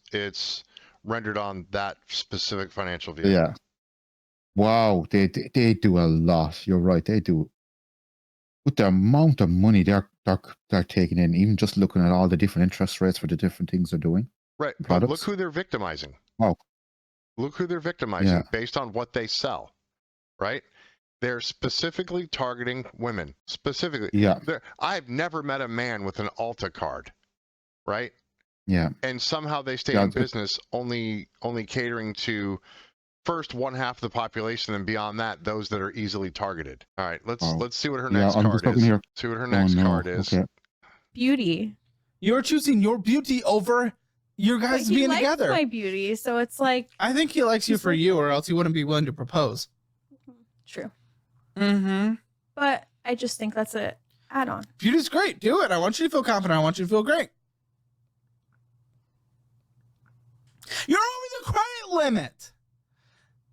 A: rendered on that specific financial vehicle.
B: Yeah. Wow, they do a lot. You're right, they do. With the amount of money they're taking in, even just looking at all the different interest rates for the different things they're doing.
A: Right, but look who they're victimizing.
B: Oh,
A: look who they're victimizing based on what they sell. Right, they're specifically targeting women. Specifically, I've never met a man with an Ulta card. Right.
B: Yeah.
A: And somehow they stay in business only catering to first one half of the population, and beyond that, those that are easily targeted. All right, let's see what her next card is. See what her next card is. Okay.
C: Beauty.
D: You're choosing your beauty over your guys being together.
C: My beauty, so it's like.
D: I think he likes you for you, or else he wouldn't be willing to propose.
C: True.
D: Mm-hmm.
C: But I just think that's an add-on.
D: Beauty's great. Do it. I want you to feel confident. I want you to feel great. You're over the credit limit.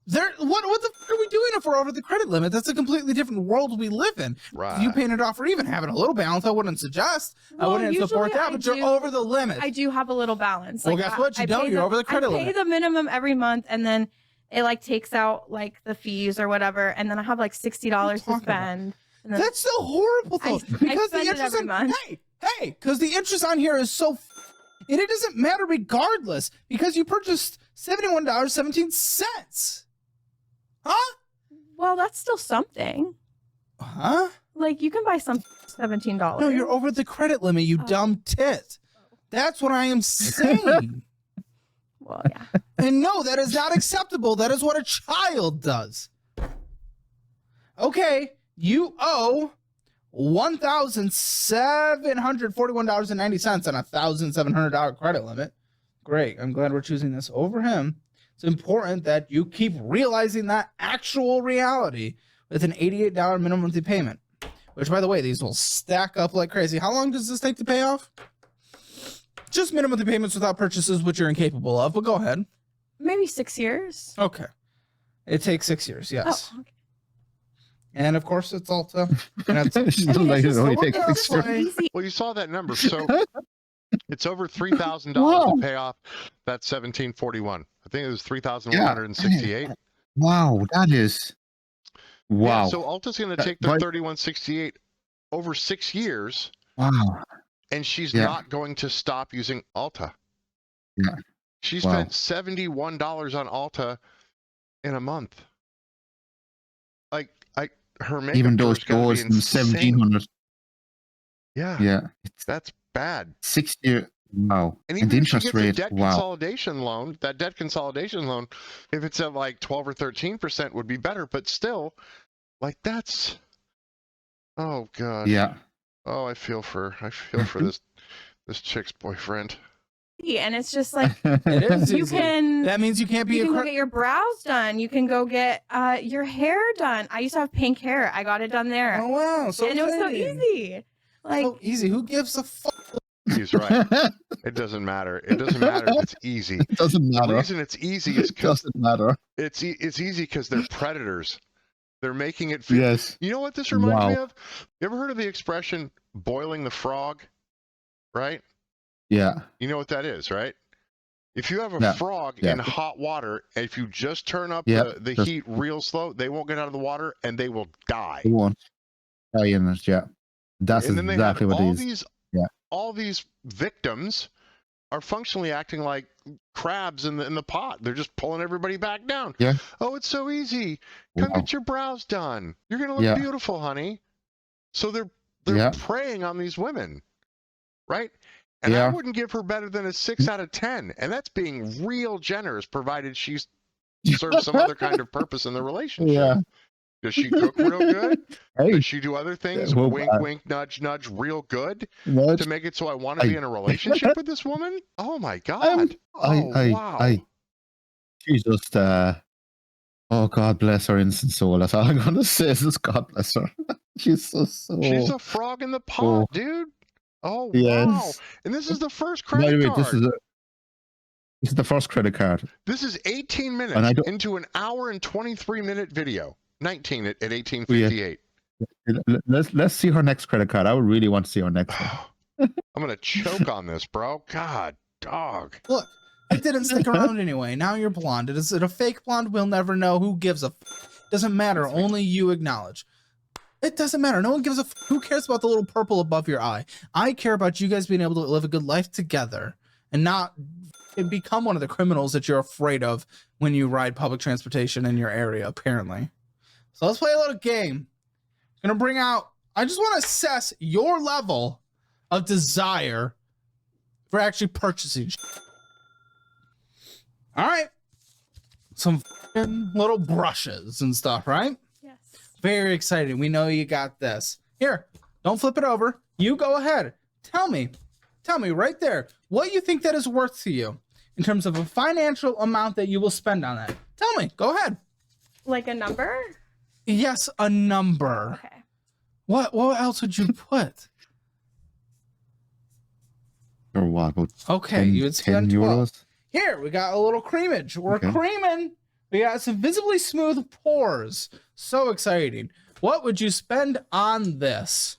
D: What the fuck are we doing if we're over the credit limit? That's a completely different world we live in.
A: Right.
D: If you paid it off or even having a little balance, I wouldn't suggest. I wouldn't support that, but you're over the limit.
C: I do have a little balance.
D: Well, guess what? You don't. You're over the credit limit.
C: I pay the minimum every month, and then it like takes out like the fees or whatever, and then I have like $60 to spend.
D: That's so horrible though. Because the interest
C: every month.
D: Because the interest on here is so. And it doesn't matter regardless, because you purchased $71.17. Huh?
C: Well, that's still something.
D: Huh?
C: Like, you can buy some $17.
D: No, you're over the credit limit, you dumb tit. That's what I am saying.
C: Well, yeah.
D: And no, that is not acceptable. That is what a child does. Okay, you owe $1,741.90 on a $1,700 credit limit. Great. I'm glad we're choosing this over him. It's important that you keep realizing that actual reality with an $88 minimum monthly payment, which, by the way, these will stack up like crazy. How long does this take to pay off? Just minimum monthly payments without purchases, which you're incapable of, but go ahead.
C: Maybe 6 years.
D: Okay. It takes 6 years, yes.
C: Oh, okay.
D: And of course, it's Ulta.
A: Well, you saw that number, so it's over $3,000 to pay off that $1,741. I think it was $3,168.
B: Wow, that is wow.
A: Yeah, so Ulta's going to take the $3,168 over 6 years.
B: Wow.
A: And she's not going to stop using Ulta.
B: Yeah.
A: She spent $71 on Ulta in a month. Like, her makeup,
B: even though it goes in 1,700.
A: Yeah, that's bad.
B: 6 year, wow.
A: And even
B: the interest rate,
A: debt consolidation loan, that debt consolidation loan, if it's at like 12 or 13%, would be better. But still, like that's, oh god.
B: Yeah.
A: Oh, I feel for this chick's boyfriend.
C: easy, and it's just like
D: It is
C: you
D: easy.
C: can.
D: That means you can't be
C: You
D: a
C: can go get your brows done. You can go get your hair done. I used to have pink hair. I got it done there,
D: Oh wow, so
C: and it was so
D: exciting.
C: easy. Like
D: So easy. Who gives a fuck?
A: He's right. It doesn't matter. It doesn't matter if it's easy.
B: It doesn't
A: The
B: matter.
A: reason it's easy is
B: It
A: because
B: doesn't matter.
A: it's easy because they're predators. They're making it feel.
B: Yes.
A: You know what this reminds me
B: Wow.
A: of? You ever heard of the expression "boiling the frog"? Right?
B: Yeah.
A: You know what that is, right? If you have a
B: Yeah.
A: frog
B: Yeah.
A: in hot water, and if you just turn up
B: Yeah.
A: the
B: Just-
A: heat real slow, they won't get out of the water and they will die.
B: It won't. In it, yeah. That's
A: And then they
B: exactly
A: have
B: what it
A: all
B: is.
A: these
B: Yeah.
A: all these victims are functionally acting like crabs in the pot. They're just pulling everybody back down.
B: Yeah.
A: Oh, it's so easy. Come
B: Wow.
A: get your brows done. You're gonna look
B: Yeah.
A: beautiful, honey. So they're
B: Yeah.
A: preying on these women, right? And I
B: Yeah.
A: wouldn't give her better than a 6 out of 10, and that's being real generous, provided she serves some other kind of purpose in the relationship.
B: Yeah.
A: Does she cook real good?
B: Hey.
A: Does she do other things?
B: Well,
A: Wink, wink, nudge, nudge, real good
B: No,
A: to make it so I want to be in a relationship with this woman? Oh my God!
B: She's just oh God bless her innocent soul. That's all I'm gonna say is God bless her. She's so
A: She's a frog in the pot,
B: Oh.
A: dude. Oh wow!
B: Yes.
A: And this is the first
B: By the
A: credit
B: way,
A: card.
B: this is the first credit card.
A: This is 18
B: And
A: minutes
B: I don't-
A: into an hour and 23-minute video. 19 at 18:58.
B: Let's see her next credit card. I would really want to see her next one.
A: I'm gonna choke on this, bro. God, dog.
D: Look, it didn't stick around anyway. Now you're blonde. Is it a fake blonde? We'll never know. Who gives a Doesn't matter. Only you acknowledge. It doesn't matter. No one gives a who cares about the little purple above your eye? I care about you guys being able to live a good life together and not become one of the criminals that you're afraid of when you ride public transportation in your area, apparently. So let's play a little game. I'm gonna bring out, I just want to assess your level of desire for actually purchasing. All right. Some little brushes and stuff, right?
C: yes.
D: Very exciting. We know you got this. Here, don't flip it over. You go ahead. Tell me right there what you think that is worth to you in terms of a financial amount that you will spend on that. Tell me. Go ahead.
C: Like a number?
D: Yes, a number.
C: Okay.
D: What else would you put?
B: Or what? About
D: Okay,
B: 10,
D: you would spend
B: 10
D: 12.
B: euros?
D: Here, we got a little creamage. We're
B: Okay.
D: creaming. We got some visibly smooth pores. So exciting. What would you spend on this?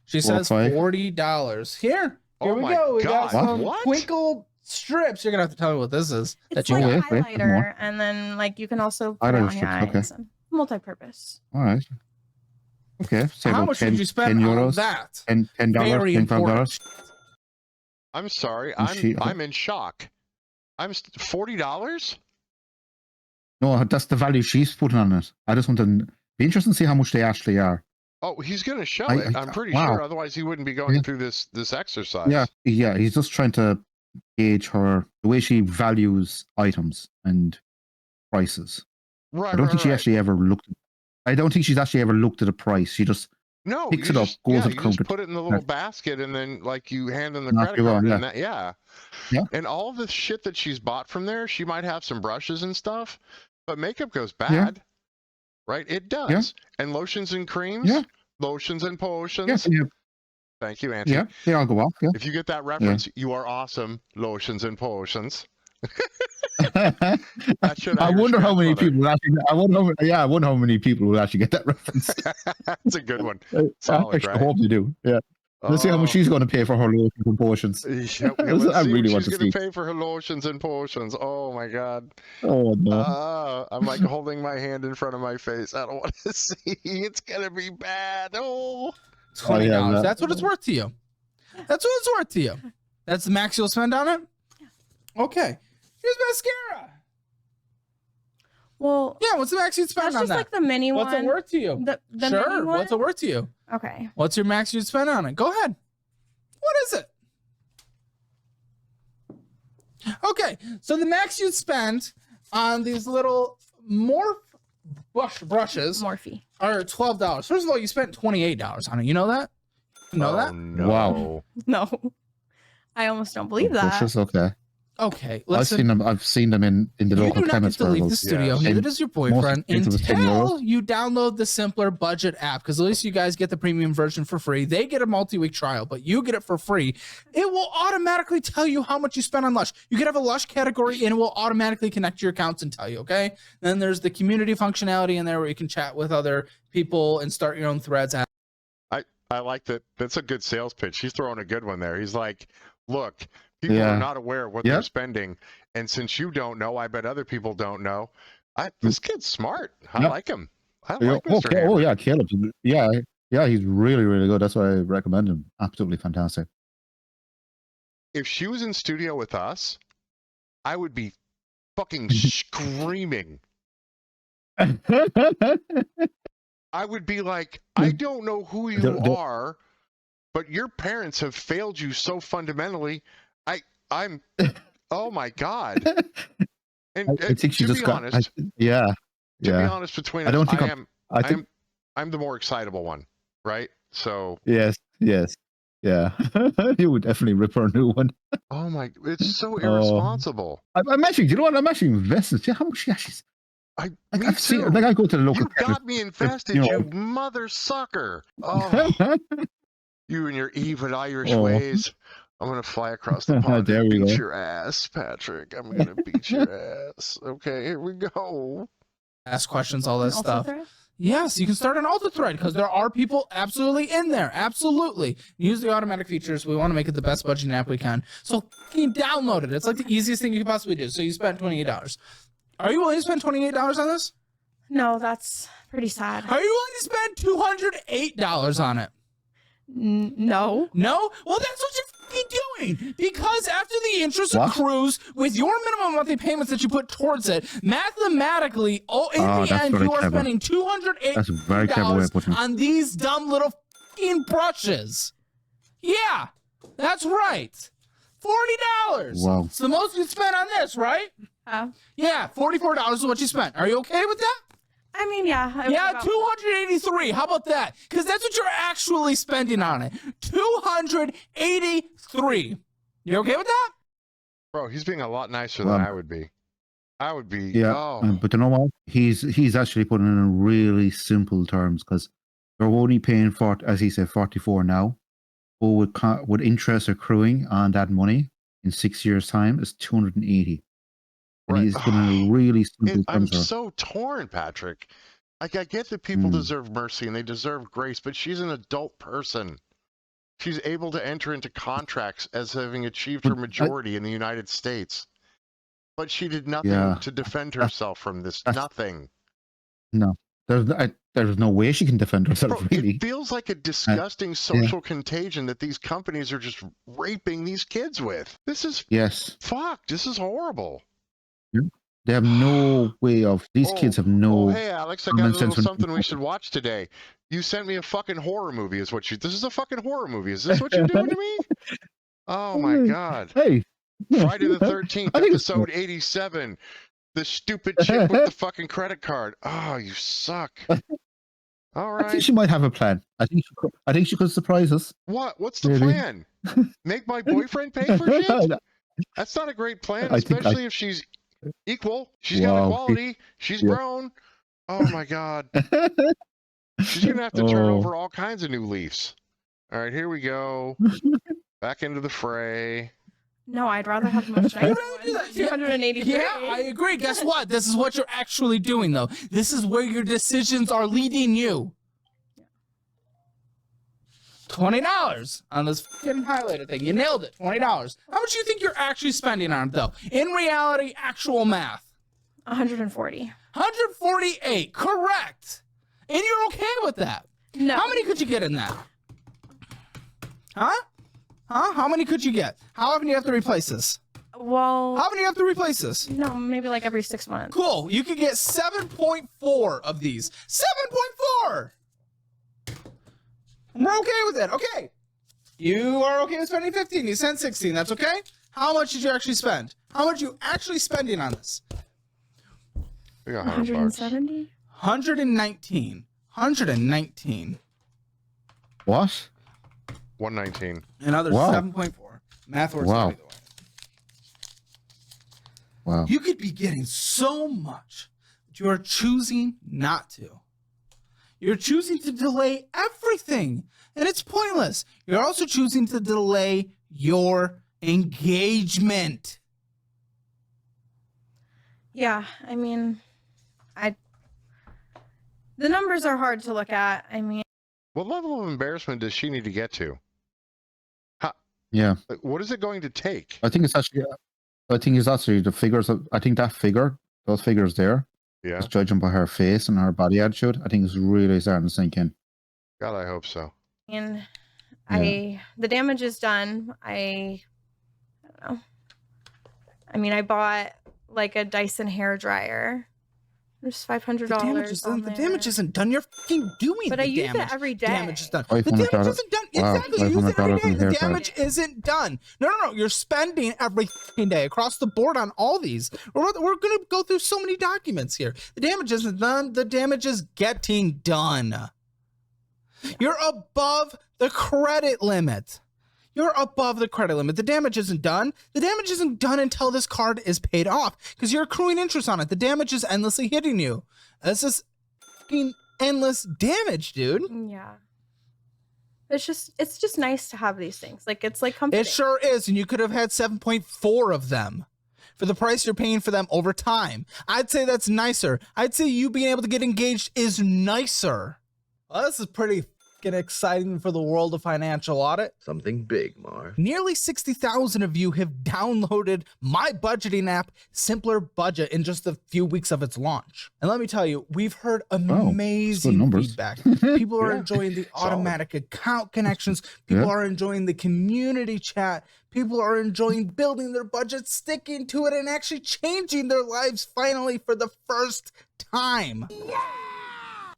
D: She says
B: $45.
D: $40. Here
A: Oh
D: we
A: my
D: go. We
A: God,
D: got some
A: what?
D: twinkle strips. You're gonna have to tell me what this is.
C: It's
D: that you
C: like
B: wait, wait,
C: highlighter,
B: more.
C: and then like you can also put it
B: Highlighter
C: on your
B: strips,
C: eyes. Multi-purpose.
B: All right. Okay. Say
D: How
B: about
D: much
B: 10,
D: would you spend
B: 10
D: on
B: euros?
D: that?
B: $10,
D: Very
B: $25.
D: important.
A: I'm sorry.
B: And
A: I'm in shock. $40?
B: No, that's the value she's putting on it. I just want to be interested to see how much they actually are.
A: Oh, he's gonna show
B: I-
A: it.
B: I-
A: I'm pretty
B: wow.
A: sure. Otherwise, he wouldn't be going
B: Yeah.
A: through this exercise.
B: Yeah. He's just trying to gauge the way she values items and prices.
A: Right.
B: I don't think she
A: right.
B: actually ever looked. I don't think she's actually ever looked at a price. She just
A: No,
B: picks
A: you
B: it up,
A: just,
B: goes
A: yeah,
B: to the
A: you just
B: counter.
A: put it in the little basket, and then like you hand them the
B: Knock
A: credit
B: you
A: card,
B: on,
A: and that, yeah.
B: Yeah.
A: And all of the shit that she's bought from there, she might have some brushes and stuff, but makeup goes bad, right? It does. And lotions and creams,
B: Yeah.
A: lotions and potions.
B: yeah,
A: Thank you, Auntie.
B: yeah, they all go off. Yeah.
A: If you get that reference, you are awesome. Lotions and potions.
B: I
A: That should
B: wonder how many people will actually. I wonder how many people will actually get that reference.
A: That's a good one.
B: I
A: Solid,
B: actually
A: right?
B: hope you do. Yeah. Let's see how much she's going to pay for her lotion and potions.
A: Yeah, let's
B: I
A: see
B: really
A: what
B: want
A: she's
B: to
A: gonna
B: see.
A: pay for her lotions and potions. Oh my God.
B: Oh no.
A: I'm like holding my hand in front of my face. I don't want to see. It's gonna be bad. Oh.
D: $20.
B: yeah, that-
D: That's what it's worth to you. That's what it's worth to you. That's the max you'll spend on it? Okay. Here's mascara.
C: Well,
D: Yeah, what's the max you'd spend
C: that's
D: on
C: just
D: that?
C: like the mini
D: What's
C: one.
D: it worth to you?
C: The mini
D: Sure.
C: one?
D: What's it worth to you?
C: Okay.
D: What's your max you'd spend on it? Go ahead. What is it? Okay, so the max you'd spend on these little morph brushes
C: Morphe.
D: are $12. First of all, you spent $28 on it. You know that? You know
A: Oh,
D: that?
A: no.
B: Wow.
C: No. I almost don't believe that.
B: Bushes, okay.
D: Okay,
B: I've
D: listen.
B: seen them in the
D: You
B: local
D: do not get
B: chemist
D: to leave the
B: levels.
D: studio.
A: Yes.
D: Neither does your boyfriend
B: expensive was 10
D: until
B: euros.
D: you download the simpler budget app. Because at least you guys get the premium version for free. They get a multi-week trial, but you get it for free. It will automatically tell you how much you spend on Lush. You could have a Lush category, and it will automatically connect your accounts and tell you. Okay. Then there's the community functionality in there where you can chat with other people and start your own threads.
A: I like that. That's a good sales pitch. He's throwing a good one there. He's like, look, people are not aware of what they're spending. And since you don't know, I bet other people don't know. This kid's smart. I like him. I like Mr. Hammer.
B: Oh, yeah, Caleb. Yeah, he's really, really good. That's why I recommend him. Absolutely fantastic.
A: If she was in studio with us, I would be fucking screaming. I would be like, I don't know who you are, but your parents have failed you so fundamentally. I'm, oh my God. And
B: I think she
A: to
B: just
A: be
B: got,
A: honest,
B: to be
A: honest, between us,
B: I don't think
A: I'm the more excitable one, right? So
B: yes, yeah. You would definitely rip her a new one.
A: oh my, it's so irresponsible.
B: I'm actually, you know what? I'm actually invested. See how much she actually.
A: I've
B: seen, like I go to the local.
A: You got me invested, you mother sucker. Oh, you and your even Irish ways. I'm gonna fly across the pond and beat your ass, Patrick. I'm gonna beat your ass. Okay, here we go.
D: Ask questions, all that stuff. Yes, you can start an Alta thread because there are people absolutely in there. Absolutely. Use the automatic features. We want to make it the best budgeting app we can. So you can download it. It's like the easiest thing you could possibly do. So you spent $28. Are you willing to spend $28 on this?
C: No, that's pretty sad.
D: Are you willing to spend $208 on it?
C: No.
D: No? Well, that's what you're doing. Because after the interest accrues with your minimum monthly payments that you put towards it, mathematically, in the end, you are spending $208 on these dumb little fucking brushes. Yeah, that's right. $40. Wow. It's the most you spent on this, right? Yeah, $44 is what you spent. Are you okay with that?
C: I mean, yeah.
D: Yeah, $283. How about that? Because that's what you're actually spending on it. $283. You okay with that?
A: Bro, he's being a lot nicer than I would be. I would be.
B: Yeah, but you know what? He's actually putting it in really simple terms because they're only paying for, as he said, 44 now. But with interest accruing on that money in 6 years' time is 280. And he's putting in really simple terms.
A: I'm so torn, Patrick. Like, I get that people deserve mercy and they deserve grace, but she's an adult person. She's able to enter into contracts as having achieved her majority in the United States. But she did nothing to defend herself from this. Nothing.
B: No. There's no way she can defend herself,
A: Bro,
B: really.
A: It feels like a disgusting social contagion that these companies are just raping these kids with. This is... Fuck, this is horrible.
B: They have no way of... These kids have no...
A: Oh, hey, Alex, I got a little something we should watch today. You sent me a fucking horror movie is what you... This is a fucking horror movie. Is this what you're doing to me? Oh, my God.
B: Hey.
A: Friday the 13th, episode 87. The stupid chick with the fucking credit card. Oh, you suck. All right.
B: I think she might have a plan. I think she could surprise us.
A: What? What's the plan? Make my boyfriend pay for shit? That's not a great plan, especially if she's equal. She's got equality. She's grown. Oh my God. She's gonna have to turn over all kinds of new leaves. All right, here we go. Back into the fray.
C: No, I'd rather have the most nicer one. 283.
D: Yeah, I agree. Guess what? This is what you're actually doing, though. This is where your decisions are leading you. $20 on this fucking highlighter thing. You nailed it. $20. How much do you think you're actually spending on it, though? In reality, actual math.
C: 140.
D: 148. Correct. And you're okay with that?
C: No.
D: How many could you get in that? Huh? How many could you get? How often do you have to replace this?
C: Well...
D: How many do you have to replace this?
C: No, maybe like every 6 months.
D: Cool. You could get 7.4 of these. 7.4! We're okay with it. Okay. You are okay with spending 15. You sent 16. That's okay? How much did you actually spend? How much are you actually spending on this?
A: We got
C: 170?
D: 119. 119.
B: What?
A: 119.
D: Another 7.4. Math works
B: Wow.
D: either way.
B: Wow.
D: You could be getting so much, but you are choosing not to. You're choosing to delay everything, and it's pointless. You're also choosing to delay your engagement.
C: Yeah, I mean, the numbers are hard to look at. I mean,
A: What level of embarrassment does she need to get to?
B: Yeah.
A: What is it going to take?
B: I think it's actually the figures. I think that figure, those figures there,
A: Yeah.
B: just judging by her face and her body attitude, I think it's really starting to sink in.
A: God, I hope so.
C: the
B: Yeah.
C: damage is done. I don't know. I mean, I bought like a Dyson hair dryer. There's $500.
D: The damage isn't done. You're fucking doing
C: But
D: the
C: I use
D: damage.
C: it every day.
D: Damage is done. The damage
B: $500.
D: isn't done.
B: Wow,
D: Exactly. You use it every
B: $500
D: day.
B: on
D: The
B: haircut.
D: damage isn't done. No. You're spending every fucking day across the board on all these. We're going to go through so many documents here. The damage isn't done. The damage is getting done. You're above the credit limit. You're above the credit limit. The damage isn't done. The damage isn't done until this card is paid off because you're accruing interest on it. The damage is endlessly hitting you. This is fucking endless damage, dude.
C: Yeah. It's just nice to have these things. Like, it's like comforting.
D: It sure is. And you could have had 7.4 of them for the price you're paying for them over time. I'd say that's nicer. I'd say you being able to get engaged is nicer. Well, this is pretty exciting for the world of financial audit.
E: Something big, Marv.
D: Nearly 60,000 of you have downloaded my budgeting app, Simpler Budget, in just a few weeks of its launch. And let me tell you, we've heard amazing feedback. People are enjoying the automatic account connections. People are enjoying the community chat. People are enjoying building their budget, sticking to it, and actually changing their lives finally for the first time.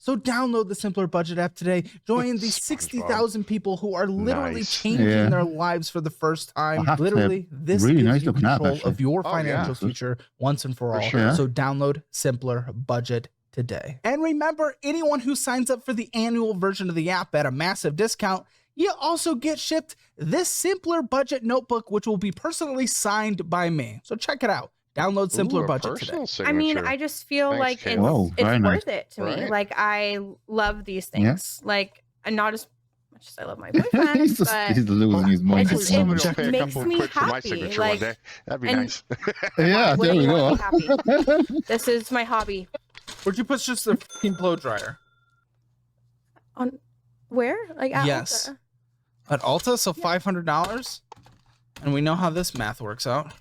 D: So download the Simpler Budget app today. Join the 60,000 people who are literally changing their lives for the first time. Literally, this
B: really
D: gives
B: nice
D: you
B: looking app,
D: control
B: actually.
D: of your financial future once and for all.
A: sure.
D: So download Simpler Budget today. And remember, anyone who signs up for the annual version of the app at a massive discount, you also get shipped this Simpler Budget notebook, which will be personally signed by me. So check it out. Download Simpler Budget today.
C: I mean, I just feel
A: Thanks,
C: like
A: Kate.
B: Whoa,
C: it's
B: very
C: worth
B: nice.
C: it to me.
A: Right.
C: Like, I love these things. Like, not as much as I love my boyfriend,
B: he's
C: but
B: losing his mind.
A: Hopefully
C: just-
A: somebody will
C: it
A: pay a
C: makes
A: couple of
C: me
A: quid for my
C: happy,
A: signature
C: like-
A: one day. That'd be
C: and-
A: nice.
B: Yeah, there
C: wouldn't
B: we
C: you
B: go.
C: want to be this is my hobby.
D: Where'd you put just the fucking blow dryer?
C: On where? Like, at
D: Yes.
C: Ulta.
D: At Ulta, so $500? And we know how this math works out.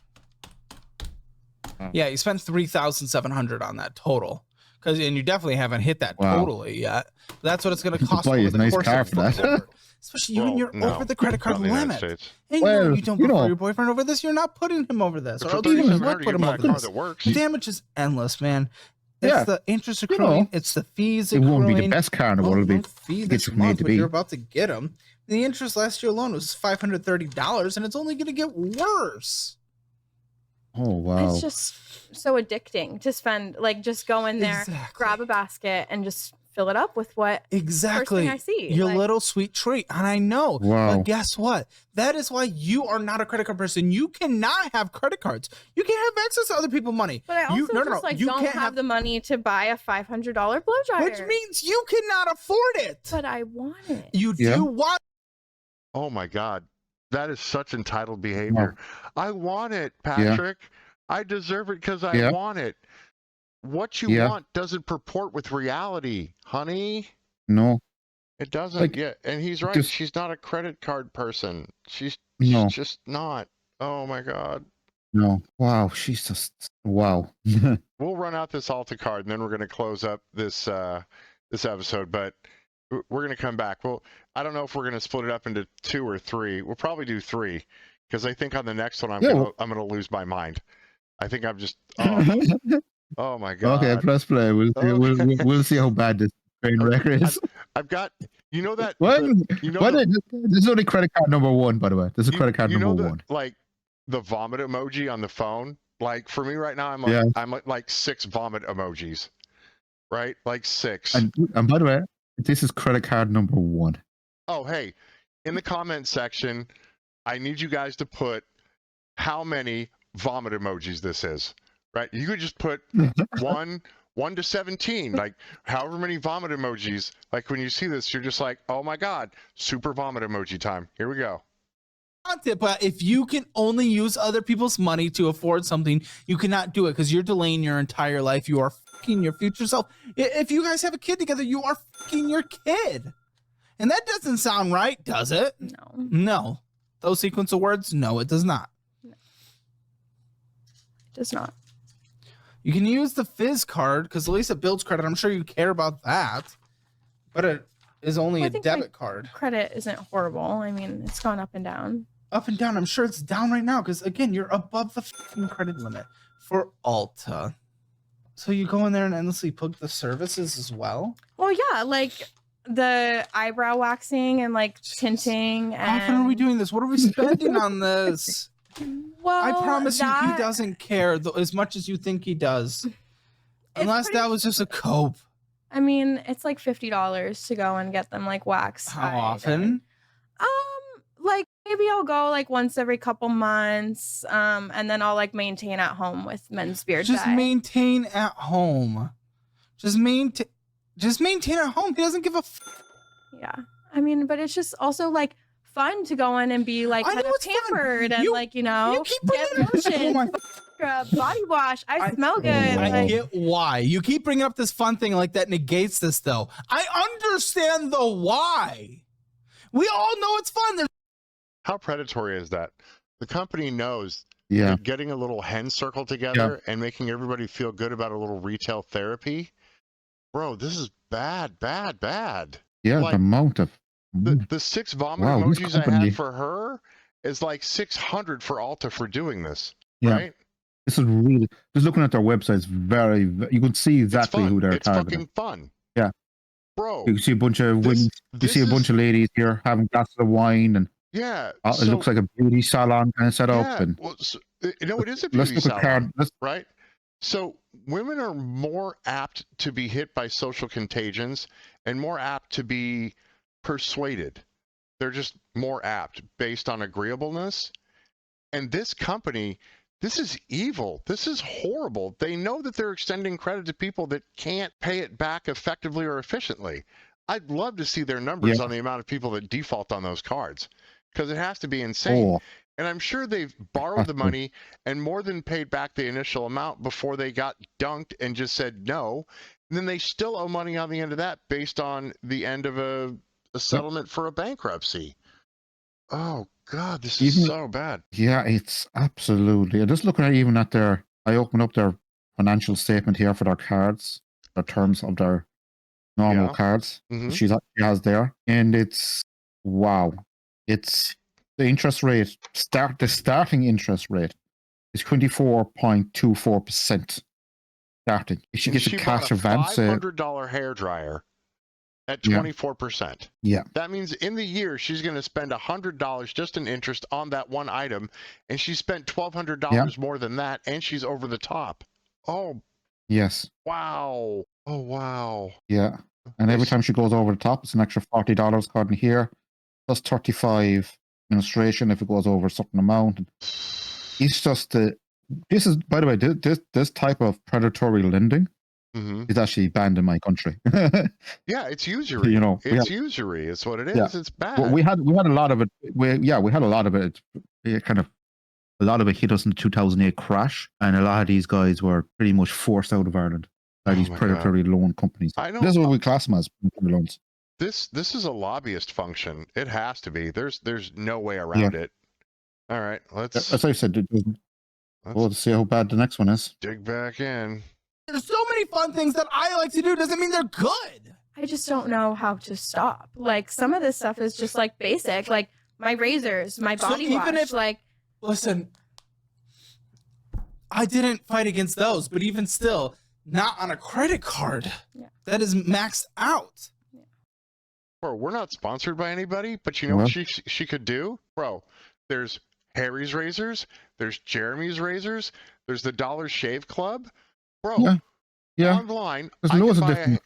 D: Yeah, you spent $3,700 on that total. And you definitely haven't hit that
B: Wow.
D: totally yet. That's what it's going to
B: You could
D: cost
B: buy
D: over
B: a
D: the
B: nice
D: course
B: car
D: of
B: for that.
D: forever. Especially you and you're over the credit card
A: Not in the United
D: limit.
A: States.
D: And
B: Well,
D: you don't
B: you
D: prefer
B: know.
D: your boyfriend over this. You're not putting him over this.
A: For
D: Or else you
A: $3,700,
D: would
A: you
D: put him
A: buy a
D: over
A: car
D: this.
A: that works.
D: The damage is endless, man. It's
B: Yeah.
D: the interest
B: You know,
D: accruing. It's the fees
B: It won't be the
D: accruing.
B: best car in the world. It'll be
D: fee
B: get
D: this
B: you from A
D: month,
B: to
D: but
B: B.
D: you're about to get them. The interest last year alone was $530, and it's only going to get worse.
B: Oh wow.
C: It's just so addicting to spend, like, just go in there,
D: Exactly.
C: grab a basket, and just fill it up with what
D: Exactly.
C: first thing I see.
D: Your
C: Like,
D: little sweet treat. And I know.
B: Wow.
D: But guess what? That is why you are not a credit card person. You cannot have credit cards. You can't have access to other people's money.
C: but I also
D: you,
C: just like
D: you
C: don't
D: can't
C: have the money to buy a $500 blow dryer.
D: which means you cannot afford it.
C: But I want it.
D: You
B: Yeah.
D: do want
A: Oh my God. That is such entitled behavior. I want it, Patrick. I deserve it because I
B: Yeah.
A: want it. What you
B: Yeah.
A: want doesn't purport with reality, honey.
B: No.
A: It doesn't.
B: Like,
A: Yeah, and he's right.
B: just-
A: She's not a credit card person. She's
B: No.
A: just not. Oh my God.
B: No. Wow. She's just wow.
A: We'll run out this Alta card and then we're going to close up this this episode. But we're going to come back. Well, I don't know if we're going to split it up into 2 or 3. We'll probably do 3 because I think on the next one I'm going to lose my mind. I think I'm just. Oh my God.
B: Okay, press play. We'll see,
A: Okay.
B: we'll see how bad this train wreck is.
A: I've got. You know that.
B: What?
A: You know
B: What
A: the-
B: is- this is only credit card number 1, by the way. This is
A: you-
B: credit card
A: you know
B: number
A: the-
B: 1.
A: Like the vomit emoji on the phone. Like for me right now,
B: Yeah.
A: I'm like 6 vomit emojis, right? Like 6.
B: And by the way, this is credit card number 1.
A: Oh, hey, in the comment section, I need you guys to put how many vomit emojis this is, right? You could just put 1 to 17, like however many vomit emojis. Like when you see this, you're just like, oh my God, super vomit emoji time. Here we go.
D: But if you can only use other people's money to afford something, you cannot do it because you're delaying your entire life. You are fucking your future self. If you guys have a kid together, you are fucking your kid. And that doesn't sound right, does it?
C: No.
D: No. Those sequence of words? No, it does not.
C: No. It does not.
D: You can use the Fizz card because at least it builds credit. I'm sure you care about that. But it is only a debit card.
C: Credit isn't horrible. I mean, it's gone up and down.
D: Up and down. I'm sure it's down right now because, again, you're above the fucking credit limit for Ulta. So you go in there and endlessly book the services as well?
C: Well, yeah, like the eyebrow waxing and like tinting. And...
D: How often are we doing this? What are we spending on this?
C: Well,
D: I promise you, he doesn't care as much as you think he does. Unless that was just a cope.
C: I mean, it's like $50 to go and get them like waxed.
D: How often?
C: Like maybe I'll go like once every couple months, and then I'll like maintain at home with men's beard
D: Just
C: dye.
D: maintain at home. Just maintain at home. He doesn't give a
C: Yeah, I mean, but it's just also like fun to go in and be like kind of pampered and like you keep get lotion, body wash. I smell good.
D: I get why you keep bringing up this fun thing like that negates this though. I understand the why. We all know it's fun.
A: How predatory is that? The company knows
B: Yeah.
A: getting a little hen circle together and making everybody feel good about a little retail therapy. Bro, this is bad, bad, bad.
B: Yeah,
A: Like,
B: the amount of
A: the 6 vomit
B: Wow, this
A: emojis I
B: company-
A: had for her is like 600 for Ulta for doing this,
B: Yeah.
A: right?
B: This is really just looking at their websites. Very, you can see
A: It's
B: exactly
A: fun.
B: who they're
A: It's
B: targeting.
A: fucking fun.
B: Yeah.
A: Bro,
B: You see a bunch of women. You
A: this
B: see a bunch
A: is-
B: of ladies here having glasses of wine, and
A: yeah.
B: it looks like a beauty salon kind of set up.
A: Yeah,
B: And
A: well, it is a
B: let's
A: beauty
B: look at
A: salon,
B: card.
A: right? So women are more apt to be hit by social contagions and more apt to be persuaded. They're just more apt based on agreeableness. And this company, this is evil. This is horrible. They know that they're extending credit to people that can't pay it back effectively or efficiently. I'd love to see their numbers on the amount of people that default on those cards because it has to be insane.
B: Oh,
A: And I'm sure they've borrowed the money and more than paid back the initial amount before they got dunked and just said no. And then they still owe money on the end of that based on the end of a settlement for a bankruptcy. Oh, God, this is so bad.
B: yeah, it's absolutely. Just looking at even at their, I open up their financial statement here for their cards, the terms of their normal cards she has there, and it's wow. It's the interest rate. The starting interest rate is 24.24%. Starting. If she gets a cash advance,
A: $500 hairdryer at 24%.
B: Yeah.
A: That means in the year she's going to spend $100 just in interest on that one item, and she spent $1,200 more than that, and she's over the top. Oh,
B: yes.
A: wow. Oh, wow.
B: Yeah. And every time she goes over the top, it's an extra $40 card in here, plus 35 administration if it goes over a certain amount. It's just this is, by the way, this type of predatory lending is actually banned in my country.
A: Yeah, it's usury.
B: You know,
A: it's usury. It's what it is.
B: Yeah.
A: It's bad.
B: Well, we had a lot of it. We had a lot of it. It kind of a lot of it hit us in the 2008 crash, and a lot of these guys were pretty much forced out of Ireland by these predatory loan companies. I know. This is what we class them as predatory loans.
A: This is a lobbyist function. It has to be. There's no way around it. All right, let's.
B: As I said, we'll see how bad the next one is.
A: Dig back in.
D: There's so many fun things that I like to do. Doesn't mean they're good.
C: I just don't know how to stop. Like some of this stuff is just like basic, like my razors, my body wash.
D: Listen, I didn't fight against those, but even still, not on a credit card.
C: Yeah.
D: That is maxed out.
A: Bro, we're not sponsored by anybody, but you know what she could do? Bro, there's Harry's razors, there's Jeremy's razors, there's the Dollar Shave Club. Bro, online,
B: there's loads of different.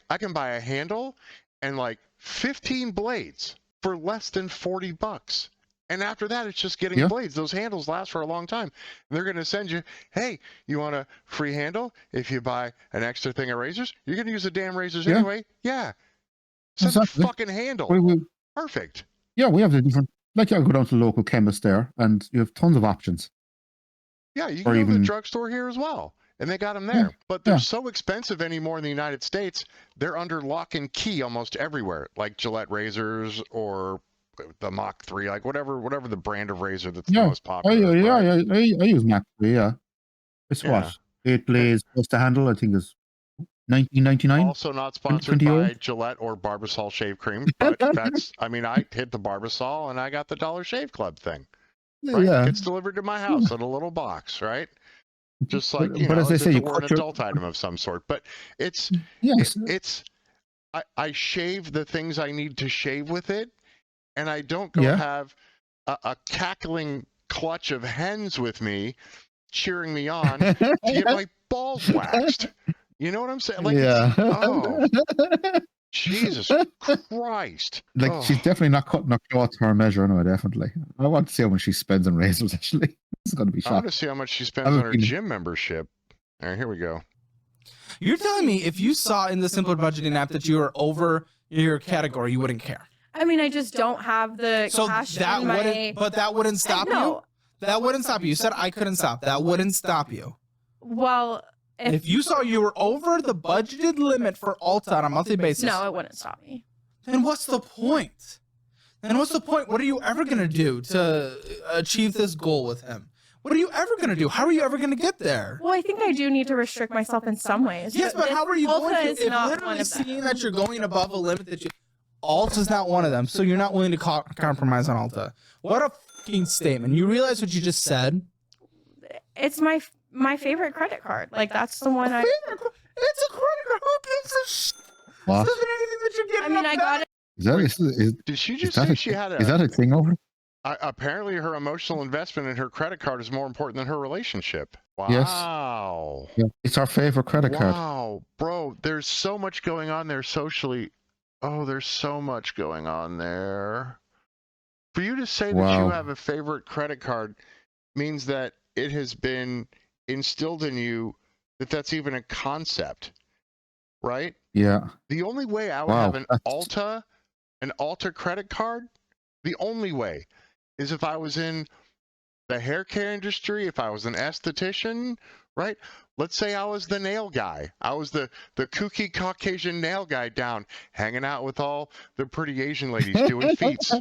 A: I can buy a handle and like 15 blades for less than $40. And after that, it's just getting blades. Those handles last for a long time. And they're going to send you, hey, you want a free handle? If you buy an extra thing of razors, you're going to use the damn razors anyway. Yeah. Send the fucking handle. Perfect.
B: Yeah, we have the different, like I go down to the local chemist there and you have tons of options.
A: Yeah, you can go to the drugstore here as well. And they got them there. But they're so expensive anymore in the United States, they're under lock and key almost everywhere, like Gillette razors or the Mach 3, like whatever the brand of razor that's the most popular.
B: I use Mach 3, yeah. It's what? 8 blades plus the handle, I think is $19.99.
A: Also not sponsored by Gillette or Barbasol shave cream, but that's, I mean, I hit the Barbasol and I got the Dollar Shave Club thing. Right? Yeah. It gets delivered to my house in a little box, right? Just like, you know, as if it were an adult item of some sort. But it's, I shave the things I need to shave with it, and I don't go have a cackling clutch of hens with me cheering me on to get my balls waxed. You know what I'm saying? Like, oh, Jesus Christ.
B: Like, she's definitely not cutting her cloth to her measure, no, definitely. I want to see how much she spends on razors, actually. It's going to be shocking.
A: I want to see how much she spends on her gym membership. All right, here we go.
D: You're telling me if you saw in the Simpler Budgeting app that you were over your category, you wouldn't care?
C: I mean, I just don't have the cash
D: that
C: in my...
D: wouldn't, but that wouldn't stop you? That wouldn't stop you. You said I couldn't stop. That wouldn't stop you.
C: Well...
D: If you saw you were over the budgeted limit for Ulta on a monthly basis...
C: No, it wouldn't stop me.
D: Then what's the point? What are you ever going to do to achieve this goal with him? What are you ever going to do? How are you ever going to get there?
C: Well, I think I do need to restrict myself in some ways.
D: Yes, but how are you going to? If literally seeing that you're going above a limit that you... Ulta's not one of them, so you're not willing to compromise on Ulta. What a fucking statement. You realize what you just said?
C: It's my favorite credit card. Like, that's the one
D: It's a credit card. Who gives a shit?
B: What?
D: This isn't anything that you're getting.
C: I mean, I got it.
A: Did she just say she had a...
B: Is that a thing over?
A: Apparently, her emotional investment in her credit card is more important than her relationship. Wow.
B: Yes. Yeah. It's our favorite credit card.
A: Wow. Bro, there's so much going on there socially. Oh, there's so much going on there. For you to say that you have a favorite credit card means that it has been instilled in you that that's even a concept, right?
B: Yeah.
A: The only way I would have an Ulta credit card, the only way is if I was in the hair care industry, if I was an esthetician, right? Let's say I was the nail guy. I was the kooky Caucasian nail guy down, hanging out with all the pretty Asian ladies doing feats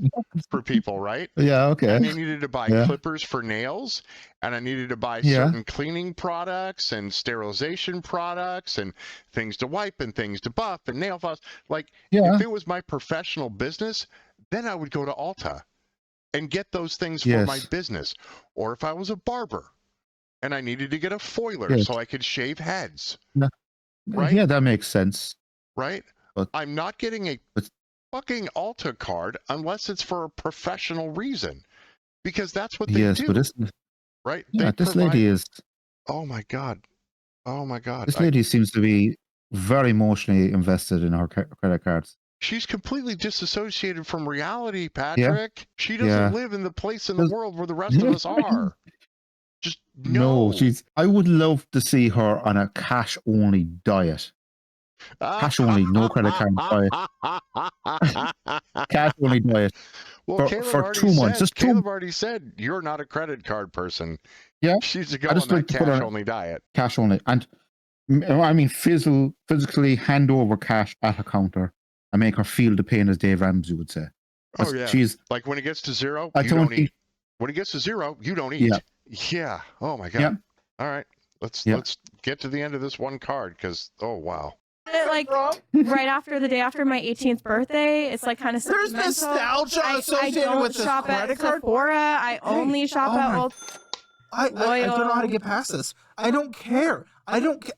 A: for people, right?
B: Yeah, okay.
A: And I needed to buy clippers for nails, and I needed to buy certain cleaning products and sterilization products and things to wipe and things to buff and nail files. Like, if it was my professional business, then I would go to Ulta and get those things for my business. Or if I was a barber and I needed to get a foiler so I could shave heads. Right?
B: Yeah, that makes sense.
A: Right? But I'm not getting a fucking Ulta card unless it's for a professional reason. Because that's what they do. But this, right?
B: Yeah, this lady is...
A: Oh my God. Oh my God.
B: This lady seems to be very emotionally invested in her credit cards.
A: She's completely disassociated from reality, Patrick. Yeah. She doesn't live in the place in the world where the rest of us are. Just no.
B: I would love to see her on a cash-only diet. Cash-only, no credit card diet. Cash-only diet.
A: Well,
B: for 2 months.
A: Caleb already said you're not a credit card person.
B: Yeah.
A: She's to go on that cash-only diet.
B: Cash-only. And I mean, physically hand over cash at a counter and make her feel the pain, as Dave Ramsey would say.
A: Oh, yeah. She's like, when it gets to zero, you don't eat. When it gets to zero, you don't eat. Yeah. Oh, my God. Yeah. All right. Let's get to the end of this one card because, oh, wow.
C: Like, right after the day after my 18th birthday, it's like kind of
D: there's nostalgia associated with this credit card.
C: Sephora. I only shop at Ulta.
D: I don't know how to get past this. I don't care. I don't care.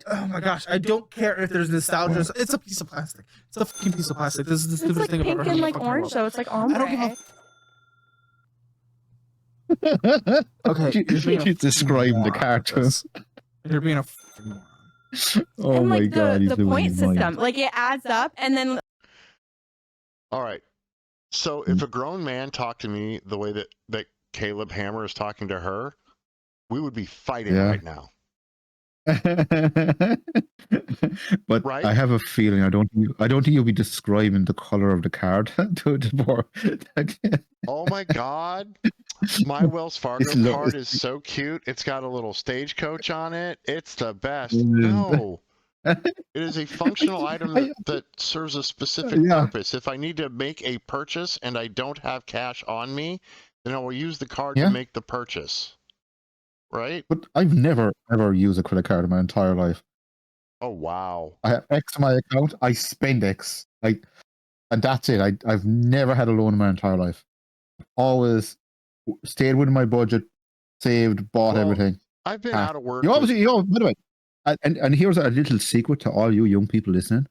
D: Oh my gosh, I don't care if there's nostalgia. It's a piece of plastic. It's a fucking piece of plastic. This is the stupidest thing I've ever heard.
C: It's like pink and like orange, though. It's like ombre.
D: I don't give a... Okay,
B: she's describing the characters.
D: You're being a
B: oh my God,
C: the point system, like, it adds up, and then
A: All right. So if a grown man talked to me the way that Caleb Hammer is talking to her, we would be fighting right now.
B: But
A: Right?
B: I have a feeling I don't think you'll be describing the color of the card to the board.
A: Oh my God. My Wells Fargo card is so cute. It's got a little stagecoach on it. It's the best. No. It is a functional item that serves a specific purpose. If I need to make a purchase and I don't have cash on me, then I will use the card to make the purchase. Right?
B: But I've never ever used a credit card in my entire life.
A: Oh wow!
B: I have X in my account. I spend X, and that's it. I've never had a loan in my entire life. Always stayed within my budget, saved, bought everything.
A: I've been out of work.
B: By the way, and here's a little secret to all you young people listening: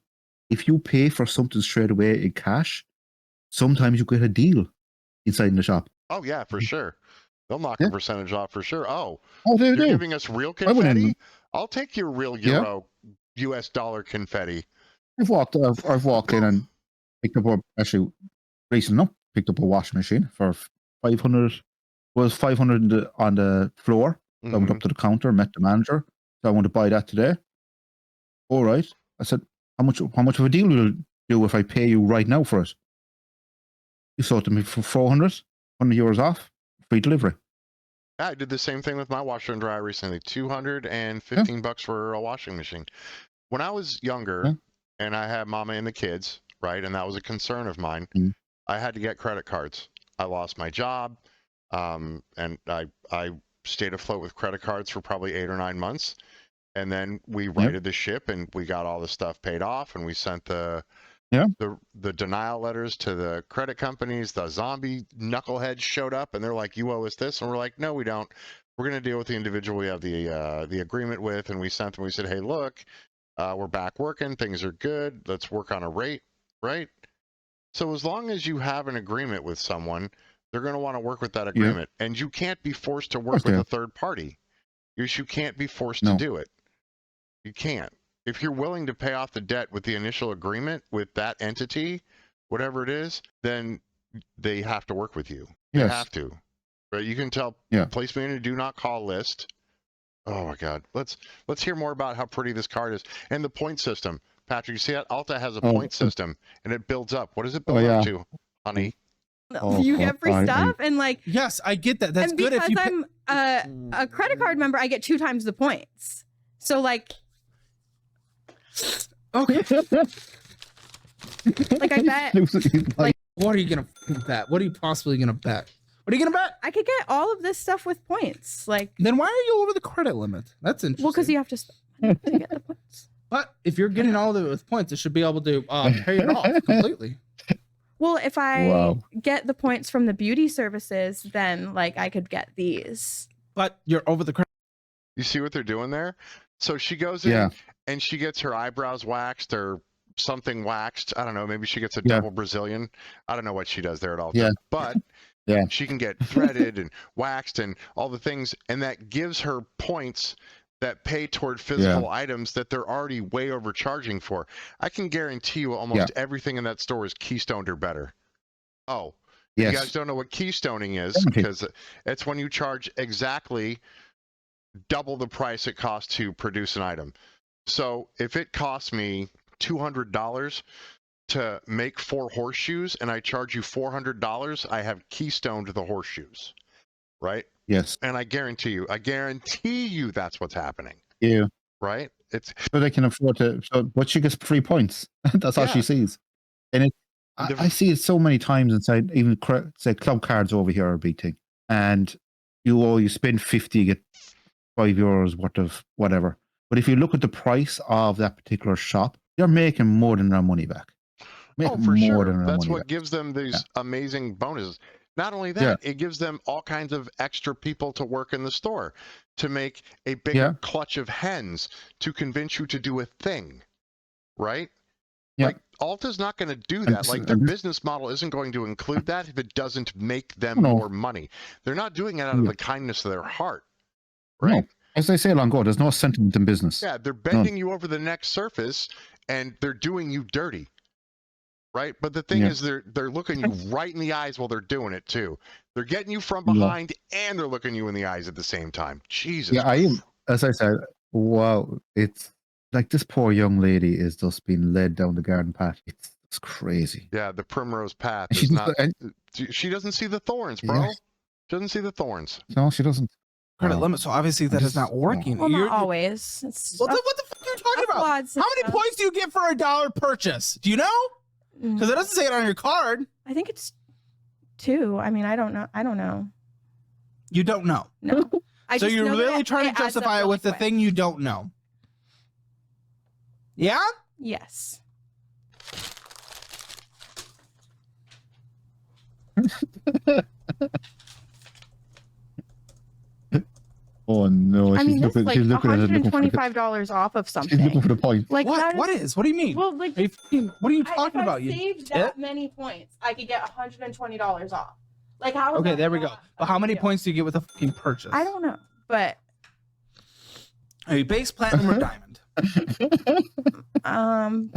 B: if you pay for something straight away in cash, sometimes you get a deal inside the shop.
A: Oh yeah, for sure. They'll knock a percentage off for sure.
B: You're
A: giving us real confetti? I'll take your real euro, US dollar confetti.
B: I've walked in and picked up picked up a washing machine for 500. Was 500 on the floor. So I went up to the counter, met the manager. So I want to buy that today. All right. I said, how much of a deal will you do if I pay you right now for it? You sold to me for 400, €100 off. Free delivery.
A: I did the same thing with my washer and dryer recently. $215 for a washing machine. When I was younger and I had mama and the kids, right, and that was a concern of mine, I had to get credit cards. I lost my job, and I stayed afloat with credit cards for probably 8 or 9 months, and then we righted the ship and we got all the stuff paid off, and we sent the denial letters to the credit companies. The zombie knuckleheads showed up and they're like, you owe us this. And we're like, no, we don't. We're going to deal with the individual we have the agreement with. And we sent them, we said, hey, look, we're back working. Things are good. Let's work on a rate, right? So as long as you have an agreement with someone, they're going to want to work with that agreement. And you can't be forced to work with a third party. You can't be forced to do it. You can't. If you're willing to pay off the debt with the initial agreement with that entity, whatever it is, then they have to work with you. They have to. Right? You can tell place me in a do not call list. Oh my God. Let's hear more about how pretty this card is. And the point system. Patrick, you see that? Alta has a point system and it builds up. What does it build up to, honey?
C: You get free stuff and
D: yes, I get that. That's good.
C: Because I'm a credit card member, I get 2 times the points. So
D: okay.
C: I bet.
D: What are you gonna bet? What are you possibly gonna bet? What are you gonna bet?
C: I could get all of this stuff with points.
D: Then why are you over the credit limit? That's interesting.
C: Well, because you have to spend to get the points.
D: But if you're getting all of it with points, it should be able to pay it off completely.
C: Well, if I get the points from the beauty services, then I could get these.
D: But you're over the credit.
A: You see what they're doing there? So she goes in and she gets her eyebrows waxed or something waxed. I don't know. Maybe she gets a double Brazilian. I don't know what she does there at all. But she can get threaded and waxed and all the things. And that gives her points that pay toward physical items that they're already way overcharging for. I can guarantee you almost everything in that store is keystoned or better. Oh, you guys don't know what keystoning is because it's when you charge exactly double the price it costs to produce an item. So if it costs me $200 to make 4 horseshoes and I charge you $400, I have keystoned the horseshoes, right?
B: Yes.
A: And I guarantee you that's what's happening.
B: Yeah.
A: Right? It's
B: so they can afford to. But she gets 3 points. That's all she sees. And I see it so many times inside. Even say club cards over here are a big thing. And you spend 50, you get €5 worth of whatever. But if you look at the price of that particular shop, they're making more than their money back.
A: For sure. That's what gives them these amazing bonuses. Not only that, it gives them all kinds of extra people to work in the store to make a bigger clutch of hens to convince you to do a thing, right? Alta's not going to do that. Their business model isn't going to include that if it doesn't make them more money. They're not doing it out of the kindness of their heart, right?
B: No. As they say long ago, there's no sentiment in business.
A: Yeah, they're bending you over the next surface and they're doing you dirty, right? But the thing is, they're looking you right in the eyes while they're doing it too. They're getting you from behind and they're looking you in the eyes at the same time. Jesus.
B: Yeah, as I said, wow, it's like this poor young lady is just being led down the garden path. It's crazy.
A: Yeah, the primrose path
B: And
A: is not. She doesn't see the thorns, bro.
B: Yeah.
A: She doesn't see the thorns.
B: No, she doesn't.
D: Credit limit. So obviously that is not working.
C: Well, not always. It's
D: What the fuck are you talking about? How many points do you get for a $1 purchase? Do you know? Because it doesn't say it on your card.
C: I think it's 2. I mean, I don't know.
D: You don't know.
C: No.
D: So you're really trying to justify it with the thing you don't know. Yeah?
C: Yes.
B: Oh no!
C: I mean, that's like
B: $125
C: off of something.
B: She's looking for the point.
C: Like
D: what? What is? What do you mean?
C: Well, like,
D: what are you talking about?
C: If I saved that many points, I could get $120 off. Like how?
D: Okay, there we go. But how many points do you get with a fucking purchase?
C: I don't know, but
D: are you base, platinum, or diamond?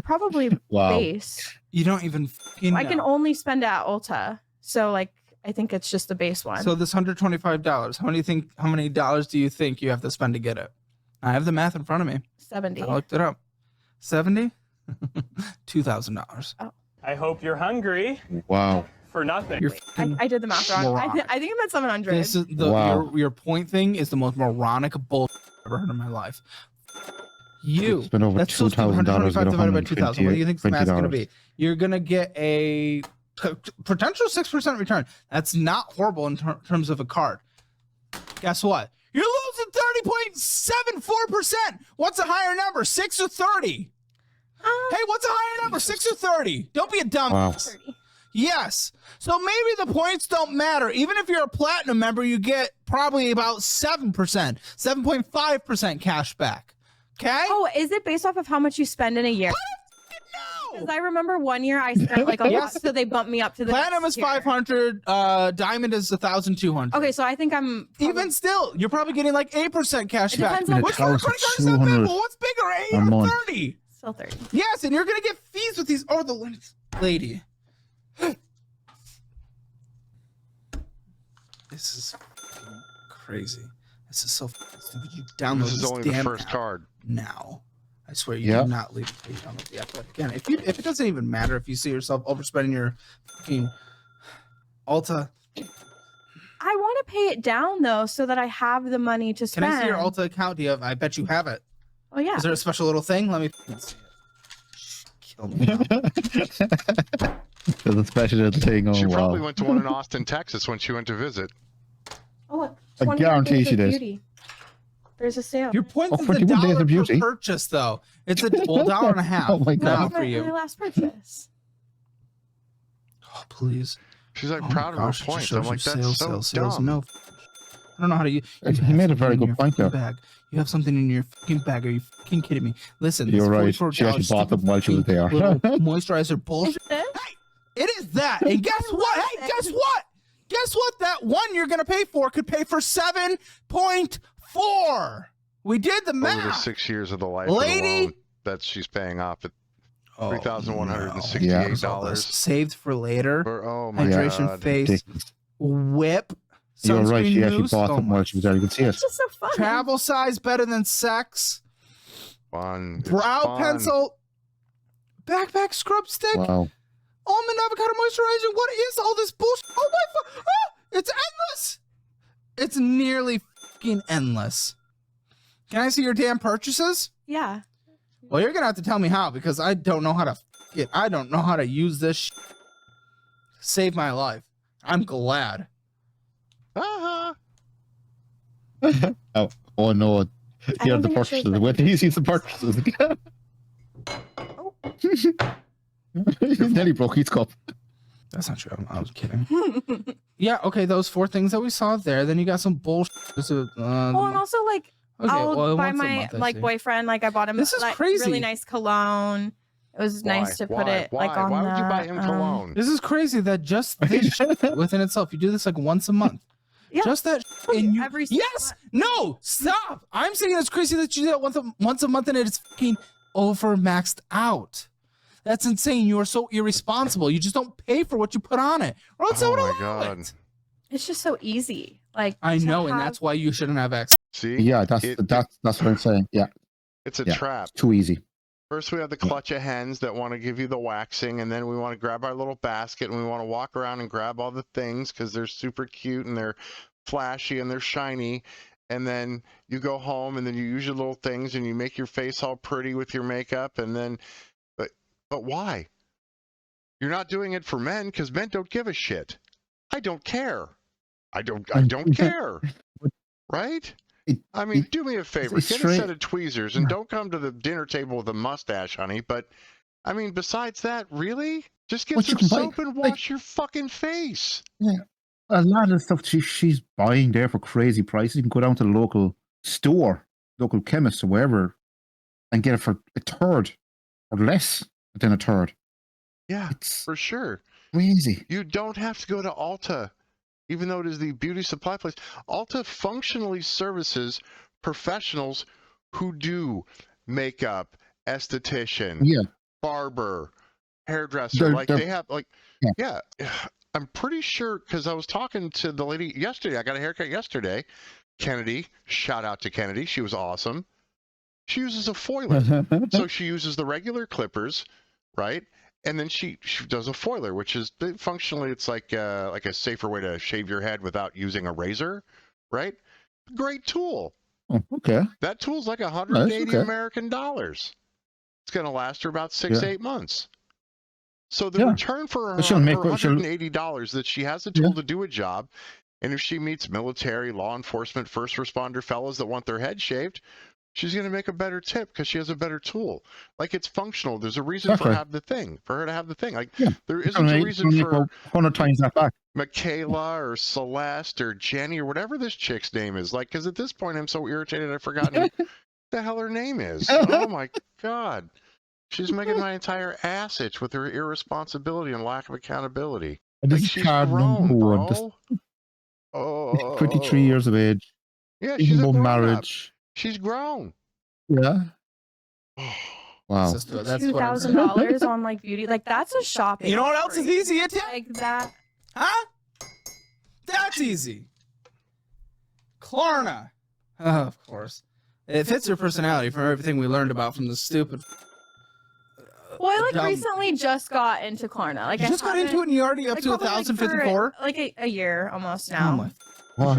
C: Probably base.
D: You don't even fucking know.
C: I can only spend at Ulta, so like I think it's just the base one.
D: So this $125, how many dollars do you think you have to spend to get it? I have the math in front of me.
C: 70.
D: I looked it up. 70? $2,000.
C: Oh.
E: I hope you're hungry.
B: Wow.
E: For nothing.
C: I did the math wrong. I think I meant 700.
D: This is your point thing is the most moronic bullshit I've ever heard in my life. You
B: spend over $2,000
D: divided by 2,000. What do you think the math's going to be? You're going to get a potential 6% return. That's not horrible in terms of a card. Guess what? You're losing 30.74%. What's a higher number, 6 or 30? Hey, what's a higher number, 6 or 30? Don't be a dumb.
B: Wow.
D: Yes. So maybe the points don't matter. Even if you're a platinum member, you get probably about 7%, 7.5% cash back. Okay?
C: Oh, is it based off of how much you spend in a year? Because I remember one year I spent like a lot, so they bumped me up to the
D: platinum is 500, diamond is 1,200.
C: Okay, so I think I'm
D: even still. You're probably getting like 8% cash back.
C: On
D: what's bigger, 8 or 30?
C: Still 30.
D: Yes, and you're gonna get fees with these. Oh, the lady. This is crazy. This is so stupid. You download
A: this is only the first card
D: now. I swear you do not leave the page download the app. But again, if it doesn't even matter if you see yourself overspending your fucking Ulta.
C: I want to pay it down though, so that I have the money to spend.
D: Can I see your Ulta account? Do you have? I bet you have it.
C: Oh yeah.
D: Is there a special little thing? Let me see it. Kill me.
B: There's a special little thing. Oh,
A: she probably went to one in Austin, Texas when she went to visit.
C: Oh, look,
B: I guarantee she did.
C: There's a sale.
D: Your points is $1 per purchase, though. It's a $1.50.
B: Oh my god!
C: For you. My last purchase.
D: Oh please.
A: She's like proud of her points. I'm like, that's so dumb.
D: No, I don't know how to use.
B: He made a very good point there.
D: Bag. You have something in your fucking bag. Are you fucking kidding me? Listen,
B: you're right. She actually bought them while she was there.
D: Moisturizer bullshit. Hey, it is that. And guess what? Hey, guess what? Guess what? That one you're gonna pay for could pay for 7.4. We did the math.
A: Over the 6 years of the life of the loan that she's paying off at $3,168.
D: Saved for later.
A: Oh my
D: hydration
A: god.
D: face whip.
B: You're right. She actually bought them while she was there. You can see it.
C: It's just so fun.
D: Travel size better than sex.
A: Fun.
D: Brow pencil. Backpack scrub stick.
B: Wow.
D: Almond avocado moisturizer. What is all this bullshit? Oh my! It's endless. It's nearly fucking endless. Can I see your damn purchases?
C: Yeah.
D: Well, you're gonna have to tell me how, because I don't know how to. I don't know how to use this. Save my life. I'm glad.
B: Oh no! Here are the purchases. Where do you see the purchases again?
C: Oh.
B: Nearly broke his cup.
D: That's not true. I was kidding. Yeah. Okay. Those 4 things that we saw there. Then you got some bullshit.
C: And also like.
D: Okay,
C: I'll buy my boyfriend, like I bought him
D: this is crazy.
C: Really nice cologne. It was nice to put it like on
A: Why would you buy him cologne?
D: This is crazy that just this shit within itself, you do this like once a month.
C: Yeah.
D: Just that and you
C: every
D: yes! No! Stop! I'm saying it's crazy that you do that once a month and it's fucking over maxed out. That's insane. You are so irresponsible. You just don't pay for what you put on it, or else I
A: Oh
D: would
A: my
D: allow
A: God.
D: it.
C: It's just so easy. Like
D: I
C: to
D: know, and
C: have-
D: that's why you shouldn't have access.
A: See?
B: Yeah, that's what I'm saying. Yeah,
A: It's a
B: yeah.
A: trap.
B: It's too easy.
A: First, we have the clutch of hens that want to give you the waxing, and then we want to grab our little basket and we want to walk around and grab all the things because they're super cute and they're flashy and they're shiny. And then you go home and then you use your little things and you make your face all pretty with your makeup. And then, but why? You're not doing it for men because men don't give a shit. I don't care. I don't care. Right? I mean, do me a favor, get a set of tweezers and don't come to the dinner table with a mustache, honey. But, I mean, besides that, really? Just get some soap and wash your fucking face.
B: Yeah. A lot of stuff she's buying there for crazy prices. You can go down to the local store, local chemist or wherever, and get it for a third or less than a third.
A: Yeah,
B: it's
A: for sure.
B: Crazy.
A: You don't have to go to Ulta. Even though it is the beauty supply place, Ulta functionally services professionals who do makeup, esthetician, barber, hairdresser. They have yeah. I'm pretty sure because I was talking to the lady yesterday. I got a haircut yesterday. Kennedy, shout out to Kennedy. She was awesome. She uses a foiler. So she uses the regular clippers, right? And then she does a foiler, which is functionally it's like a safer way to shave your head without using a razor, right? Great tool.
B: Oh, okay.
A: That tool's like $180 American dollars. It's going to last her about 6 to 8 months. So the return for her $180 that she has a tool to do a job, and if she meets military, law enforcement, first responder fellows that want their head shaved, she's going to make a better tip because she has a better tool. Like, it's functional. There's a reason for her to have the thing. Like, there isn't a reason for
B: 100 times that back.
A: Michaela or Celeste or Jenny or whatever this chick's name is. Like, because at this point I'm so irritated I've forgotten what the hell her name is. Oh my God. She's making my entire ass itch with her irresponsibility and lack of accountability.
B: Like,
A: she's grown, bro.
B: 23 years of age.
A: Yeah, she's a
B: marriage.
A: She's grown.
B: Yeah. Wow.
C: That's $2,000 on like beauty. Like, that's a shopping.
D: You know what else is easy?
C: Like that.
D: Huh? That's easy. Klarna. Oh, of course. It fits her personality from everything we learned about from the stupid.
C: Well, I like recently just got into Klarna. Like,
D: you just got into it and you're already up to 1,054?
C: Like a year almost now.
D: Oh my.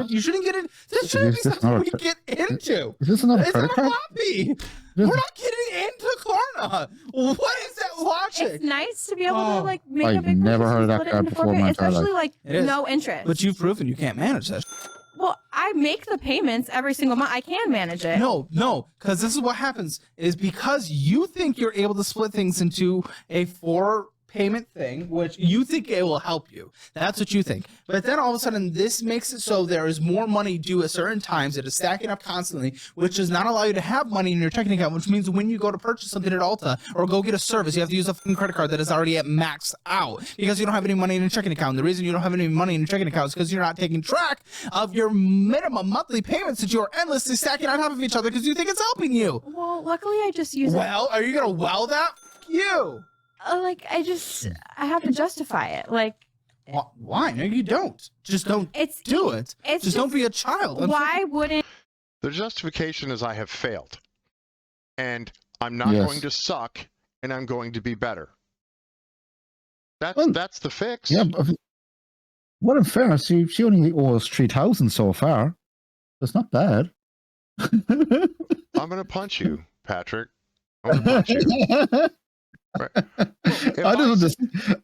D: You shouldn't get in. This shouldn't be something we get into.
B: Is this another
D: it's
B: credit
D: not a
B: card?
D: hobby. We're not getting into Klarna. What is that logic?
C: It's nice to be able to like make
B: I've
C: a big
B: never
C: purchase
B: heard of
C: and
B: that
C: split it
B: card
C: into
B: before in my entire
C: especially
B: life.
C: like no interest.
D: But you've proven you can't manage that.
C: Well, I make the payments every single month. I can manage it.
D: No, because this is what happens is because you think you're able to split things into a 4-payment thing, which you think it will help you. That's what you think. But then all of a sudden, this makes it so there is more money due at certain times. It is stacking up constantly, which does not allow you to have money in your checking account, which means when you go to purchase something at Ulta or go get a service, you have to use a fucking credit card that is already at maxed out because you don't have any money in your checking account. The reason you don't have any money in your checking account is because you're not taking track of your minimum monthly payments that you are endlessly stacking on top of each other because you think it's helping you.
C: Well, luckily I just use
D: Well, are you going to well that? You.
C: Like, I have to justify it. Like,
D: why? No, you don't. Just don't do it. Just don't be a child.
C: Why wouldn't...
A: The justification is I have failed. And I'm not going to suck, and I'm going to be better. That's the fix.
B: Yeah, but what in fairness, she only owes 3,000 so far. That's not bad.
A: I'm going to punch you, Patrick. I'm going to punch you. Right.
B: I don't understand.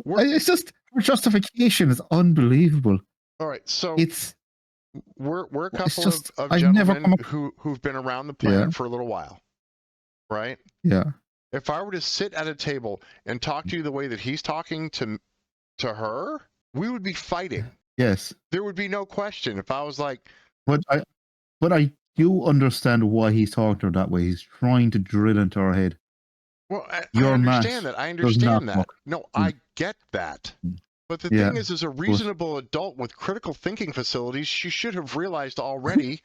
B: It's just her justification is unbelievable.
A: All right, so
B: it's
A: we're a couple of gentlemen who've been around the planet for a little while, right?
B: Yeah.
A: If I were to sit at a table and talk to you the way that he's talking to her, we would be fighting.
B: Yes.
A: There would be no question if I was like.
B: But I do understand why he's talking to her that way. He's trying to drill into her head.
A: Well, I understand that. I understand that. No, I get that. But the thing is, as a reasonable adult with critical thinking facilities, she should have realized already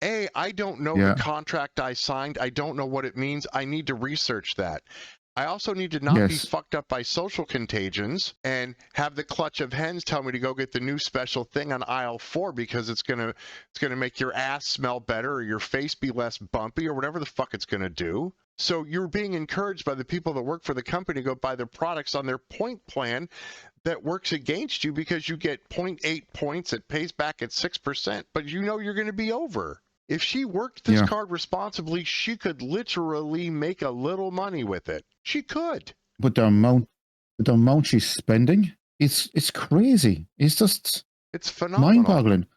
A: I don't know
B: Yeah.
A: the contract I signed. I don't know what it means. I need to research that. I also need to not be
B: Yes.
A: fucked up by social contagions and have the clutch of hens tell me to go get the new special thing on aisle 4 because it's gonna make your ass smell better or your face be less bumpy or whatever the fuck it's gonna do. So you're being encouraged by the people that work for the company to go buy their products on their point plan that works against you because you get 0.8 points. It pays back at 6%, but you know you're going to be over. If she worked this card responsibly, she could literally make a little money with it. She could.
B: But the amount she's spending, it's crazy. It's
A: phenomenal.
B: mind-boggling.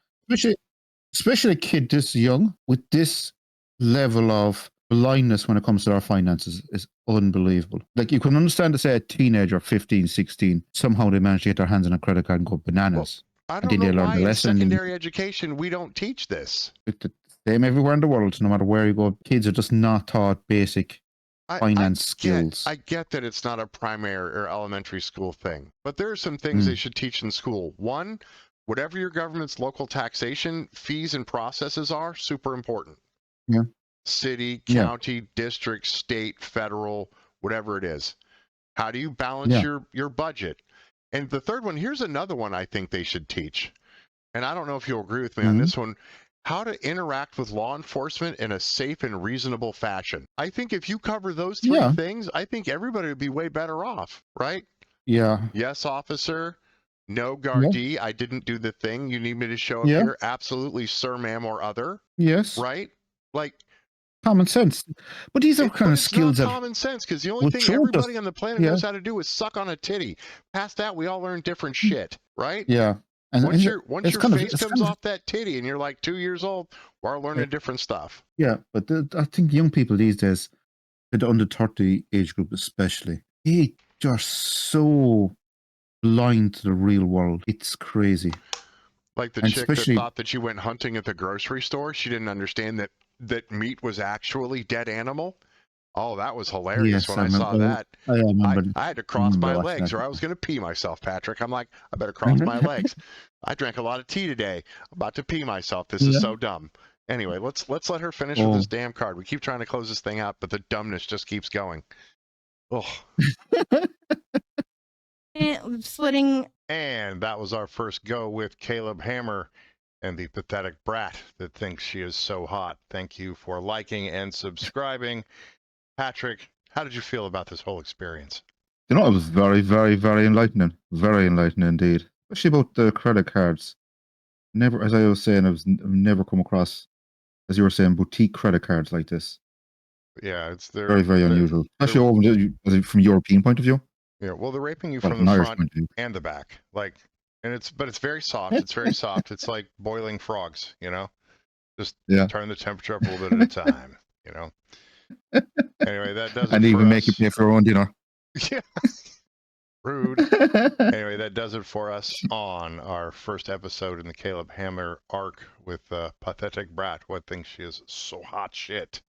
B: Especially a kid this young with this level of blindness when it comes to our finances is unbelievable. Like, you can understand to say a teenager, 15, 16, somehow they manage to get their hands on a credit card and go bananas.
A: Well, I don't know why in secondary education we don't teach this.
B: It's the same everywhere in the world, no matter where you go. Kids are just not taught basic finance skills.
A: I get that it's not a primary or elementary school thing, but there are some things they should teach in school. One, whatever your government's local taxation fees and processes are, super important.
B: Yeah.
A: City, county, district, state, federal, whatever it is. How do you balance your budget? And the third one, here's another one I think they should teach. And I don't know if you'll agree with me on this one. How to interact with law enforcement in a safe and reasonable fashion. I think if you cover those three things, I think everybody would be way better off, right?
B: Yeah.
A: Yes, officer. No, Gardaí. I didn't do the thing. You need me to show up here? Absolutely, sir, ma'am, or other.
B: Yes.
A: Right? Like,
B: common sense. But these are kind of skills
A: that common sense, because the only thing everybody on the planet knows how to do is suck on a titty. Past that, we all learn different shit, right?
B: Yeah. And
A: once your face comes off that titty and you're like 2 years old, we're all learning different stuff.
B: Yeah, but I think young people these days, the under 30 age group especially, they are so blind to the real world. It's crazy.
A: Like the chick that thought that you went hunting at the grocery store, she didn't understand that meat was actually dead animal. Oh, that was hilarious when I saw that. I had to cross my legs or I was going to pee myself, Patrick. I'm like, I better cross my legs. I drank a lot of tea today. I'm about to pee myself. This is so dumb. Anyway, let's let her finish with this damn card. We keep trying to close this thing out, but the dumbness just keeps going. Oh.
C: Splitting.
A: And that was our first go with Caleb Hammer and the pathetic brat that thinks she is so hot. Thank you for liking and subscribing. Patrick, how did you feel about this whole experience?
B: You know, it was very, very, very enlightening. Very enlightening indeed. Especially about the credit cards. Never, as I was saying, I've never come across, as you were saying, boutique credit cards like this.
A: Yeah, it's
B: very, very unusual. Especially from a European point of view.
A: Yeah, well, they're raping you from the front and the back. Like, and it's very soft. It's very soft. It's like boiling frogs, you know? Just turn the temperature up a little bit at a time, you know? Anyway, that does it
B: and
A: for
B: even
A: us.
B: make you pay for your own dinner.
A: Yeah. Rude. Anyway, that does it for us on our first episode in the Caleb Hammer arc with Pathetic Brat, what thinks she is so hot shit.